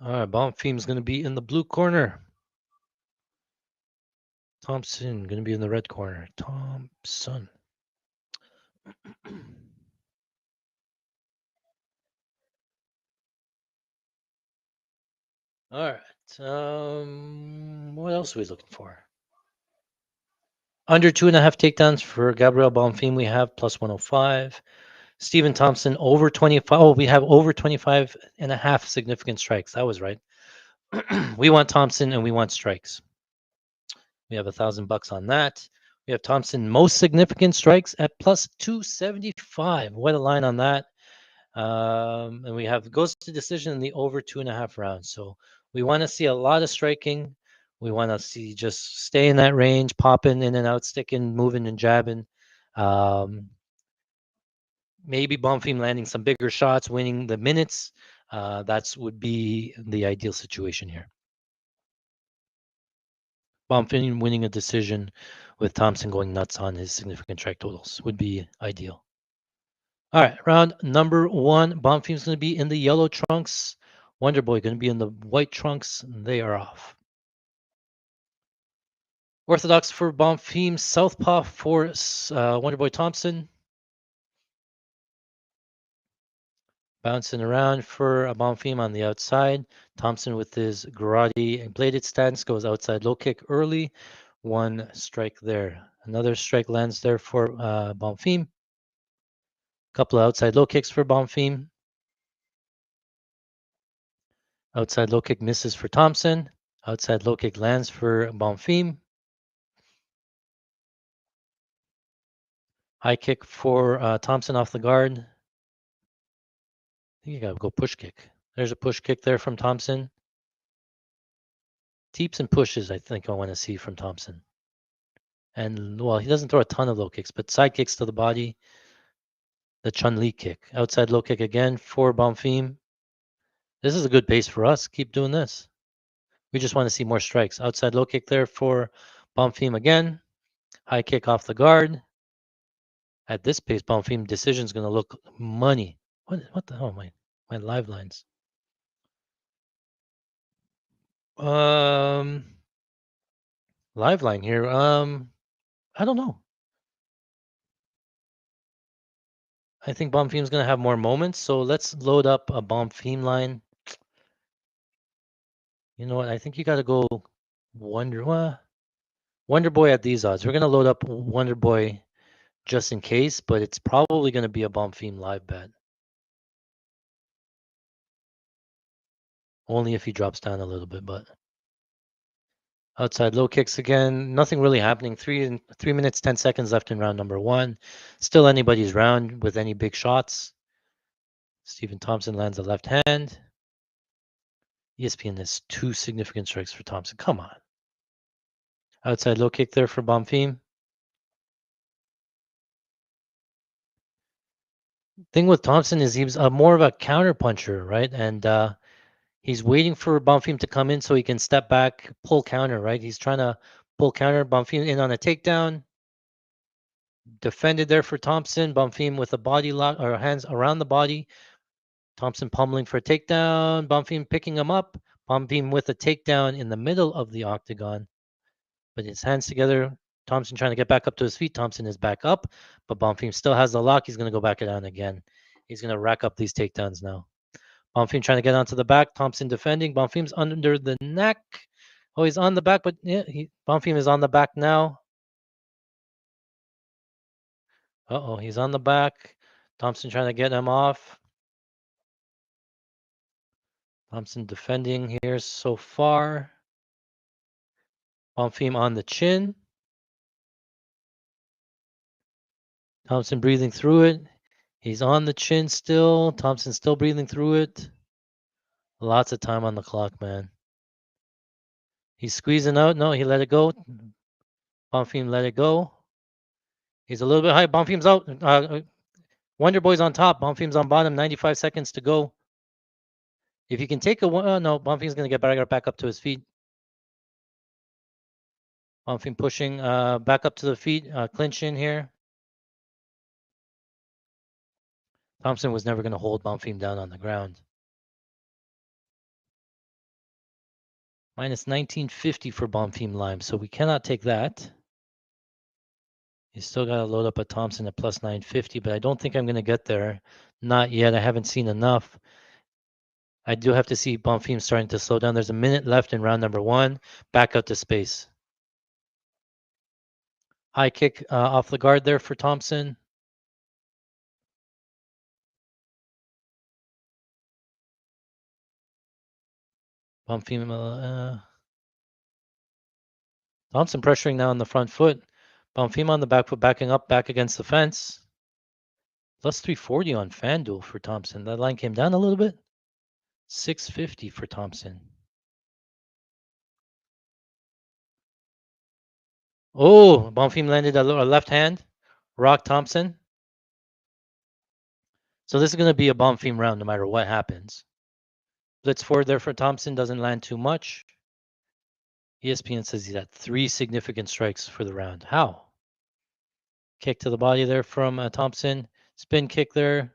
All right, Bonfim's going to be in the blue corner. Thompson going to be in the red corner. Thompson. All right. What else are we looking for? Under 2.5 takedowns for Gabriel Bonfim, we have plus 105. Stephen Thompson over 25. Oh, we have over 25 and a half significant strikes. That was right. We want Thompson and we want strikes. We have $1,000 on that. We have Thompson most significant strikes at plus 275. What a line on that. And we have goes to decision in the over 2.5 rounds. So we want to see a lot of striking. We want to see just stay in that range, popping in and out, sticking, moving, and jabbing. Maybe Bonfim landing some bigger shots, winning the minutes. That's would be the ideal situation here. Bonfim winning a decision with Thompson going nuts on his significant strike totals would be ideal. All right, round number one. Bonfim's going to be in the yellow trunks. Wonderboy going to be in the white trunks. They are off. Orthodox for Bonfim. Southpaw for Wonderboy Thompson. Bouncing around for Bonfim on the outside. Thompson with his karate and bladed stance goes outside low kick early. One strike there. Another strike lands there for Bonfim. Couple of outside low kicks for Bonfim. Outside low kick misses for Thompson. Outside low kick lands for Bonfim. High kick for Thompson off the guard. I think you got to go push kick. There's a push kick there from Thompson. Teeps and pushes, I think I want to see from Thompson. And, well, he doesn't throw a ton of low kicks, but side kicks to the body. The Chun-Li kick. Outside low kick again for Bonfim. This is a good pace for us. Keep doing this. We just want to see more strikes. Outside low kick there for Bonfim again. High kick off the guard. At this pace, Bonfim decision is going to look money. What the hell? My live lines. Live line here. I don't know. I think Bonfim's going to have more moments, so let's load up a Bonfim line. You know what? I think you got to go Wonder Boy at these odds. We're going to load up Wonder Boy just in case, but it's probably going to be a Bonfim live bet. Only if he drops down a little bit, but outside low kicks again. Nothing really happening. 3 minutes, 10 seconds left in round number one. Still anybody's round with any big shots. Stephen Thompson lands a left hand. ESPN has 2 significant strikes for Thompson. Come on. Outside low kick there for Bonfim. Thing with Thompson is he's more of a counter puncher, right? And he's waiting for Bonfim to come in so he can step back, pull counter, right? He's trying to pull counter. Bonfim in on a takedown. Defended there for Thompson. Bonfim with a body lock or hands around the body. Thompson pummeling for a takedown. Bonfim picking him up. Bonfim with a takedown in the middle of the octagon. With his hands together. Thompson trying to get back up to his feet. Thompson is back up, but Bonfim still has the lock. He's going to go back down again. He's going to rack up these takedowns now. Bonfim trying to get onto the back. Thompson defending. Bonfim's under the neck. Oh, he's on the back, but yeah, Bonfim is on the back now. Uh-oh, he's on the back. Thompson trying to get him off. Thompson defending here so far. Bonfim on the chin. Thompson breathing through it. He's on the chin still. Thompson still breathing through it. Lots of time on the clock, man. He's squeezing out. No, he let it go. Bonfim let it go. He's a little bit high. Bonfim's out. Wonder Boy's on top. Bonfim's on bottom. 95 seconds to go. If you can take a one, no, Bonfim's going to get back up to his feet. Bonfim pushing back up to the feet, clinch in here. Thompson was never going to hold Bonfim down on the ground. Minus 1950 for Bonfim Lime, so we cannot take that. You still got to load up a Thompson at plus 950, but I don't think I'm going to get there. Not yet. I haven't seen enough. I do have to see Bonfim starting to slow down. There's a minute left in round number 1. Back out to space. High kick off the guard there for Thompson. Bonfim, Thompson pressuring now on the front foot. Bonfim on the back foot, backing up, back against the fence. Plus 340 on FanDuel for Thompson. That line came down a little bit. 650 for Thompson. Oh, Bonfim landed a left hand. Rock Thompson. So this is going to be a Bonfim round no matter what happens. Blitz forward there for Thompson. Doesn't land too much. ESPN says he's at 3 significant strikes for the round. How? Kick to the body there from Thompson. Spin kick there.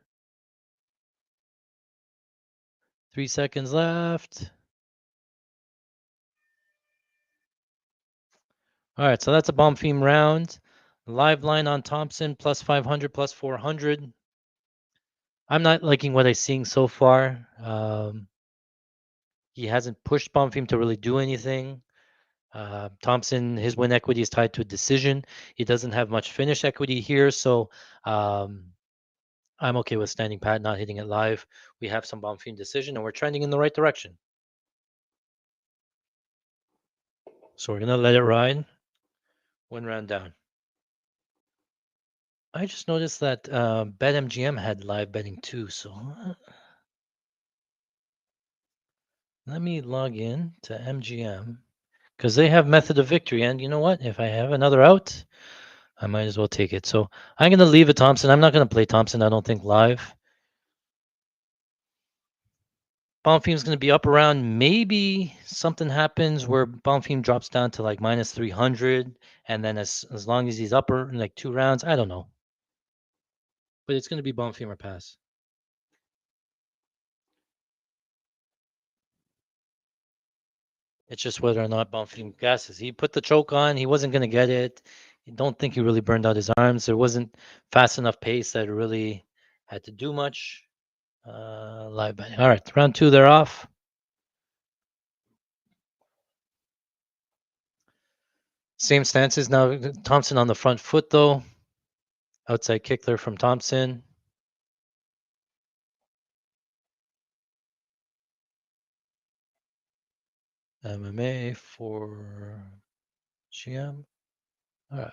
3 seconds left. All right, so that's a Bonfim round. Live line on Thompson, plus 500, plus 400. I'm not liking what I'm seeing so far. He hasn't pushed Bonfim to really do anything. Thompson, his win equity is tied to a decision. He doesn't have much finish equity here, so I'm okay with standing pat, not hitting it live. We have some Bonfim decision, and we're trending in the right direction. So we're going to let it ride. 1 round down. I just noticed that BetMGM had live betting too, so let me log in to MGM because they have method of victory. And you know what? If I have another out, I might as well take it. So I'm going to leave it Thompson. I'm not going to play Thompson, I don't think, live. Bonfim's going to be up around. Maybe something happens where Bonfim drops down to like minus 300. And then as long as he's upper in like 2 rounds, I don't know. But it's going to be Bonfim or pass. It's just whether or not Bonfim gasses. He put the choke on. He wasn't going to get it. I don't think he really burned out his arms. There wasn't fast enough pace that it really had to do much. Live betting. All right, round 2, they're off. Same stances now. Thompson on the front foot, though. Outside kick there from Thompson. MMA for GM. All right.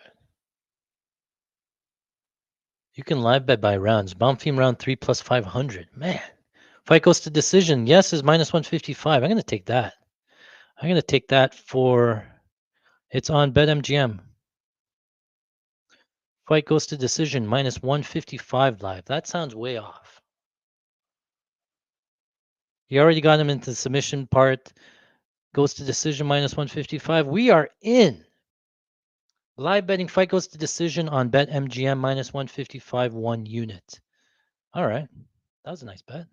You can live bet by rounds. Bonfim round 3 plus 500. Man. Fight goes to decision. Yes is minus 155. I'm going to take that. I'm going to take that for... It's on BetMGM. Fight goes to decision, minus 155 live. That sounds way off. You already got him into the submission part. Goes to decision, minus 155. We are in. Live betting fight goes to decision on BetMGM, minus 155, 1 unit. All right. That was a nice bet.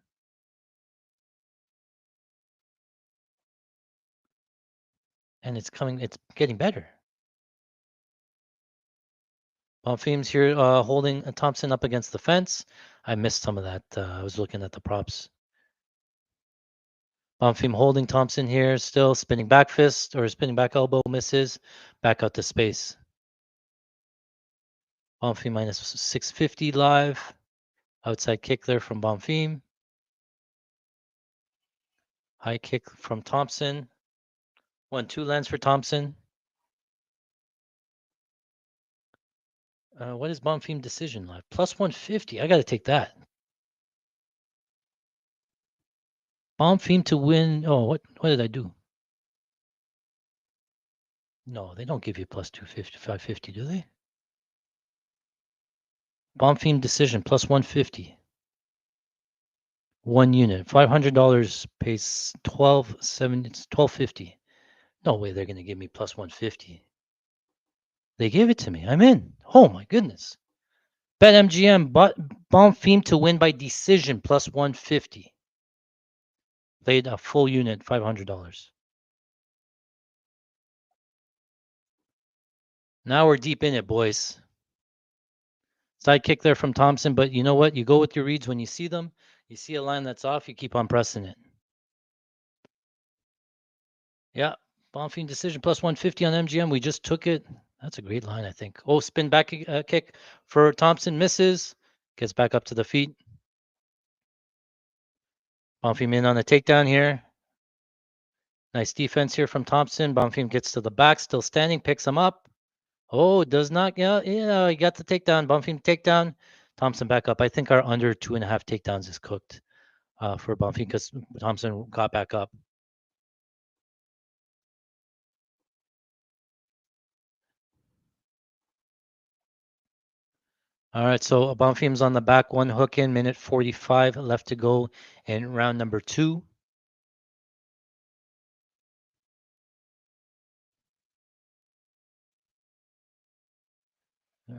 And it's getting better. Bonfim's here holding Thompson up against the fence. I missed some of that. I was looking at the props. Bonfim holding Thompson here, still spinning back fist or spinning back elbow, misses. Back out to space. Bonfim minus 650 live. Outside kick there from Bonfim. High kick from Thompson. 1-2 lands for Thompson. What is Bonfim decision live? Plus 150. I got to take that. Bonfim to win. Oh, what did I do? No, they don't give you plus 250, 550, do they? Bonfim decision plus 150. 1 unit. $500 pays 12.7. It's 12.50. No way they're gonna give me plus 150. They gave it to me. I'm in. Oh my goodness. BetMGM Bonfim to win by decision plus 150. Played a full unit, $500. Now we're deep in it, boys. Side kick there from Thompson, but you know what? You go with your reads when you see them. You see a line that's off, you keep on pressing it. Yeah, Bonfim decision plus 150 on MGM. We just took it. That's a great line, I think. Oh, spin back kick for Thompson, misses. Gets back up to the feet. Bonfim in on a takedown here. Nice defense here from Thompson. Bonfim gets to the back, still standing, picks him up. Oh, does not. Yeah, he got the takedown. Bonfim takedown. Thompson back up. I think our under 2.5 takedowns is cooked for Bonfim because Thompson got back up. All right, so Bonfim's on the back, one hook in, minute 45 left to go in round number 2.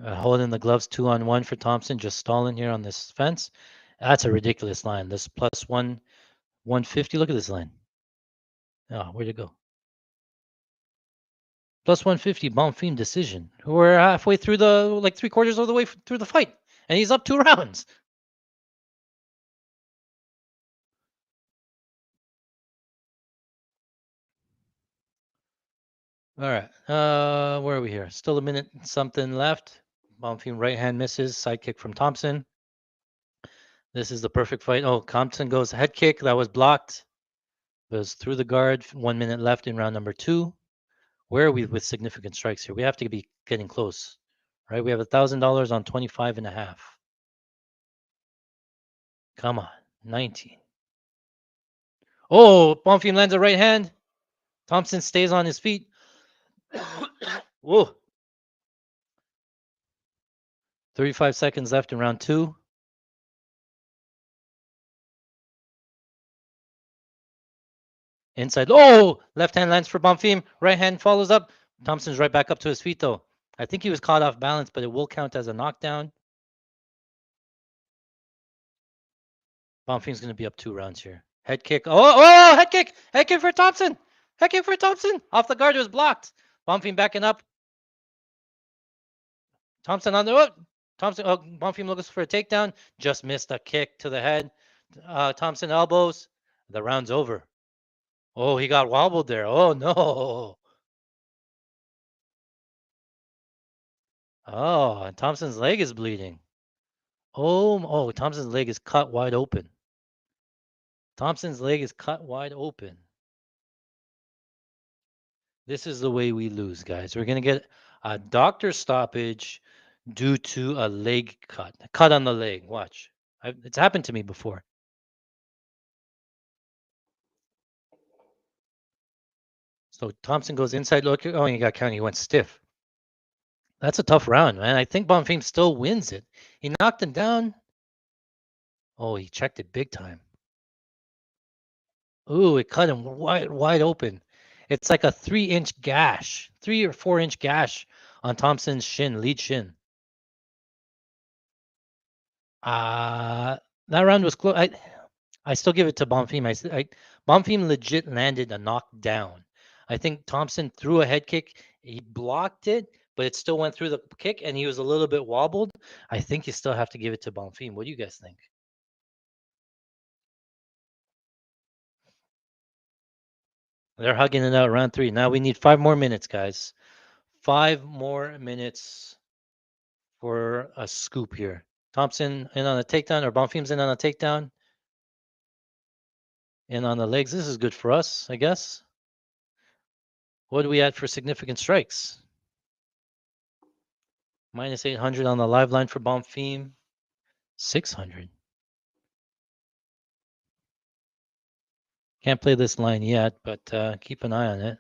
Holding the gloves 2-on-1 for Thompson, just stalling here on this fence. That's a ridiculous line. This plus 150. Look at this line. Oh, where'd it go? Plus 150, Bonfim decision. We're halfway through like 3/4 of the way through the fight, and he's up 2 rounds. All right. Where are we here? Still a minute something left. Bonfim right hand misses. Side kick from Thompson. This is the perfect fight. Oh, Thompson goes head kick. That was blocked. Goes through the guard. 1 minute left in round number 2. Where are we with significant strikes here? We have to be getting close, right? We have $1,000 on 25.5. Come on, 90. Oh, Bonfim lands a right hand. Thompson stays on his feet. Whoa. 35 seconds left in round 2. Inside. Oh, left hand lands for Bonfim. Right hand follows up. Thompson's right back up to his feet, though. I think he was caught off balance, but it will count as a knockdown. Bonfim's going to be up 2 rounds here. Head kick. Oh, head kick. Head kick for Thompson. Head kick for Thompson. Off the guard. It was blocked. Bonfim backing up. Thompson on the. Oh, Thompson. Oh, Bonfim looks for a takedown. Just missed a kick to the head. Thompson elbows. The round's over. Oh, he got wobbled there. Oh, no. Oh, and Thompson's leg is bleeding. Oh, Thompson's leg is cut wide open. Thompson's leg is cut wide open. This is the way we lose, guys. We're going to get a doctor stoppage due to a leg cut on the leg. Watch. It's happened to me before. So Thompson goes inside. Look, oh, he got counted. He went stiff. That's a tough round, man. I think Bonfim still wins it. He knocked him down. Oh, he checked it big time. Ooh, it cut him wide open. It's like a 3-inch gash, 3 or 4-inch gash on Thompson's shin, lead shin. That round was close. I still give it to Bonfim. Bonfim legit landed a knockdown. I think Thompson threw a head kick. He blocked it, but it still went through the kick, and he was a little bit wobbled. I think you still have to give it to Bonfim. What do you guys think? They're hugging it out round 3. Now we need 5 more minutes, guys. 5 more minutes for a scoop here. Thompson in on a takedown, or Bonfim's in on a takedown. In on the legs. This is good for us, I guess. What do we add for significant strikes? Minus 800 on the live line for Bonfim. 600. Can't play this line yet, but keep an eye on it.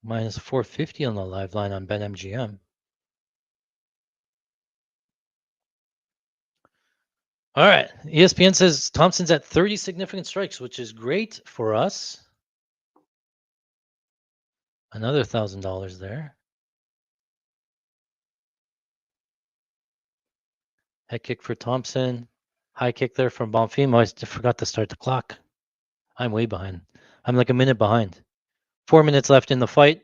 Minus 450 on the live line on BetMGM. All right. ESPN says Thompson's at 30 significant strikes, which is great for us. Another $1,000 there. Head kick for Thompson. High kick there from Bonfim. I forgot to start the clock. I'm way behind. I'm like a minute behind. 4 minutes left in the fight.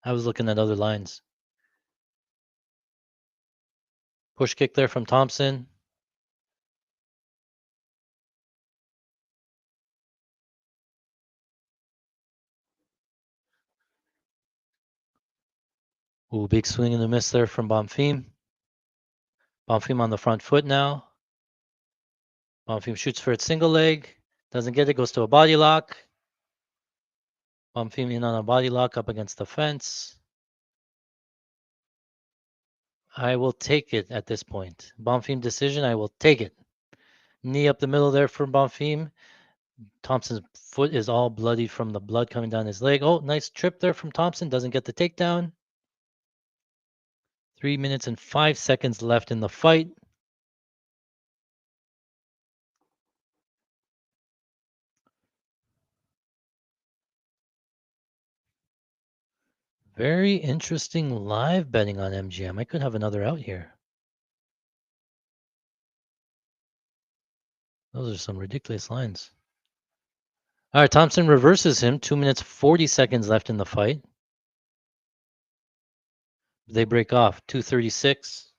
I was looking at other lines. Push kick there from Thompson. Ooh, big swing and a miss there from Bonfim. Bonfim on the front foot now. Bonfim shoots for its single leg. Doesn't get it. Goes to a body lock. Bonfim in on a body lock up against the fence. I will take it at this point. Bonfim decision. I will take it. Knee up the middle there for Bonfim. Thompson's foot is all bloody from the blood coming down his leg. Oh, nice trip there from Thompson. Doesn't get the takedown. 3 minutes and 5 seconds left in the fight. Very interesting live betting on MGM. I could have another out here. Those are some ridiculous lines. All right, Thompson reverses him. 2 minutes, 40 seconds left in the fight. They break off. 236.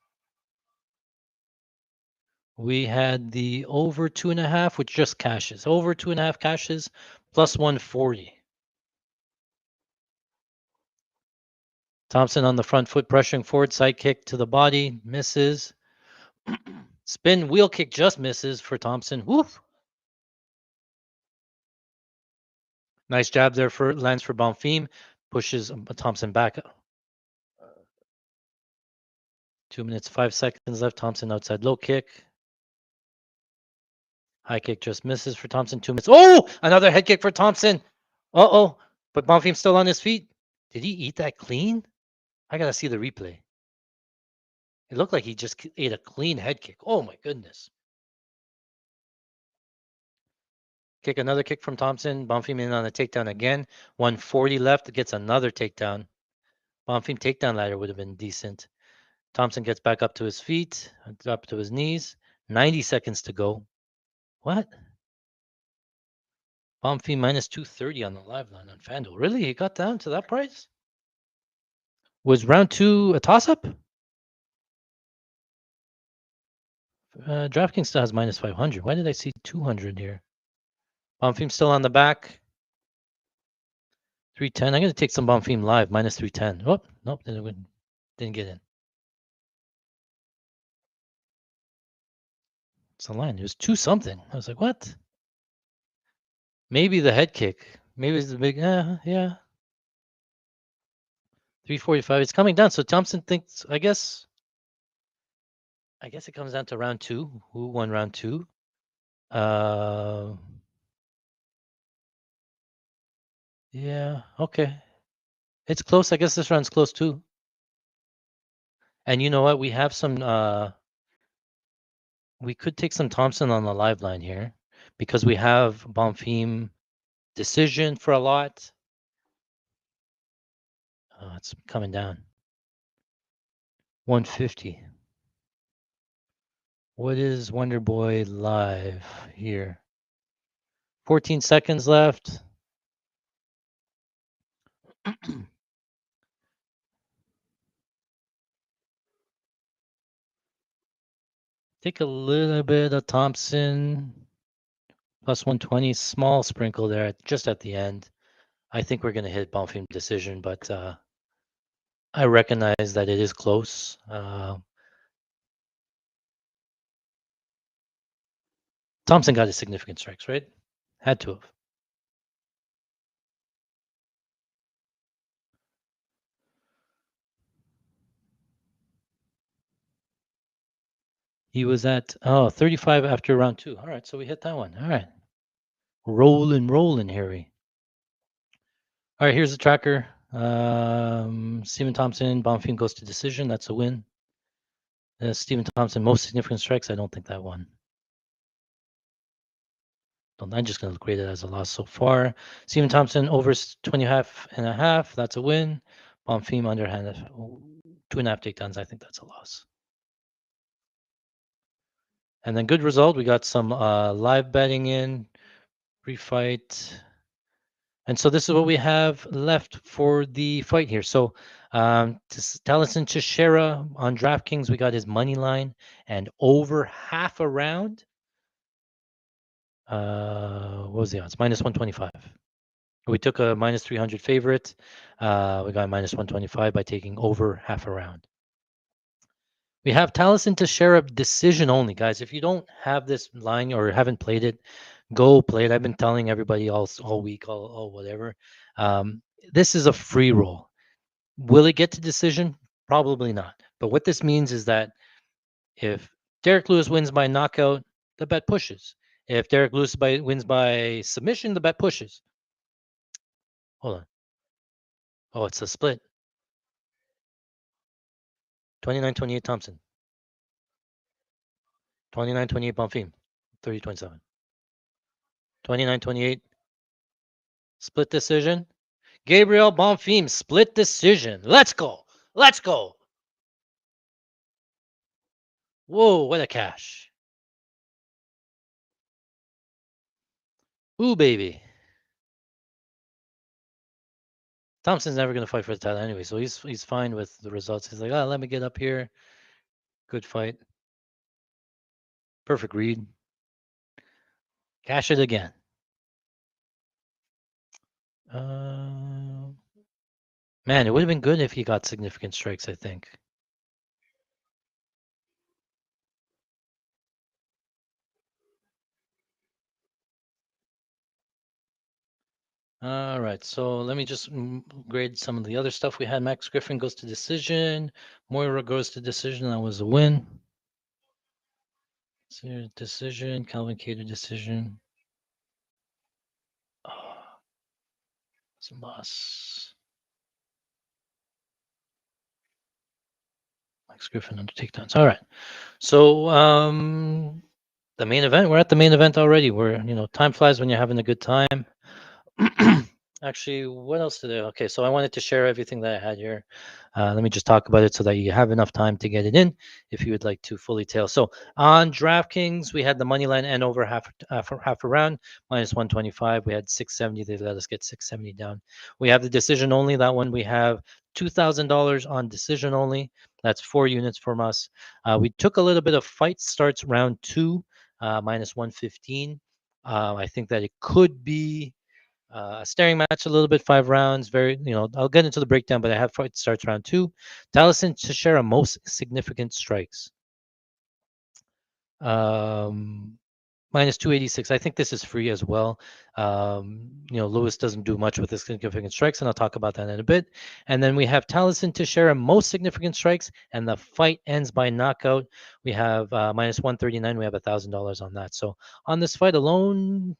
We had the over 2.5, which just cashes. Over 2.5 cashes, plus 140. Thompson on the front foot, pressuring forward, side kick to the body, misses. Spin wheel kick just misses for Thompson. Woof. Nice jab there for lands for Bonfim. Pushes Thompson back. 2 minutes, 5 seconds left. Thompson outside low kick. High kick just misses for Thompson. 2 minutes. Oh, another head kick for Thompson. Uh-oh. But Bonfim's still on his feet. Did he eat that clean? I got to see the replay. It looked like he just ate a clean head kick. Oh, my goodness. Kick, another kick from Thompson. Bonfim in on a takedown again. 140 left. Gets another takedown. Bonfim takedown ladder would have been decent. Thompson gets back up to his feet, up to his knees. 90 seconds to go. What? Bonfim minus 230 on the live line on FanDuel. Really? He got down to that price? Was round 2 a toss-up? DraftKings still has minus 500. Why did I see 200 here? Bonfim still on the back. 310. I'm going to take some Bonfim live, minus 310. Oh, nope, didn't get in. It's the line. It was 2 something. I was like, what? Maybe the head kick. Maybe it's the big, yeah. 345. It's coming down. So Thompson thinks, I guess it comes down to round 2. Who won round 2? Yeah, okay. It's close. I guess this round's close too. And you know what? We have some, we could take some Thompson on the live line here because we have Bonfim decision for a lot. Oh, it's coming down. 150. What is Wonder Boy live here? 14 seconds left. Take a little bit of Thompson. Plus 120, small sprinkle there just at the end. I think we're going to hit Bonfim decision, but I recognize that it is close. Thompson got his significant strikes, right? Had to have. He was at 35 after round 2. All right, so we hit that one. All right. Rolling, Harry. All right, here's the tracker. Stephen Thompson, Bonfim goes to decision. That's a win. Stephen Thompson, most significant strikes. I don't think that won. I'm just going to grade it as a loss so far. Stephen Thompson over 20.5. That's a win. Bonfim underhand 2.5 takedowns. I think that's a loss. And then good result. We got some live betting in, pre-fight. And so this is what we have left for the fight here. So Talisson Teixeira on DraftKings, we got his money line and over half a round. What was the odds? Minus 125. We took a minus 300 favorite. We got minus 125 by taking over half a round. We have Talisson Teixeira decision only, guys. If you don't have this line or haven't played it, go play it. I've been telling everybody all week, all whatever. This is a free roll. Will it get to decision? Probably not. But what this means is that if Derrick Lewis wins by knockout, the bet pushes. If Derrick Lewis wins by submission, the bet pushes. Hold on. Oh, it's a split. 29-28 Thompson. 29-28 Bonfim. 30-27. 29-28. Split decision. Gabriel Bonfim, split decision. Let's go. Let's go. Whoa, what a cash. Ooh, baby. Thompson's never going to fight for the title anyway, so he's fine with the results. He's like, let me get up here. Good fight. Perfect read. Cash it again. Man, it would have been good if he got significant strikes, I think. All right, so let me just grade some of the other stuff we had. Max Griffin goes to decision. Moira goes to decision. That was a win. Decision. Calvin Cater decision. Oh, it's a loss. Max Griffin under takedowns. All right. So the main event. We're at the main event already. Time flies when you're having a good time. Actually, what else today? Okay, so I wanted to share everything that I had here. Let me just talk about it so that you have enough time to get it in if you would like to fully tail. So on DraftKings, we had the money line and over half a round, minus 125. We had 670. They let us get 670 down. We have the decision only. That one we have $2,000 on decision only. That's 4 units from us. We took a little bit of fight starts round 2, minus 115. I think that it could be a staring match a little bit, 5 rounds. I'll get into the breakdown, but I have fight starts round 2. Talisson Teixeira, most significant strikes. Minus 286. I think this is free as well. Lewis doesn't do much with his significant strikes, and I'll talk about that in a bit. And then we have Talisson Teixeira, most significant strikes, and the fight ends by knockout. We have minus 139. We have $1,000 on that. So on this fight alone,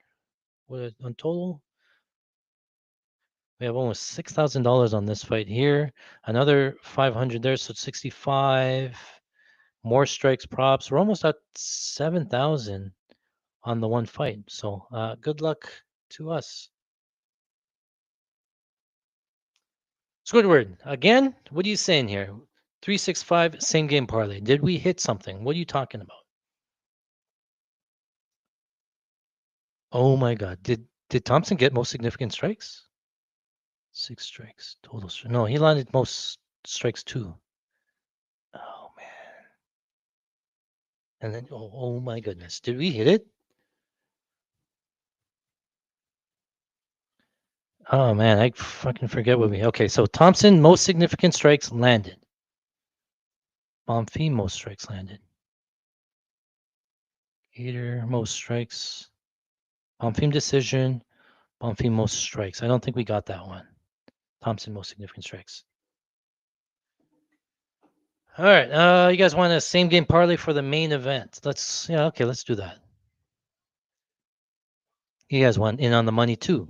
on total, we have almost $6,000 on this fight here. Another 500 there, so 65. More strikes, props. We're almost at 7,000 on the one fight. So good luck to us. Squidward, again, what are you saying here? 365, same game parlay. Did we hit something? What are you talking about? Oh my God. Did Thompson get most significant strikes? 6 strikes, total. No, he landed most strikes too. Oh man. And then, oh my goodness. Did we hit it? Oh man, I fucking forget what we. Okay, so Thompson, most significant strikes landed. Bonfim, most strikes landed. Gator, most strikes. Bonfim decision. Bonfim, most strikes. I don't think we got that one. Thompson, most significant strikes. All right, you guys want a same game parlay for the main event? Let's do that. You guys want in on the money too?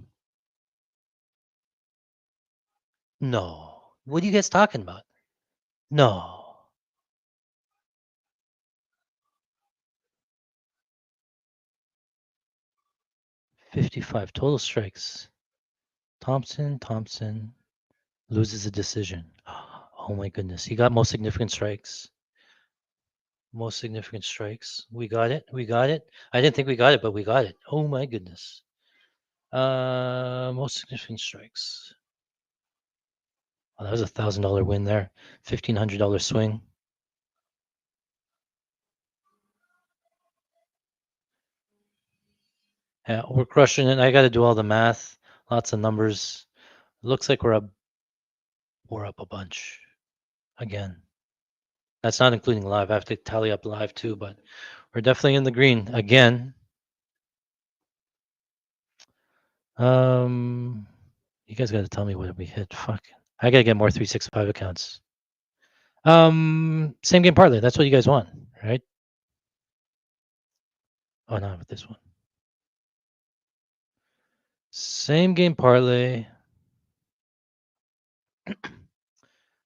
No. What are you guys talking about? No. 55 total strikes. Thompson loses a decision. Oh my goodness. He got most significant strikes. Most significant strikes. We got it. We got it. I didn't think we got it, but we got it. Oh my goodness. Most significant strikes. Oh, that was $1,000 win there. $1,500 swing. Yeah, we're crushing it. I got to do all the math. Lots of numbers. Looks like we're up. We're up a bunch again. That's not including live. I have to tally up live too, but we're definitely in the green again. You guys got to tell me what we hit. Fuck, I gotta get more 365 accounts. Same game parlay. That's what you guys want, right? Oh, not with this one. Same game parlay. All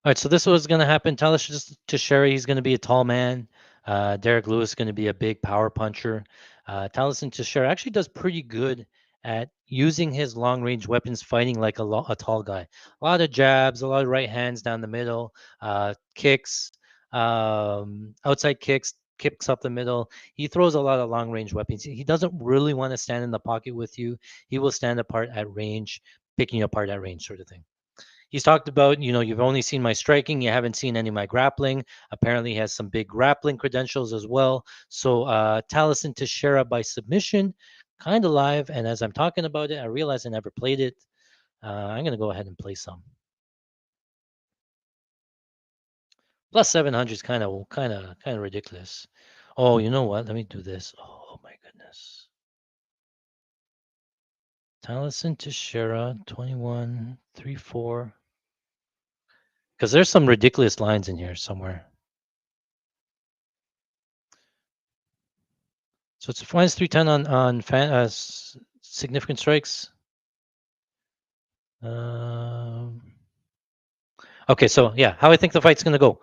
right, so this was going to happen. Talisson Teixeira, he's going to be a tall man. Derrick Lewis is going to be a big power puncher. Talisson Teixeira actually does pretty good at using his long range weapons, fighting like a tall guy. A lot of jabs, a lot of right hands down the middle, kicks, outside kicks up the middle. He throws a lot of long range weapons. He doesn't really want to stand in the pocket with you. He will stand apart at range, picking you apart at range, sort of thing. He's talked about, you've only seen my striking, you haven't seen any of my grappling. Apparently, he has some big grappling credentials as well. So, Talisson Teixeira by submission, kind of live. And as I'm talking about it, I realize I never played it. I'm going to go ahead and play some. Plus 700 is kind of ridiculous. Oh, you know what? Let me do this. Oh my goodness. Talisson Teixeira 21 3 4. Because there's some ridiculous lines in here somewhere. So it's minus 310 on significant strikes. Um, okay, so yeah, how I think the fight's going to go.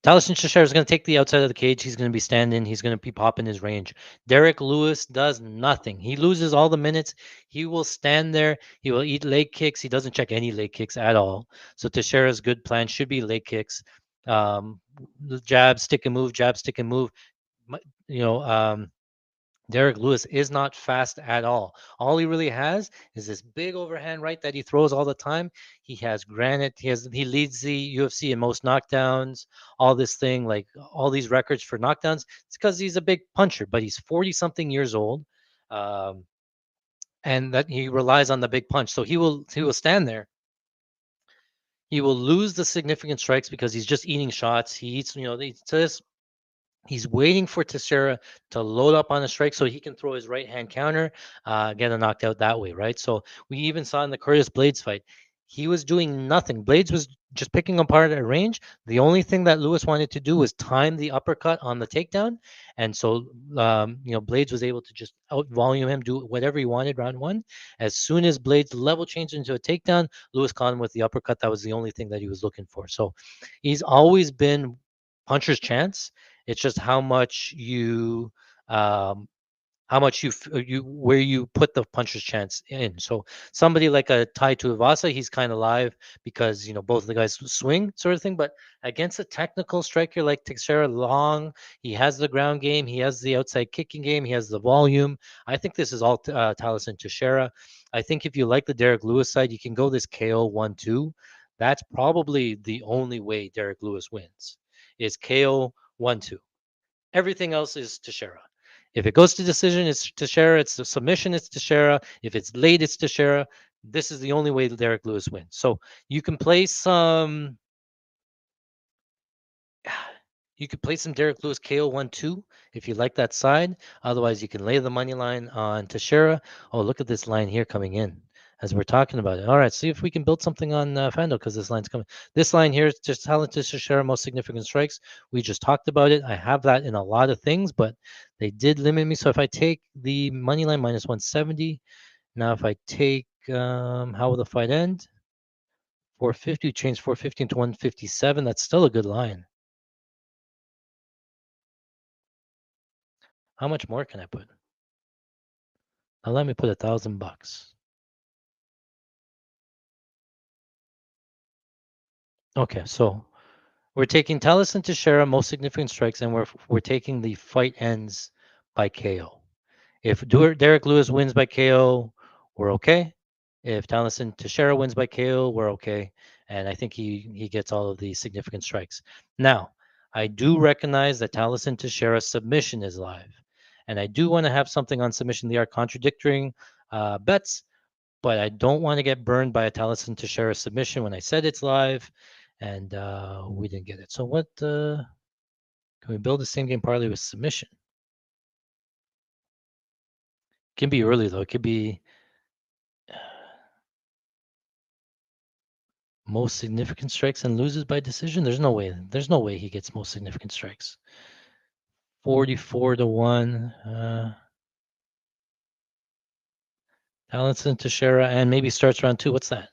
Talisson Teixeira is going to take the outside of the cage. He's going to be standing. He's going to be popping his range. Derrick Lewis does nothing. He loses all the minutes. He will stand there. He will eat leg kicks. He doesn't check any leg kicks at all. So Teixeira's good plan should be leg kicks. Jab, stick and move, jab, stick and move. You know, Derrick Lewis is not fast at all. All he really has is this big overhand right that he throws all the time. He has granite. He leads the UFC in most knockdowns. All this thing, like all these records for knockdowns, it's because he's a big puncher. But he's 40 something years old, um, and that he relies on the big punch. So he will stand there. He will lose the significant strikes because he's just eating shots. He eats, he's waiting for Teixeira to load up on a strike so he can throw his right hand counter, get a knocked out that way, right? So we even saw in the Curtis Blades fight, he was doing nothing. Blades was just picking apart at range. The only thing that Lewis wanted to do was time the uppercut on the takedown, and so Blades was able to just out volume him, do whatever he wanted round one. As soon as Blades level changed into a takedown, Lewis caught him with the uppercut. That was the only thing that he was looking for. So he's always been puncher's chance. It's just um, where you put the puncher's chance in. So somebody like a Tai Tuivasa, he's kind of live because both of the guys swing sort of thing. But against a technical striker like Teixeira, long, he has the ground game, he has the outside kicking game, he has the volume. I think this is all Talisson Teixeira. I think if you like the Derrick Lewis side, you can go this KO 1-2. That's probably the only way Derrick Lewis wins is KO 1-2. Everything else is Teixeira. If it goes to decision, it's Teixeira. It's the submission, it's Teixeira. If it's late, it's Teixeira. This is the only way Derrick Lewis wins. So you can play some. You could play some Derrick Lewis KO 1-2 if you like that side. Otherwise, you can lay the money line on Teixeira. Oh, look at this line here coming in as we're talking about it. All right, see if we can build something on FanDuel because this line's coming. This line here is just talented Teixeira, most significant strikes. We just talked about it. I have that in a lot of things, but they did limit me. So if I take the money line minus 170, now if I take how will the fight end? 450 changed 415 to 157. That's still a good line. How much more can I put? Now let me put $1,000. Okay, so we're taking Talisson Teixeira, most significant strikes, and we're taking the fight ends by KO. If Derrick Lewis wins by KO, we're okay. If Talisson Teixeira wins by KO, we're okay. And I think he gets all of the significant strikes. Now, I do recognize that Talisson Teixeira's submission is live. And I do want to have something on submission. They are contradicting bets, but I don't want to get burned by a Talisson Teixeira submission when I said it's live, and we didn't get it. So what can we build the same game parlay with submission? It can be early though. It could be most significant strikes and loses by decision. There's no way. There's no way he gets most significant strikes. 44 to 1. Talisson Teixeira and maybe starts round 2. What's that?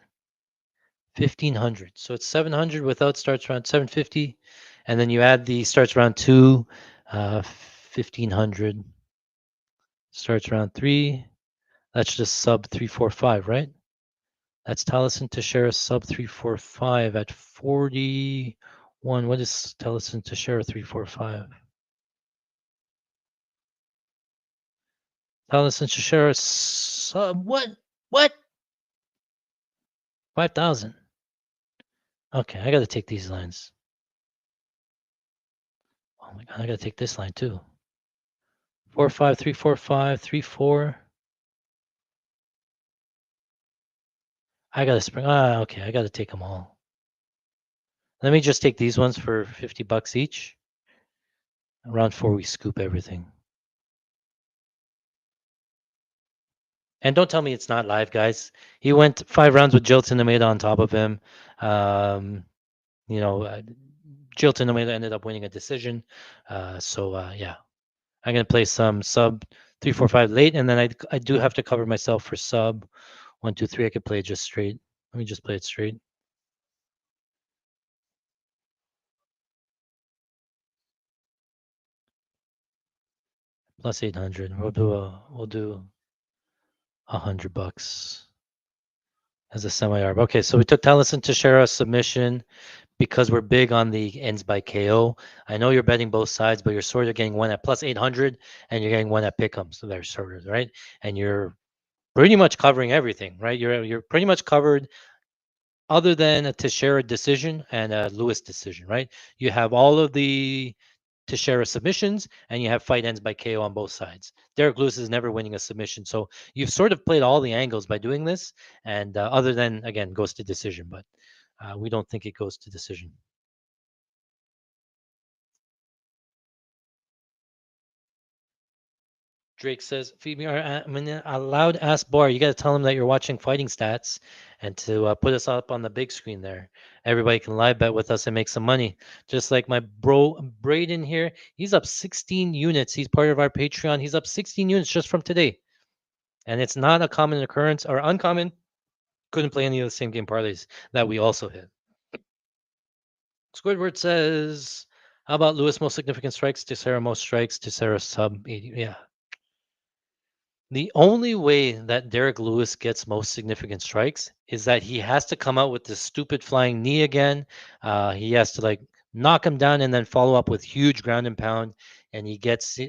1,500. So it's 700 without starts round 750. And then you add the starts round 2, 1,500. Starts round 3. That's just sub 345, right? That's Talisson Teixeira sub 345 at 41. What is Talisson Teixeira 345? Talisson Teixeira sub what? What? 5,000. Okay, I got to take these lines. Oh my god, I got to take this line too. 4-5, 3-4-5, 3-4. I got to spring. Okay, I got to take them all. Let me just take these ones for $50 each. Round 4, we scoop everything. And don't tell me it's not live, guys. He went 5 rounds with Jilton Almeida on top of him. You know, Jilton Almeida ended up winning a decision. Yeah, I'm gonna play some sub 3-4-5 late, and then I do have to cover myself for sub 1-2-3. I could play it just straight. Let me just play it straight. Plus 800. We'll do $100 as a semi-arb. Okay, so we took Talisson Teixeira submission because we're big on the ends by KO. I know you're betting both sides, but you're sort of getting one at plus 800 and you're getting one at pick'em. So they're sort of right, and you're pretty much covering everything, right? You're pretty much covered, other than a Teixeira decision and a Lewis decision, right? You have all of the Teixeira submissions, and you have fight ends by KO on both sides. Derrick Lewis is never winning a submission, so you've sort of played all the angles by doing this. And other than again goes to decision, but we don't think it goes to decision. Drake says, Phoebe, I'm in a loud ass bar. You got to tell him that you're watching Fighting Stats and to put us up on the big screen there. Everybody can live bet with us and make some money. Just like my bro Braden here, he's up 16 units. He's part of our Patreon. He's up 16 units just from today. And it's not a common occurrence or uncommon. Couldn't play any of the same game parlays that we also hit. Squidward says, how about Lewis most significant strikes, Teixeira most strikes, Teixeira sub 80? Yeah. The only way that Derrick Lewis gets most significant strikes is that he has to come out with this stupid flying knee again. He has to like knock him down and then follow up with huge ground and pound, and he gets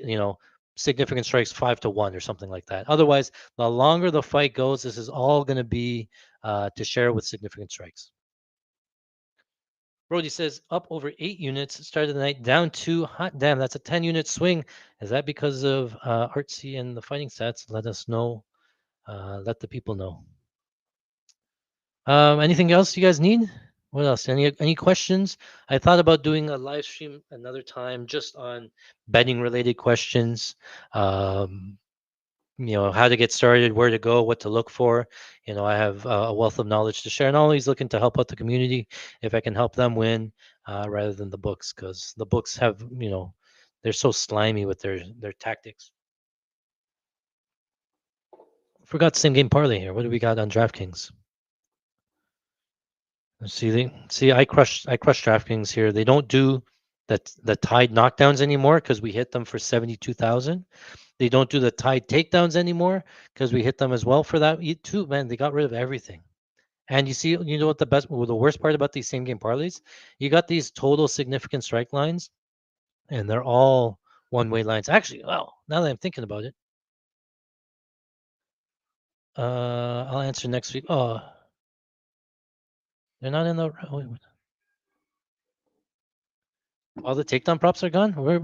significant strikes 5-1 or something like that. Otherwise, the longer the fight goes, this is all going to be to share with significant strikes. Brody says up over 8 units, started the night down 2. Hot damn, that's a 10-unit swing. Is that because of Artsy and the Fighting Stats? Let us know. Let the people know. Anything else you guys need? What else? Any questions? I thought about doing a live stream another time just on betting related questions. How to get started, where to go, what to look for. I have a wealth of knowledge to share, and always looking to help out the community if I can help them win, rather than the books, because the books have, they're so slimy with their tactics. Forgot same game parlay here. What do we got on DraftKings? See, I crushed DraftKings here. They don't do the tied knockdowns anymore because we hit them for 72,000. They don't do the tied takedowns anymore because we hit them as well for that too. Man, they got rid of everything. And you know what the worst part about these same game parlays? You got these total significant strike lines, and they're all one-way lines. Actually, well, now that I'm thinking about it, I'll answer next week. Oh, they're not in the. All the takedown props are gone. Where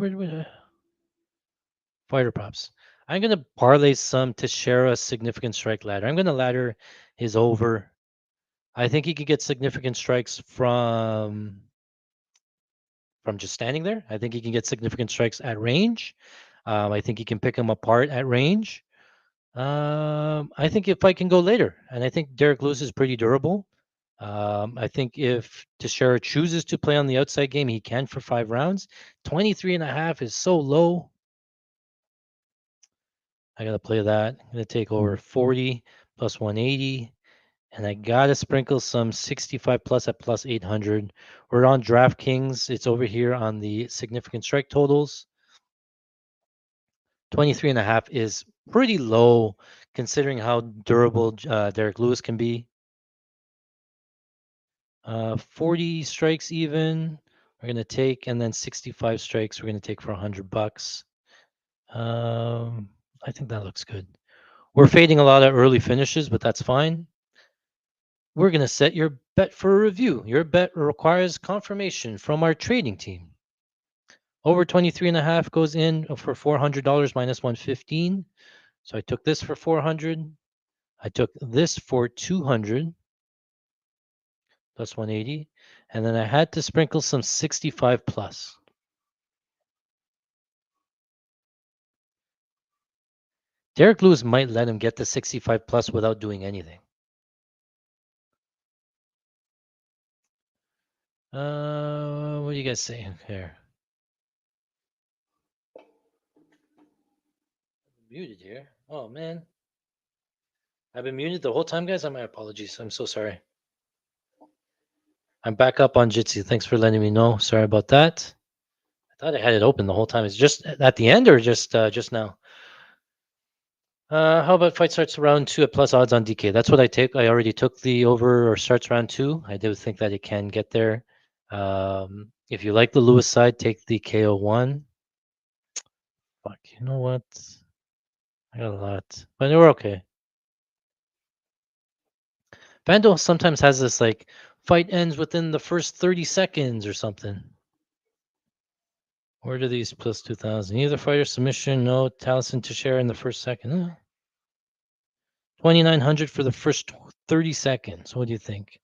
fighter props? I'm gonna parlay some Teixeira significant strike ladder. I'm gonna ladder his over. I think he could get significant strikes from just standing there. I think he can get significant strikes at range. I think he can pick him apart at range. I think if I can go later, and I think Derrick Lewis is pretty durable. I think if Teixeira chooses to play on the outside game, he can for 5 rounds. 23.5 is so low. I got to play that. I'm going to take over 40 plus 180. And I got to sprinkle some 65 plus at plus 800. We're on DraftKings. It's over here on the significant strike totals. 23.5 is pretty low considering how durable Derrick Lewis can be. 40 strikes even we're going to take, and then 65 strikes we're going to take for $100. I think that looks good. We're fading a lot of early finishes, but that's fine. We're going to set your bet for a review. Your bet requires confirmation from our trading team. Over 23.5 goes in for $400 minus 115. So I took this for 400. I took this for 200 plus 180. And then I had to sprinkle some 65 plus. Derrick Lewis might let him get to 65 plus without doing anything. What do you guys say here? Muted here. Oh man. I've been muted the whole time, guys. My apologies. I'm so sorry. I'm back up on Jitsi. Thanks for letting me know. Sorry about that. I thought I had it open the whole time. It's just at the end or just now? How about fight starts round 2 at plus odds on DK? That's what I take. I already took the over or starts round 2. I do think that it can get there. If you like the Lewis side, take the KO 1. Fuck, you know what? I got a lot, but we're okay. FanDuel sometimes has this like fight ends within the first 30 seconds or something. Where do these plus 2,000? Either fighter submission, no. Talisson to share in the first second. 2,900 for the first 30 seconds. What do you think?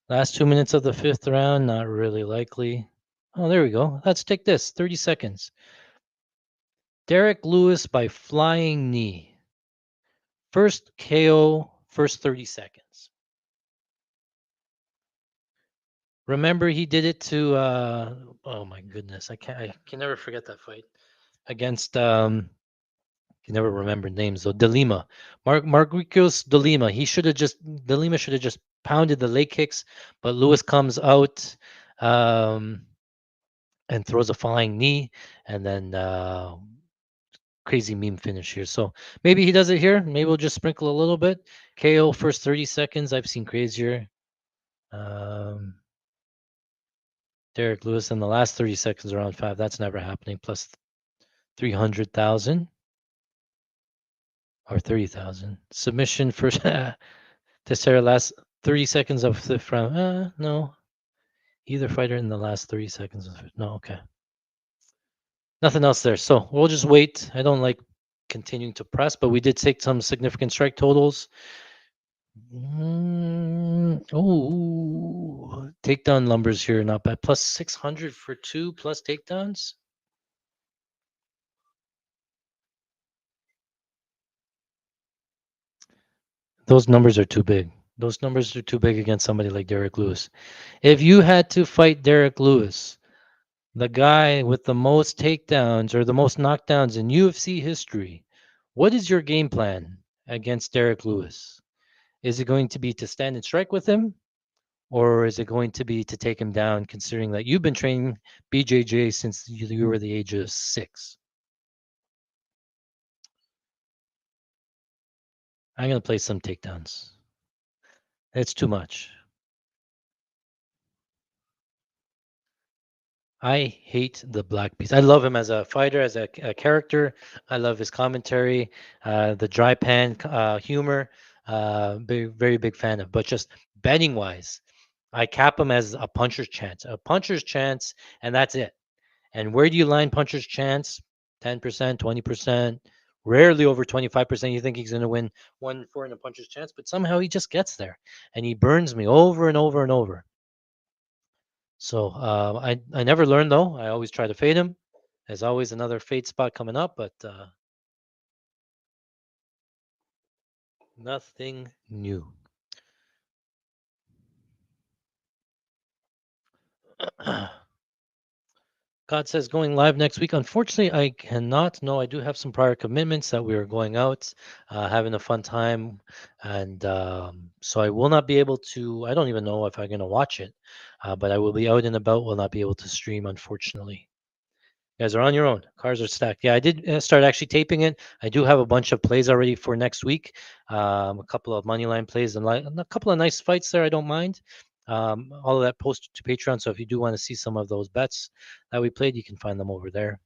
Last 2 minutes of the 5th round, not really likely. Oh, there we go. Let's take this 30 seconds. Derrick Lewis by flying knee. First KO, first 30 seconds. Remember, he did it to. Oh my goodness, I can never forget that fight against. Can never remember names though. De Lima, Marquicos De Lima. De Lima should have just pounded the leg kicks, but Lewis comes out and throws a flying knee, and then crazy meme finish here. So maybe he does it here. Maybe we'll just sprinkle a little bit. KO first 30 seconds. I've seen crazier. Derrick Lewis in the last 30 seconds around 5. That's never happening. Plus 300,000 or 30,000. Submission first. Teixeira last 30 seconds of the round. No. Either fighter in the last 30 seconds. No, okay. Nothing else there. So we'll just wait. I don't like continuing to press, but we did take some significant strike totals. Oh, takedown numbers here, not bad. Plus 600 for 2 plus takedowns. Those numbers are too big. Those numbers are too big against somebody like Derrick Lewis. If you had to fight Derrick Lewis, the guy with the most takedowns or the most knockdowns in UFC history, what is your game plan against Derrick Lewis? Is it going to be to stand and strike with him? or is it going to be to take him down, considering that you've been training BJJ since you were the age of 6? I'm going to play some takedowns. It's too much. I hate the Black Beast. I love him as a fighter, as a character. I love his commentary, the dry pan humor. Very big fan of. But just betting wise, I cap him as a puncher's chance. A puncher's chance, and that's it. And where do you line puncher's chance? 10%, 20%, rarely over 25%. You think he's going to win 1-4 in a puncher's chance, but somehow he just gets there, and he burns me over and over and over. So I never learn though. I always try to fade him. There's always another fade spot coming up, but nothing new. God says going live next week. Unfortunately, I cannot. No, I do have some prior commitments that we are going out, having a fun time, and so I will not be able to. I don't even know if I'm going to watch it, but I will be out and about. Will not be able to stream, unfortunately. You guys are on your own. Cars are stacked. Yeah, I did start actually taping it. I do have a bunch of plays already for next week. A couple of money line plays and a couple of nice fights there. I don't mind. All of that posted to Patreon. So if you do want to see some of those bets that we played, you can find them over there.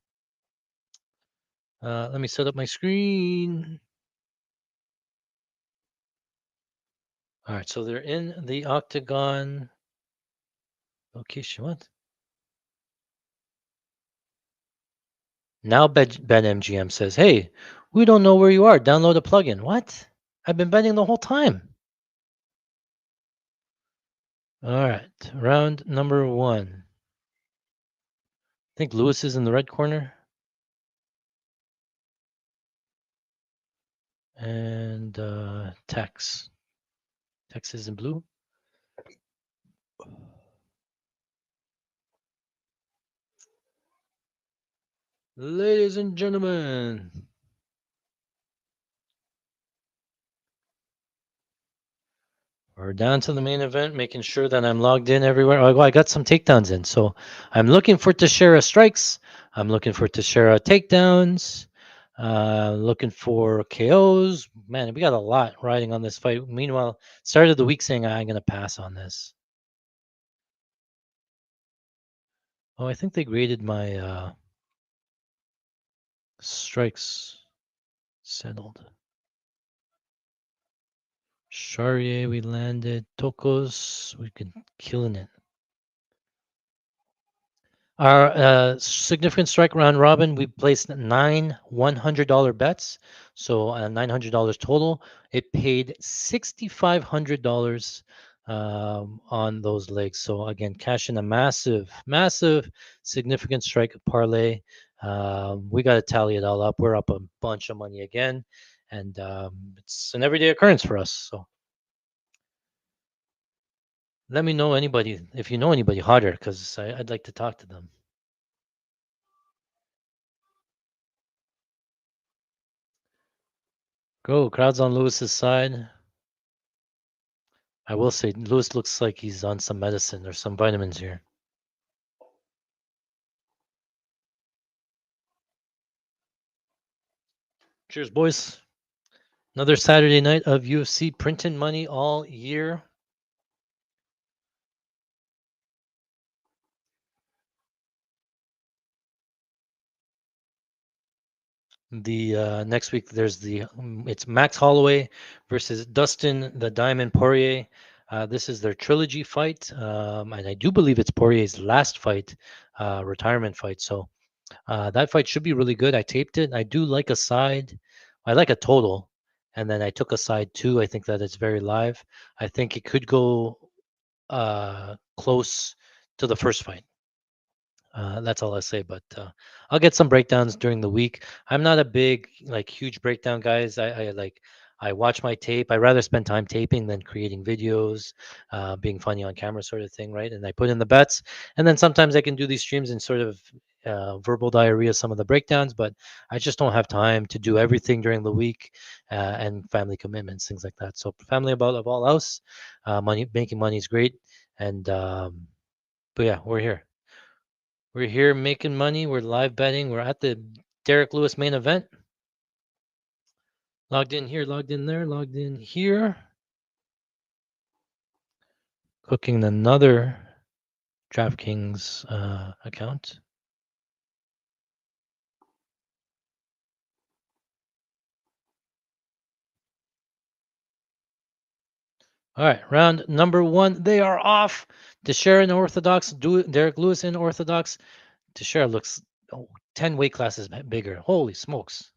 Let me set up my screen. All right, so they're in the octagon location. What? Now BetMGM says, hey, we don't know where you are. Download a plugin. What? I've been betting the whole time. All right, round number 1. I think Lewis is in the red corner. And Tex is in blue. Ladies and gentlemen, we're down to the main event, making sure that I'm logged in everywhere. Oh, I got some takedowns in. So I'm looking for Teixeira strikes. I'm looking for Teixeira takedowns. Looking for KOs. Man, we got a lot riding on this fight. Meanwhile, started the week saying I'm going to pass on this. Oh, I think they graded my strikes settled. Charrière, we landed. Tokos, we could killing it. Our significant strike round robin, we placed 9 $100 bets, so $900 total. It paid $6,500 on those legs. So again, cash in a massive significant strike parlay. We got to tally it all up. We're up a bunch of money again, and it's an everyday occurrence for us. So let me know if you know anybody hotter, because I'd like to talk to them. Go, crowd's on Lewis's side. I will say, Lewis looks like he's on some medicine or some vitamins here. Cheers, boys. Another Saturday night of UFC printing money all year. The next week there's it's Max Holloway versus Dustin the Diamond Poirier. This is their trilogy fight, and I do believe it's Poirier's last fight, retirement fight. So that fight should be really good. I taped it. I do like a side. I like a total, and then I took a side too. I think that it's very live. I think it could go close to the first fight. That's all I say, but I'll get some breakdowns during the week. I'm not a big, like, huge breakdown guys. I watch my tape. I rather spend time taping than creating videos, being funny on camera, sort of thing, right? And I put in the bets, and then sometimes I can do these streams and sort of verbal diarrhea some of the breakdowns, but I just don't have time to do everything during the week, and family commitments, things like that. So family above all else, making money is great. And but yeah, we're here. We're here making money. We're live betting. We're at the Derrick Lewis main event. Logged in here, logged in there, logged in here. Cooking another DraftKings account. All right, round number 1. They are off. Teixeira in Orthodox, Derrick Lewis in Orthodox. Teixeira looks 10 weight classes bigger. Holy smokes.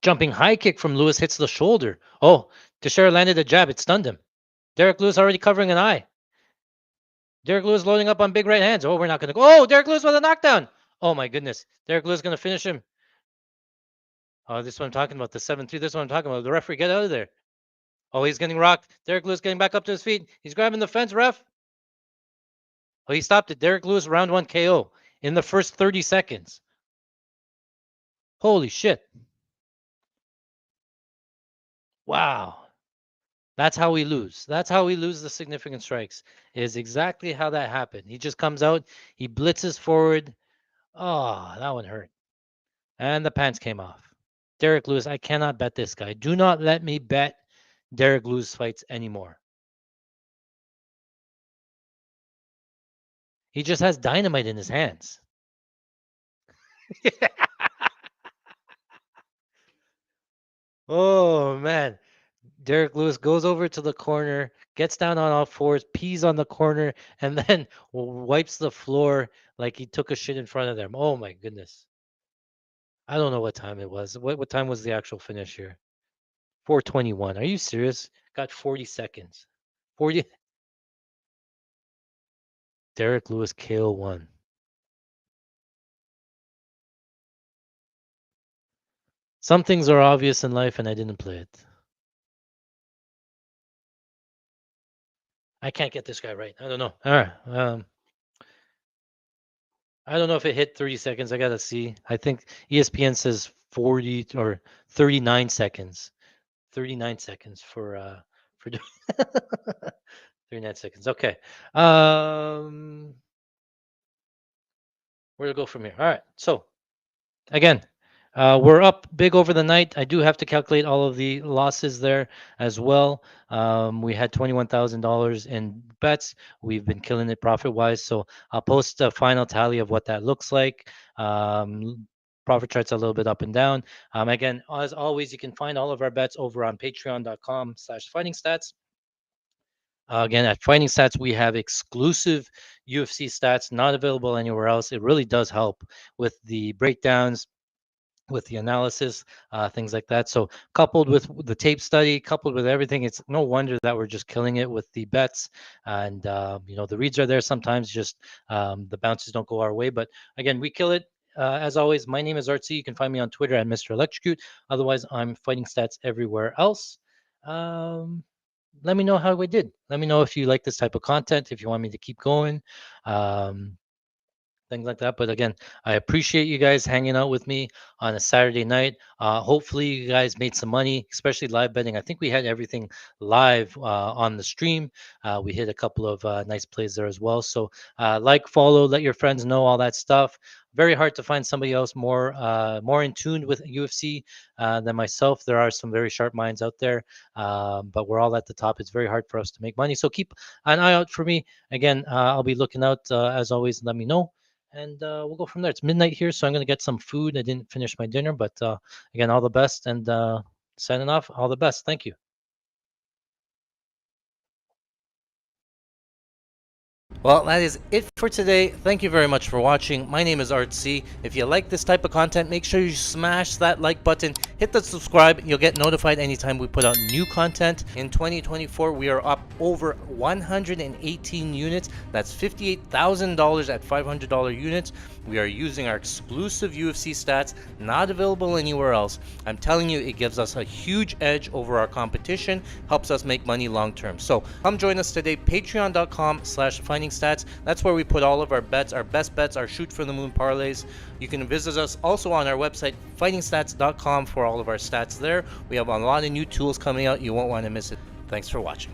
Jumping high kick from Lewis hits the shoulder. Oh, Teixeira landed a jab. It stunned him. Derrick Lewis already covering an eye. Derrick Lewis loading up on big right hands. Oh, we're not going to go. Oh, Derrick Lewis with a knockdown. Oh, my goodness. Derrick Lewis going to finish him. Oh, this is what I'm talking about. The 7-3. This is what I'm talking about. The referee, get out of there. Oh, he's getting rocked. Derrick Lewis getting back up to his feet. He's grabbing the fence, ref. Oh, he stopped it. Derrick Lewis, round 1 KO in the first 30 seconds. Holy shit. Wow. That's how we lose. That's how we lose the significant strikes, is exactly how that happened. He just comes out, he blitzes forward. Oh, that one hurt. And the pants came off. Derrick Lewis, I cannot bet this guy. Do not let me bet Derrick Lewis fights anymore. He just has dynamite in his hands. Oh, man. Derrick Lewis goes over to the corner, gets down on all fours, pees on the corner, and then wipes the floor like he took a shit in front of them. Oh, my goodness. I don't know what time it was. What time was the actual finish here? 4:21. Are you serious? Got 40 seconds. 40. Derrick Lewis KO 1. Some things are obvious in life, and I didn't play it. I can't get this guy right. I don't know. All right. I don't know if it hit 30 seconds. I gotta see. I think ESPN says 40 or 39 seconds. 39 seconds for 39 seconds. Okay. Where to go from here? All right. So again, we're up big over the night. I do have to calculate all of the losses there as well. We had $21,000 in bets. We've been killing it profit wise. So I'll post a final tally of what that looks like. Profit charts a little bit up and down. Again, as always, you can find all of our bets over on patreon.com/fighting stats. Again, at Fighting Stats, we have exclusive UFC stats not available anywhere else. It really does help with the breakdowns, with the analysis, things like that. So coupled with the tape study, coupled with everything, it's no wonder that we're just killing it with the bets. And the reads are there sometimes. Just the bounces don't go our way. But again, we kill it. As always, my name is Artsy. You can find me on Twitter at Mr. Electrocute. Otherwise, I'm Fighting Stats everywhere else. Let me know how we did. Let me know if you like this type of content, if you want me to keep going. Things like that. But again, I appreciate you guys hanging out with me on a Saturday night. Hopefully, you guys made some money, especially live betting. I think we had everything live on the stream. We hit a couple of nice plays there as well. So, follow, let your friends know all that stuff. Very hard to find somebody else more in tune with UFC than myself. There are some very sharp minds out there, but we're all at the top. It's very hard for us to make money. So keep an eye out for me. Again, I'll be looking out as always. Let me know. And we'll go from there. It's midnight here, so I'm going to get some food. I didn't finish my dinner, but again, all the best. And signing off, all the best. Thank you. Well, that is it for today. Thank you very much for watching. My name is Artsy. If you like this type of content, make sure you smash that like button, hit the subscribe. You'll get notified anytime we put out new content. In 2024, we are up over 118 units. That's $58,000 at $500 units. We are using our exclusive UFC stats, not available anywhere else. I'm telling you, it gives us a huge edge over our competition, helps us make money long term. So come join us today, patreon.com/fighting stats. That's where we put all of our bets, our best bets, our shoot for the moon parlays. You can visit us also on our website, fightingstats.com, for all of our stats there. We have a lot of new tools coming out. You won't want to miss it. Thanks for watching.